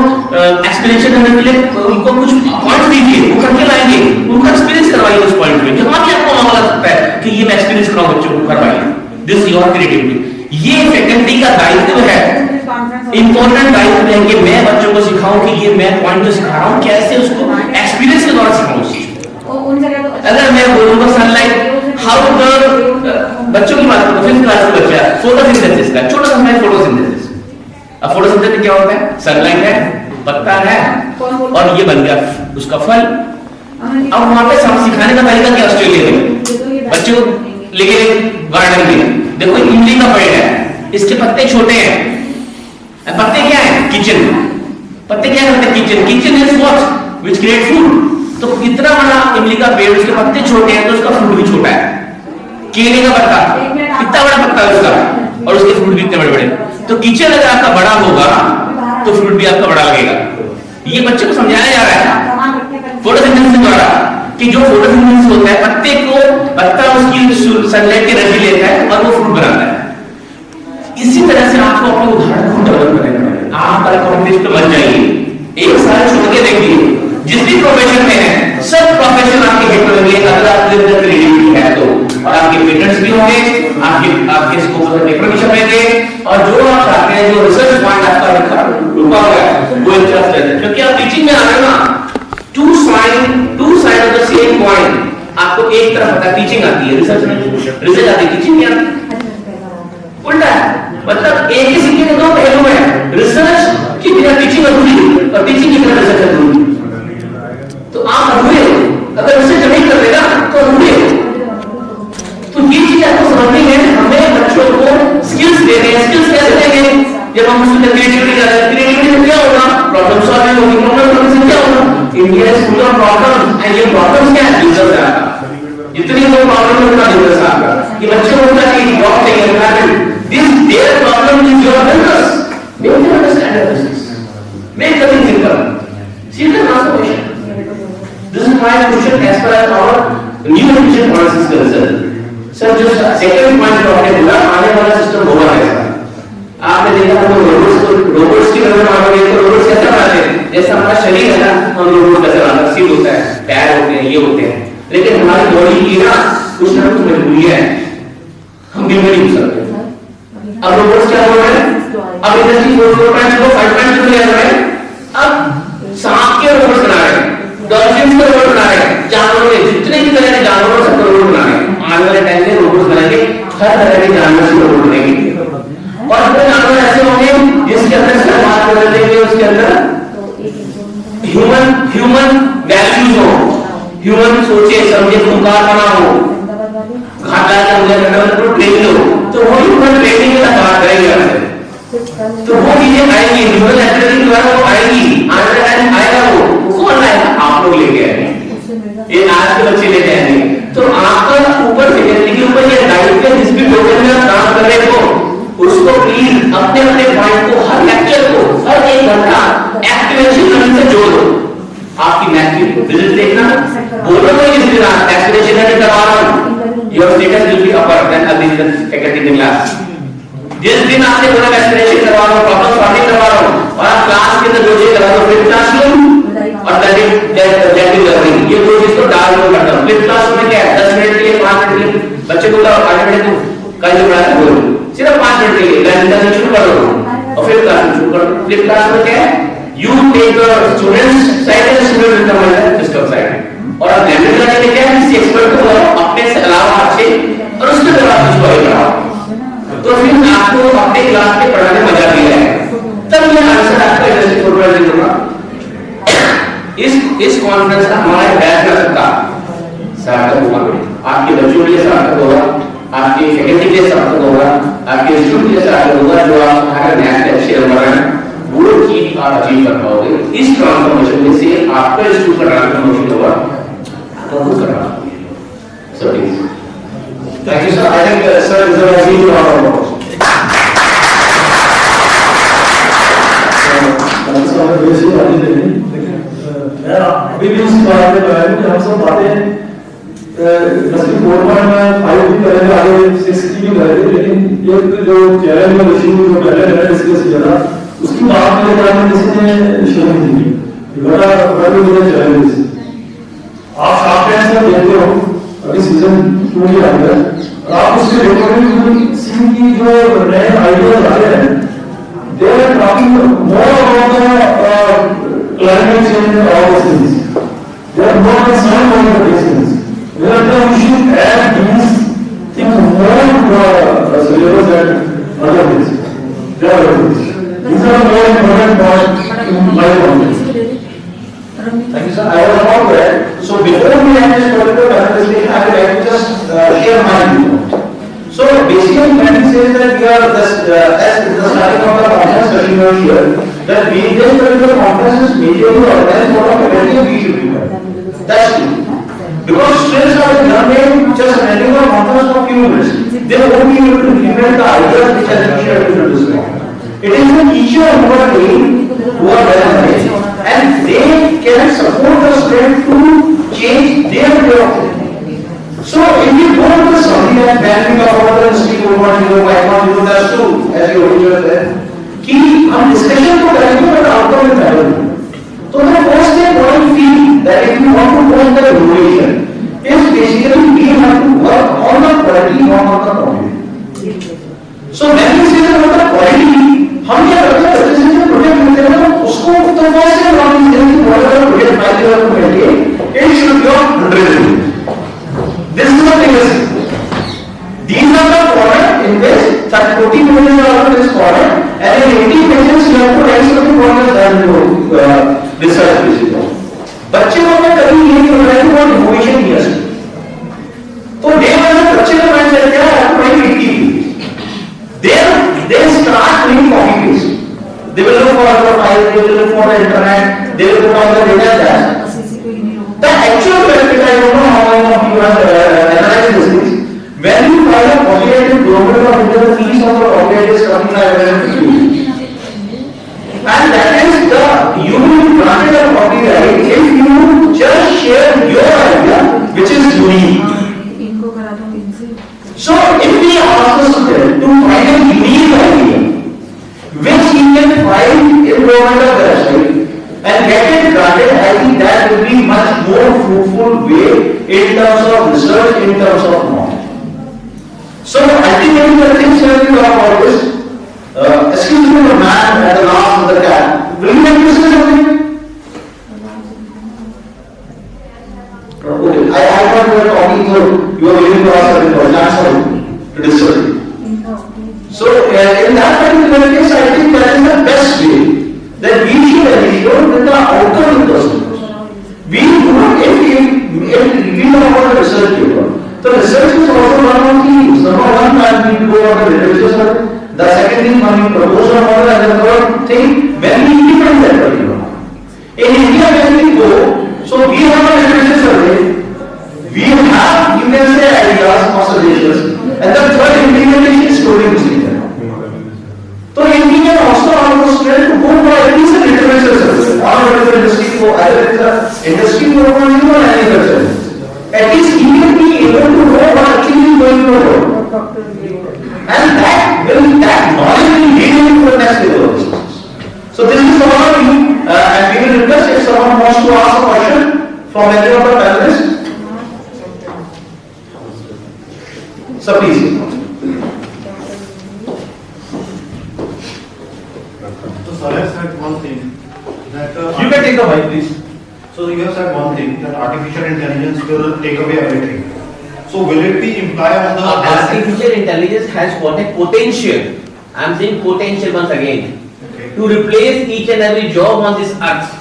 एक्सपीरियंस करने के लिए उनको कुछ पॉइंट्स दीजिए, वो करके लाएंगे, उनका एक्सपीरियंस करवाइए उस पॉइंट में। जहां भी आपको मामला लगता है कि ये दिस योर क्रिएटिविटी। ये फैकल्टी का दायित्व है, इंपॉर्टेंट दायित्व है कि मैं बच्चों को सिखाऊं कि ये मैं पॉइंट जो सिखा रहा हूं कैसे उसको एक्सपीरियंस के द्वारा सिखाऊं उस चीज को। अगर मैं बोलूंगा सनलाइट हाउ द बच्चों की बात करूं, 5th क्लास का बच्चा फोटोसिंथेसिस का छोटा सा है फोटोसिंथेसिस। अब फोटोसिंथेसिस क्या होता है? सनलाइट है, पत्ता है और ये बन गया उसका फल। अब वहां पे सब सिखाने का तरीका क्या ऑस्ट्रेलिया में बच्चों को लेके गार्डन में देखो इमली का पेड़ है, इसके पत्ते छोटे हैं, पत्ते क्या है? किचन। पत्ते क्या करते हैं? Kitchen. Kitchen is what which create food. तो इतना बड़ा इमली का पेड़, उसके पत्ते छोटे हैं तो उसका फ्रूट भी छोटा है। केले का पत्ता कितना बड़ा पत्ता है उसका और उसके फ्रूट भी इतने बड़े बड़े। तो किचन अगर आपका बड़ा होगा तो फ्रूट भी आपका बड़ा लगेगा। ये बच्चे को समझाया जा रहा है फोटोसिंथेसिस द्वारा कि जो फोटोसिंथेसिस होता है पत्ते को, पत्ता उसकी सनलाइट की एनर्जी लेता है और वो फ्रूट बनाता है। इसी तरह से आपको अपने उदाहरण को डेवलप करना पड़ेगा। आप कल कॉम्पिटिशन में बन जाइए, एक साल छोड़ के देखिए, जिस भी प्रोफेशन में है सब प्रोफेशन आपके हिट में होंगे अगर आपके अंदर क्रिएटिविटी है तो। और आपके पेटेंट्स भी होंगे, आपके स्कोप में पेपर भी छपेंगे और जो आप चाहते हैं, जो रिसर्च पॉइंट आपका रुका हुआ है वो इंटरेस्ट है। क्योंकि आप टीचिंग में आ रहे हो ना, two side of the same point. आपको एक तरफ पता टीचिंग आती है, रिसर्च आती है, टीचिंग नहीं आती। उल्टा है, मतलब एक ही सिक्के के दो पहलू हैं। रिसर्च की बिना टीचिंग अधूरी और टीचिंग की बिना रिसर्च अधूरी। तो आप अधूरे हो, अगर रिसर्च नहीं कर देगा तो अधूरे हो। तो ये चीज आपको समझनी है। हमें बच्चों को स्किल्स देने हैं। स्किल्स कैसे देंगे? जब हम उसमें क्रिएटिविटी डालें, क्रिएटिविटी में क्या होगा? प्रॉब्लम सॉल्विंग होगी। प्रॉब्लम सॉल्विंग से क्या होगा? India is full of problems and ये प्रॉब्लम्स क्या है? यूजर्स है आपका। जितनी वो प्रॉब्लम है उतना यूजर्स है आपका। ये बच्चों को होता है कि जॉब चाहिए, environment, this their problem is your business. Make them understand their business. Make them simple. See the transformation. This is why question as far as our new education policy is concerned. Sir, जो second point जो आपने बोला, आने वाला system होगा कैसा? आपने देखा हम रोबोट्स की तरफ मानोगे तो रोबोट्स कैसे बनाते हैं? जैसा हमारा शरीर है ना, हम रोबोट कैसे बनाते हैं? सील होता है, पैर होते हैं, ये होते हैं। लेकिन हमारी बॉडी की ना कुछ मजबूरी है, हम भी नहीं हो सकते। अब रोबोट्स क्या हो रहे हैं? अब इंडस्ट्री 4.0 5.0 ले रहे हैं। अब सांप के रोबोट बना रहे हैं, डॉल्फिन के रोबोट बना रहे हैं, जानवरों के जितने भी तरह के जानवर सब रोबोट बना रहे हैं। आने वाले टाइम में रोबोट बनाएंगे, हर तरह के जानवर से रोबोट बनेंगे और वो जानवर ऐसे होंगे जिसके अंदर सिर्फ बात कर देंगे, उसके अंदर ह्यूमन वैल्यूज हो, ह्यूमन सोचे समझे खुकार बना हो, घाटा के अंदर कंट्रोल ट्रेनिंग हो, तो वो ह्यूमन ट्रेनिंग का बात करेंगे। तो वो चीजें आएंगी, ह्यूमन एक्टिविटी द्वारा वो आएगी, आने टाइम आएगा। वो कौन आएगा? आप लोग लेके आएंगे, ये आज के बच्चे लेके आएंगे। तो आपका ऊपर फैकल्टी के ऊपर ये दायित्व है, जिस भी प्रोग्राम में आप काम कर रहे हो उसको प्लीज अपने अपने पॉइंट को, हर लेक्चर को, हर एक घंटा एक्टिवेशन करने से जोड़ो। आपकी मैथ की विजिट देखना, बोलोगे जिस दिन आप एक्टिवेशन करने करवा रहा हूं, your status will be upper than other faculty in class. जिस दिन आपने बोला एक्सप्लेनेशन करवा रहा हूं, प्रॉब्लम सॉल्विंग करवा रहा हूं और आप क्लास के अंदर जो चीज करा रहे हो, फ्लिप क्लासरूम और दैट लर्निंग, ये दो चीज को डाल दो करता हूं। फ्लिप क्लासरूम में क्या है? 10 मिनट के लिए, 5 मिनट के लिए बच्चे को बोला 5 मिनट तू कल जो पढ़ाया वो सिर्फ 5 मिनट के लिए लर्निंग शुरू करो और फिर क्लास शुरू करो। फ्लिप क्लास में क्या है? You take the students side and student will come on discuss side. और आप लर्निंग करने के क्या है? किसी एक्सपर्ट को बुलाओ अपने से अलावा अच्छे और उसके द्वारा कुछ पढ़ाओ, तो फिर आपको अपने क्लास के पढ़ाने में मजा भी आएगा। तब ये आंसर आपका इंडस्ट्री 4.0 होगा। इस कॉन्फ्रेंस का हमारा बैच का सबका सार्थक होगा, आपके बच्चों के लिए सार्थक होगा, आपके फैकल्टी के लिए सार्थक होगा, आपके स्टूडेंट के लिए सार्थक होगा। जो आप हमारा नया स्टेप शेयर कर रहे हैं वो चीज आप अचीव कर पाओगे। इस ट्रांसफॉर्मेशन में से आपका इंस्टीट्यूट का ट्रांसफॉर्मेशन होगा, आपको खुद करना होगा। So please Thank you, sir. I think, sir, is a very good round of applause. मैं अभी भी उसी बात पे लगाया कि हम सब बातें इंडस्ट्री 4.5 भी करेंगे, आगे 6 भी करेंगे, लेकिन एक जो चैलेंज में इशू जो पहले मैंने डिस्कस किया था उसकी बात मेरे ख्याल में किसी ने शेयर नहीं की। बड़ा चैलेंज आप साफ से देखते हो अभी सीजन 2 के अंदर आप उससे देखोगे सी की जो नए आइडियाज आ रहे हैं, they are talking more about the climate change and all those things. They are more concerned about the things. Whether we should add these things more to the syllabus and other things. They are things. These are more important parts in my opinion. Thank you, sir. I was about that. So before we end this particular presentation, I would like to just share my view. So basically, planning says that we are just as the starting of the conference session over here, that we this particular conference is majorly organized for a faculty we should be there. That's true. Because students are learning just attending a conference for few minutes. They won't be able to implement the ideas which have been shared in this talk. It is the teacher who are trained, who are well managed, and they can support the student to change their way of thinking. So if you go to the something like banning about the industry 4.0, 5.0, that's true, as you already said, कि हम discussion तो करेंगे but outcome is better. So the first step what I feel that if you want to go in the innovation is basically we have to work on the quality, not on the quantity. So when we say about the quality, हम क्या करते हैं जैसे जो project मिलते हैं ना उसको तो फर्स्ट से हम इस तरह की बड़ा प्रोजेक्ट फाइल कर करके it should be of 100. This is the biggest. These are the format in which 40 pages are on this format and in 80 pages you have to write something for the research basically. बच्चे को मैं कभी ये नहीं बोल रहा कि बहुत इनोवेशन किया है तो डे वन बच्चे का माइंडसेट क्या है आपको वही लिखती they start doing copy paste. They will look for the file, they will look for the internet, they will look for the data that. The actual benefit, I don't know how many of you have analyzed these things. When you file a copyrighted government of India, the fees of the copyright is coming by 150. And that is you will be granted a copyright if you just share your idea, which is unique. So if we ask the student to find a unique idea, which he can find in government website and get it granted, I think that will be much more fruitful way in terms of research, in terms of knowledge. So ultimately the things that we talk about is, excuse me, the man at the last of the cat. Will you like to say something? Okay, I thought you were talking to, you were willing to ask certain questions, that's how to discuss it. So in that particular case, I think that is the best way that we should ensure that the outcome is possible. We do not, if we know about the research paper, the research is also one of the things. Number one, we go on the literature side. The second thing, when we propose a model, and the third thing, when we implement that particular model. In India, when we go, so we have a literature survey, we have, you can say, ideas or suggestions, and the third implementation is story procedure. So if we can also ask the student to go for at least a literature survey, or whether industry for either it's a industry 4.0 or agriculture, at least he will be able to know what actually is going on. And that knowledge will lead him to the next level of business. So this is all of you, and we will request if someone wants to ask a question from any of the panelists. So please. So sir has said one thing that You can take the mic, please. so you have said one thing that artificial intelligence will take away everything. So will it be implied on the artificial intelligence has got a potential. I am saying potential once again to replace each and every job on this earth.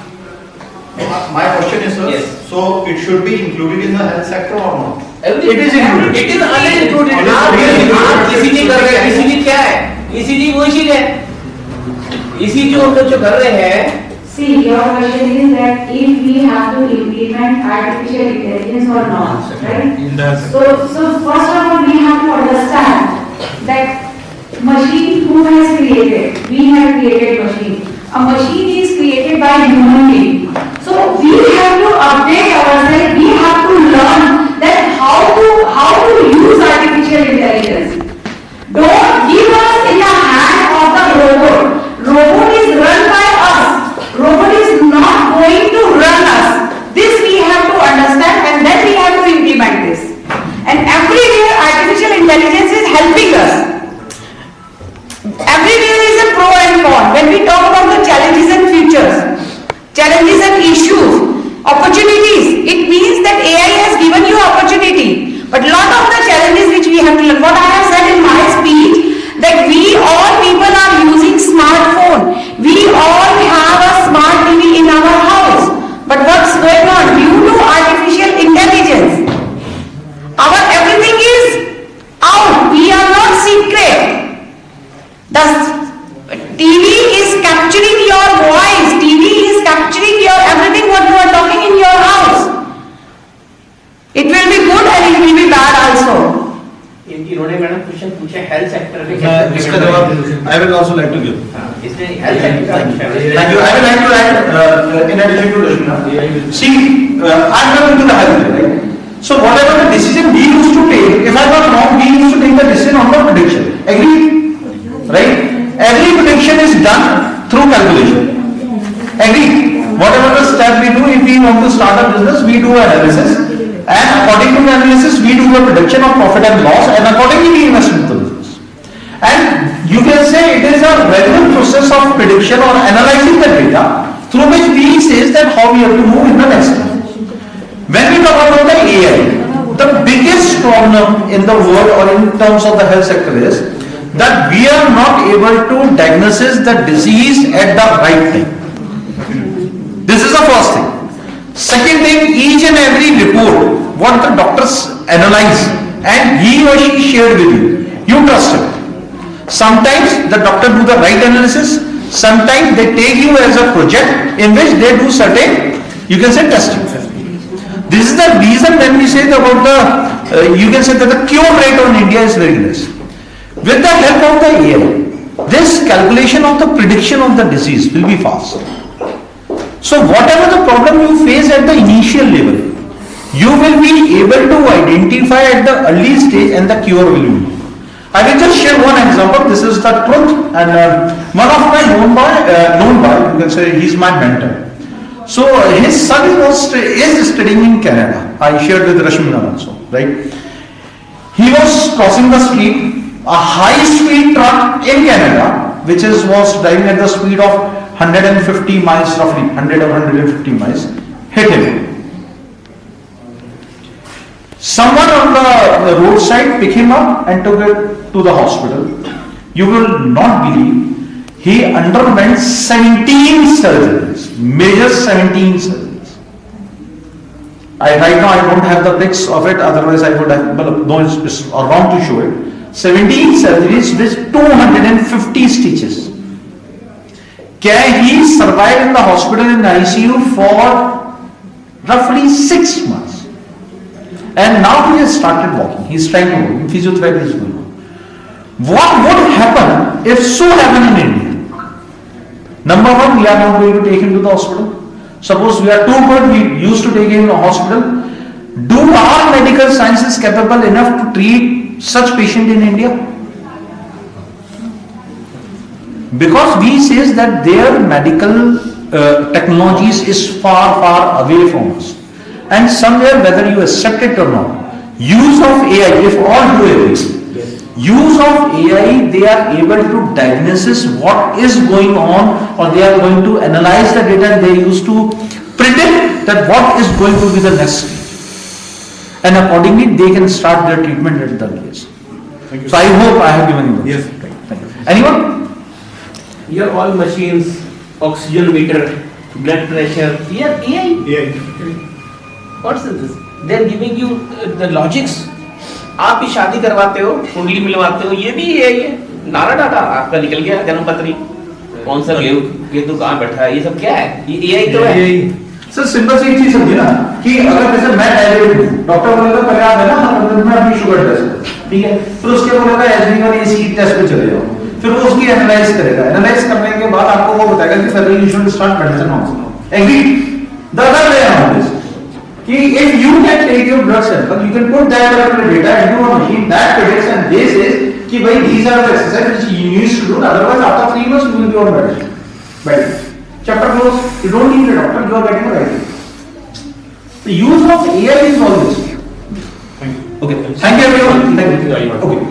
My question is, sir, Yes. so it should be included in the health sector or not? It is included. It is already included. आप ECG कर रहे हैं. ECG क्या है? ECG वही चीज है. ECG हम लोग जो कर रहे हैं. See, your question is that if we have to implement artificial intelligence or not, right? So first of all, we have to understand that machine who has created, we have created machine. A machine is created by human being. So we have to update ourselves. We have to learn that how to use artificial intelligence. Don't give us in the hand of the robot. Robot is run by us. Robot is not going to run us. This we have to understand, and then we have to implement this. And everywhere artificial intelligence पूछा health sector में इसका जवाब I will also like to give. इसने health sector का पूछा है। Thank you. I would like to add, in addition to Rashmina, see, I'm not into the health, right? So whatever the decision we used to take, if I'm not wrong, we used to take the decision on the prediction. Agree? Right? Every prediction is done through calculation. Agree? Whatever the step we do, if we want to start a business, we do analysis. And according to the analysis, we do a prediction of profit and loss, and accordingly we invest into the business. And you can say it is a regular process of prediction or analyzing the data through which we say that how we have to move in the next step. When we talk about the AI, the biggest problem in the world or in terms of the health sector is that we are not able to diagnose the disease at the right time. This is the first thing. Second thing, each and every report, what the doctors analyze and he or she shared with you trust it. Sometimes the doctor do the right analysis, sometimes they take you as a project in which they do certain, you can say testing. This is the reason when we say about the, you can say that the cure rate on India is very less. With the help of the AI, this calculation of the prediction of the disease will be fast. So whatever the problem you face at the initial level, you will be able to identify at the early stage and the cure will be. I will just share one example. This is the truth, and one of my known boy, you can say he's my mentor. So his son is studying in Canada. I shared with Rashmina also, right? He was crossing the street, a high-speed truck in Canada, which was driving at the speed of 150 miles roughly, 100 or 150 miles, hit him. Someone on the roadside picked him up and took it to the hospital. You will not believe, he underwent 17 surgeries, major 17 surgeries. Right now I don't have the pics of it, otherwise I would have, no, it's wrong to show it. 17 surgeries with 250 stitches. Can he survive in the hospital in the ICU for roughly 6 months? And now he has started walking. He is trying to walk. Physiotherapy is going on. What would happen if so happened in India? Number one, we are not going to take him to the hospital. Suppose we are too good, we used to take him to the hospital. Do our medical sciences capable enough to treat such patient in India? Because we says that their medical technologies is far away from us. And somewhere, whether you accept it or not, use of AI, if all do it, use of AI, they are able to diagnose what is going on, or they are going to analyze the data and they used to predict that what is going to be the next stage. And accordingly, they can start their treatment at the earliest. So I hope I have given you. Yes. Thank you. Anyone? Here all machines, oxygen meter, blood pressure, here AI. What's this? They are giving you the logics. आप भी शादी करवाते हो, कुंडली मिलवाते हो, ये भी AI है। नारा डाटा आपका निकल गया जन्मपत्री, कौन सा केतु कहाँ बैठा है, ये सब क्या है? ये AI तो है। सर सिंपल सी चीज समझिए ना कि अगर जैसे मैं डायबिटिक हूँ, डॉक्टर बोलेगा पहले आप है ना मैं अपनी शुगर टेस्ट, ठीक है, फिर उसके बोलेगा एसबी और एसी टेस्ट पे चले जाओ, फिर वो उसकी एनालाइज करेगा, एनालाइज करने के बाद आपको वो बताएगा कि sir you should start medicine also. Agree? The other way around this कि if you can take your blood sample, you can put that particular data into a machine that predicts and they says कि भाई these are the exercises which you need to do, otherwise after 3 months you will be on medicine. Right? Chapter closed. You don't need a doctor. You are getting the right. The use of AI is always. Okay. Thank you everyone. Thank you. Okay.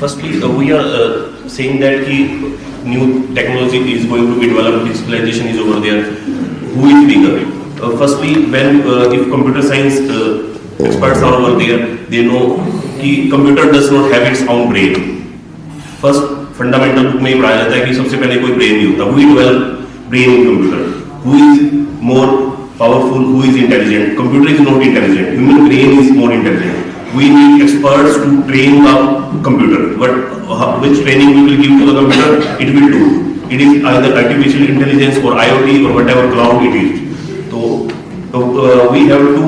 Firstly, we are saying that new technology is going to be developed, digitalization is over there. Who is bigger? Firstly, when if computer science experts are over there, they know that computer does not have its own brain. First, fundamental book में ही पढ़ाया जाता है कि सबसे पहले कोई brain नहीं होता. Who develop brain in computer? Who is more powerful? Who is intelligent? Computer is not intelligent. Human brain is more intelligent. We need experts to train the computer. But which training we will give to the computer, it will do. It is either artificial intelligence or IoT or whatever cloud it is. So we have to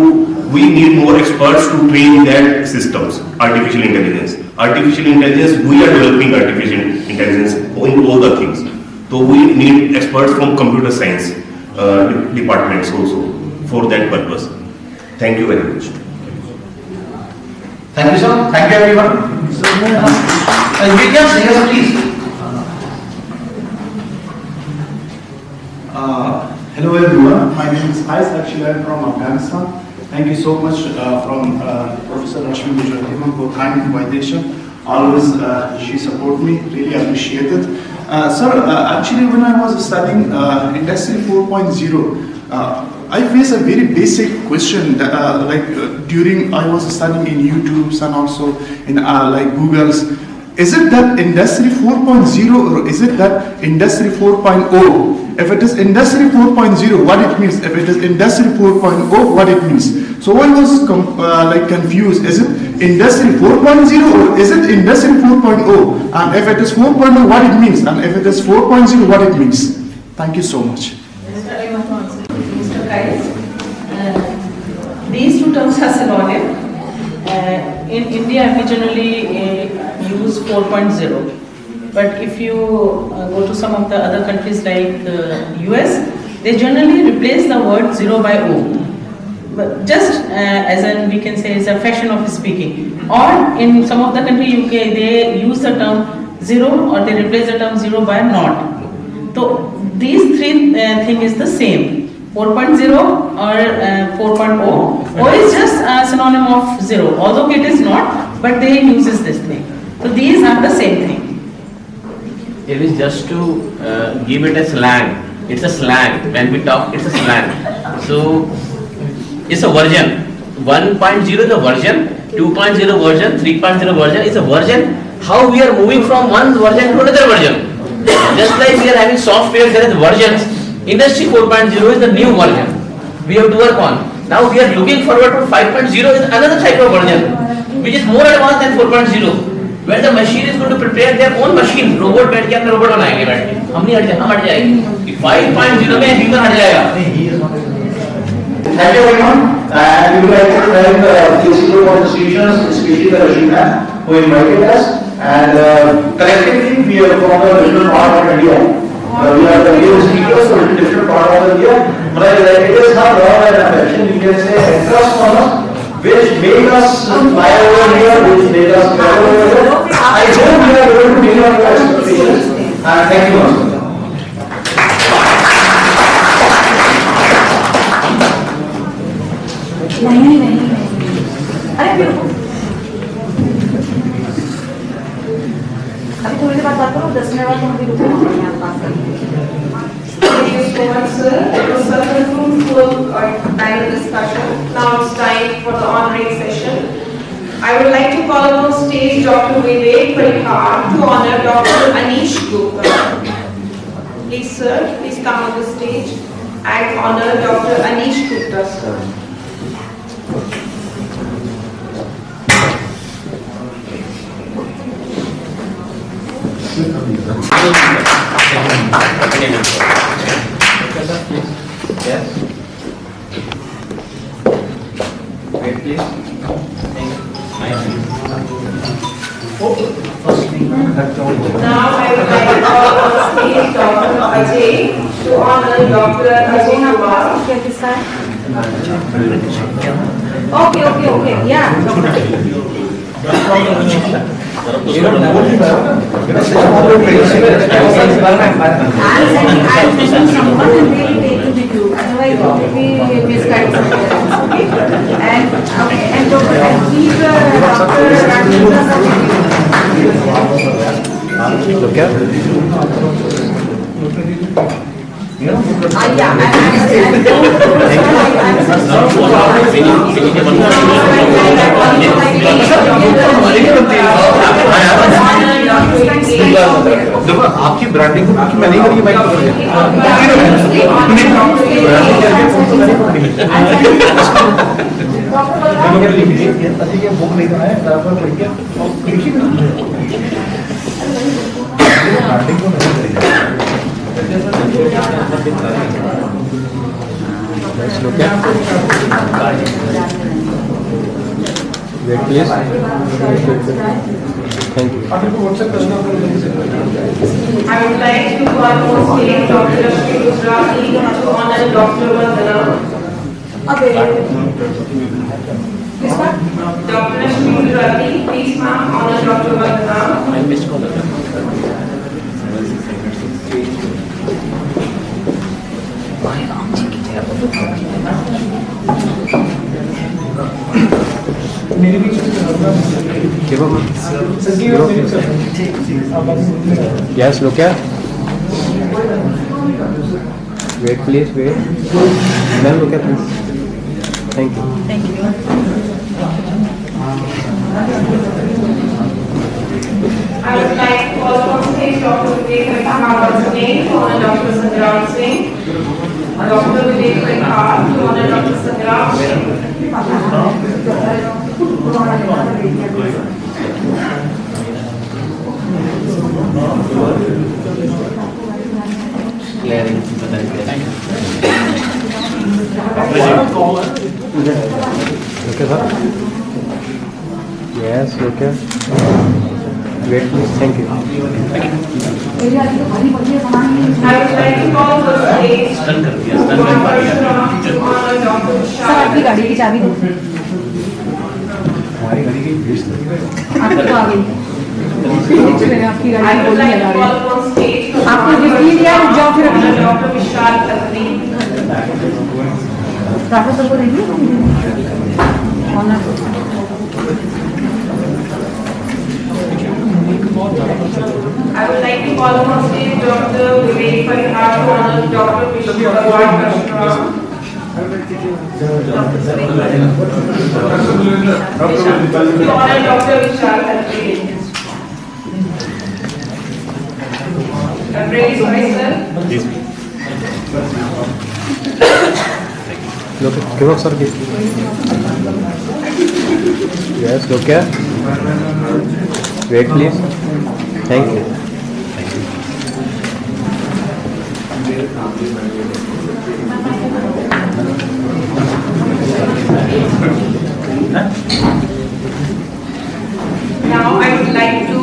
we need more experts to train their systems, artificial intelligence. Artificial intelligence, we are developing artificial intelligence in all the things. So we need experts from computer science departments also for that purpose. Thank you very much. Thank you, sir. Thank you, everyone. Yes, please. Hello everyone, my name is Ais. Actually I'm from Afghanistan. Thank you so much from Professor Rashmi Mujahideen for kind invitation. Always she support me, really appreciate it. Sir, actually when I was studying Industry 4.0, I faced a very basic question that, during I was studying in YouTube's and also in like Google's. Is it that Industry 4.0 or is it that Industry 4.0? If it is Industry 4.0, what it means? If it is Industry 4.0, what it means? So I was confused. Is it Industry 4.0 or is it Industry 4.0? And if it is 4.0, what it means? And if it is 4.0, what it means? Thank you so much. Mr. Kais, these two terms are synonym. In India, we generally use 4.0. But if you go to some of the other countries like US, they generally replace the word 0 by O. But just as in we can say it's a fashion of speaking. Or in some of the country UK, they use the term 0 or they replace the term 0 by not. So these three things is the same. 4.0 or 4.0. O is just a synonym of 0, although it is not, but they uses this thing. So these are the same thing. It is just to give it a slang. It's a slang. When we talk, it's a slang. So it's a version. 1.0 is a version, 2.0 version, 3.0 version is a version. How we are moving from one version to another version. Just like we are having software, there is versions. Industry 4.0 is the new version. We have to work on. Now we are looking forward to 5.0 is another type of version, which is more advanced than 4.0. Where the machine is going to prepare their own machine. Robot बैठ के अपना robot बनाएंगे बैठ के. हम नहीं हट जाए, हम हट जाएंगे. 5.0 में human हट जाएगा. Thank you everyone. And we would like to thank the Institute of Institutions, especially the Rashina, who invited us. And collectively, we are from a different part of India. We are the new speakers from a different part of India. But it is not love and affection, you can say interest on us, which made us fly over here, which made us travel over here. I hope we are able to meet your expectations. And thank you once again. अभी थोड़ी देर बाद बात करो, 10 minute बाद हम भी रुकेंगे यहाँ पास Thank you so much, sir. It was such a fruitful panel discussion. Now it's time for the honoring session. I would like to call on stage Dr. Vivek Parikar to honor Dr. Anish Gupta. Please, sir, please come on the stage and honor Dr. Anish Gupta, sir. Yes. Wait, please. Now I would like to call on stage Dr. Ajay to honor Dr. Ajay Kumar. Okay, yeah. देखो आपकी branding को मैं नहीं करी भाई book नहीं है branding को नहीं करी Wait, please. Thank you. I would like to call on stage Dr. Rashmi Gujrati to honor Dr. Vandana. Dr. Rashmi Gujrati, please ma'am, honor Dr. Vandana. I missed call. Give up. Yes, look here. Wait, please, wait. Then look at this. Thank you. Thank you. I would like to call on stage Dr. Vivek Pakhar to honor Dr. Sangram Singh. Dr. Vivek Pakhar to honor Dr. Sangram Singh. Okay, sir. Yes, okay. Wait, please. Thank you. I would like to call on stage Dr. आपकी गाड़ी की चाबी दो हमारी गाड़ी की भेज दो आपको आ गई आपकी I गाड़ी would बोली like to लगा call रही on stage आपको गिफ्ट दिया जाओ फिर अभी Dr. Vishal Khatri. Raghav sir को देखिए honour I would like to call on stage Dr. Vivek Pakhar to honor Dr. Vishal Khatri. To honor Dr. Vishal Khatri. I'm really sorry, sir. Look, give up, sir. Yes, look here. Wait, please. Thank you. Now I would like to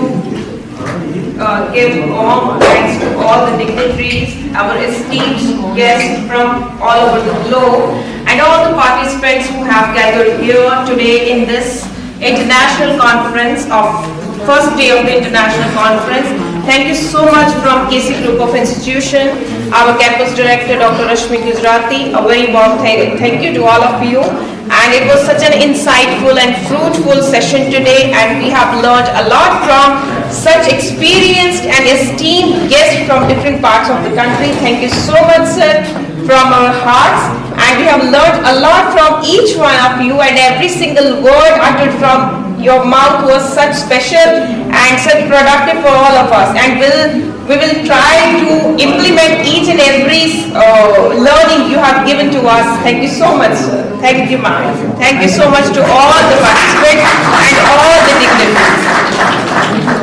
give warm thanks to all the dignitaries, our esteemed guests from all over the globe, and all the participants who have gathered here today in this international conference of first day of the international conference. Thank you so much from KC Group of Institution, our campus director Dr. Rashmi Gujrati. A very warm thank you to all of you. And it was such an insightful and fruitful session today, and we have learned a lot from such experienced and esteemed guests from different parts of the country. Thank you so much, sir, from our hearts. And we have learned a lot from each one of you, and every single word uttered from your mouth was such special and such productive for all of us. And we will try to implement each and every learning you have given to us. Thank you so much, sir. Thank you, ma'am. Thank you so much to all the participants and all the dignitaries.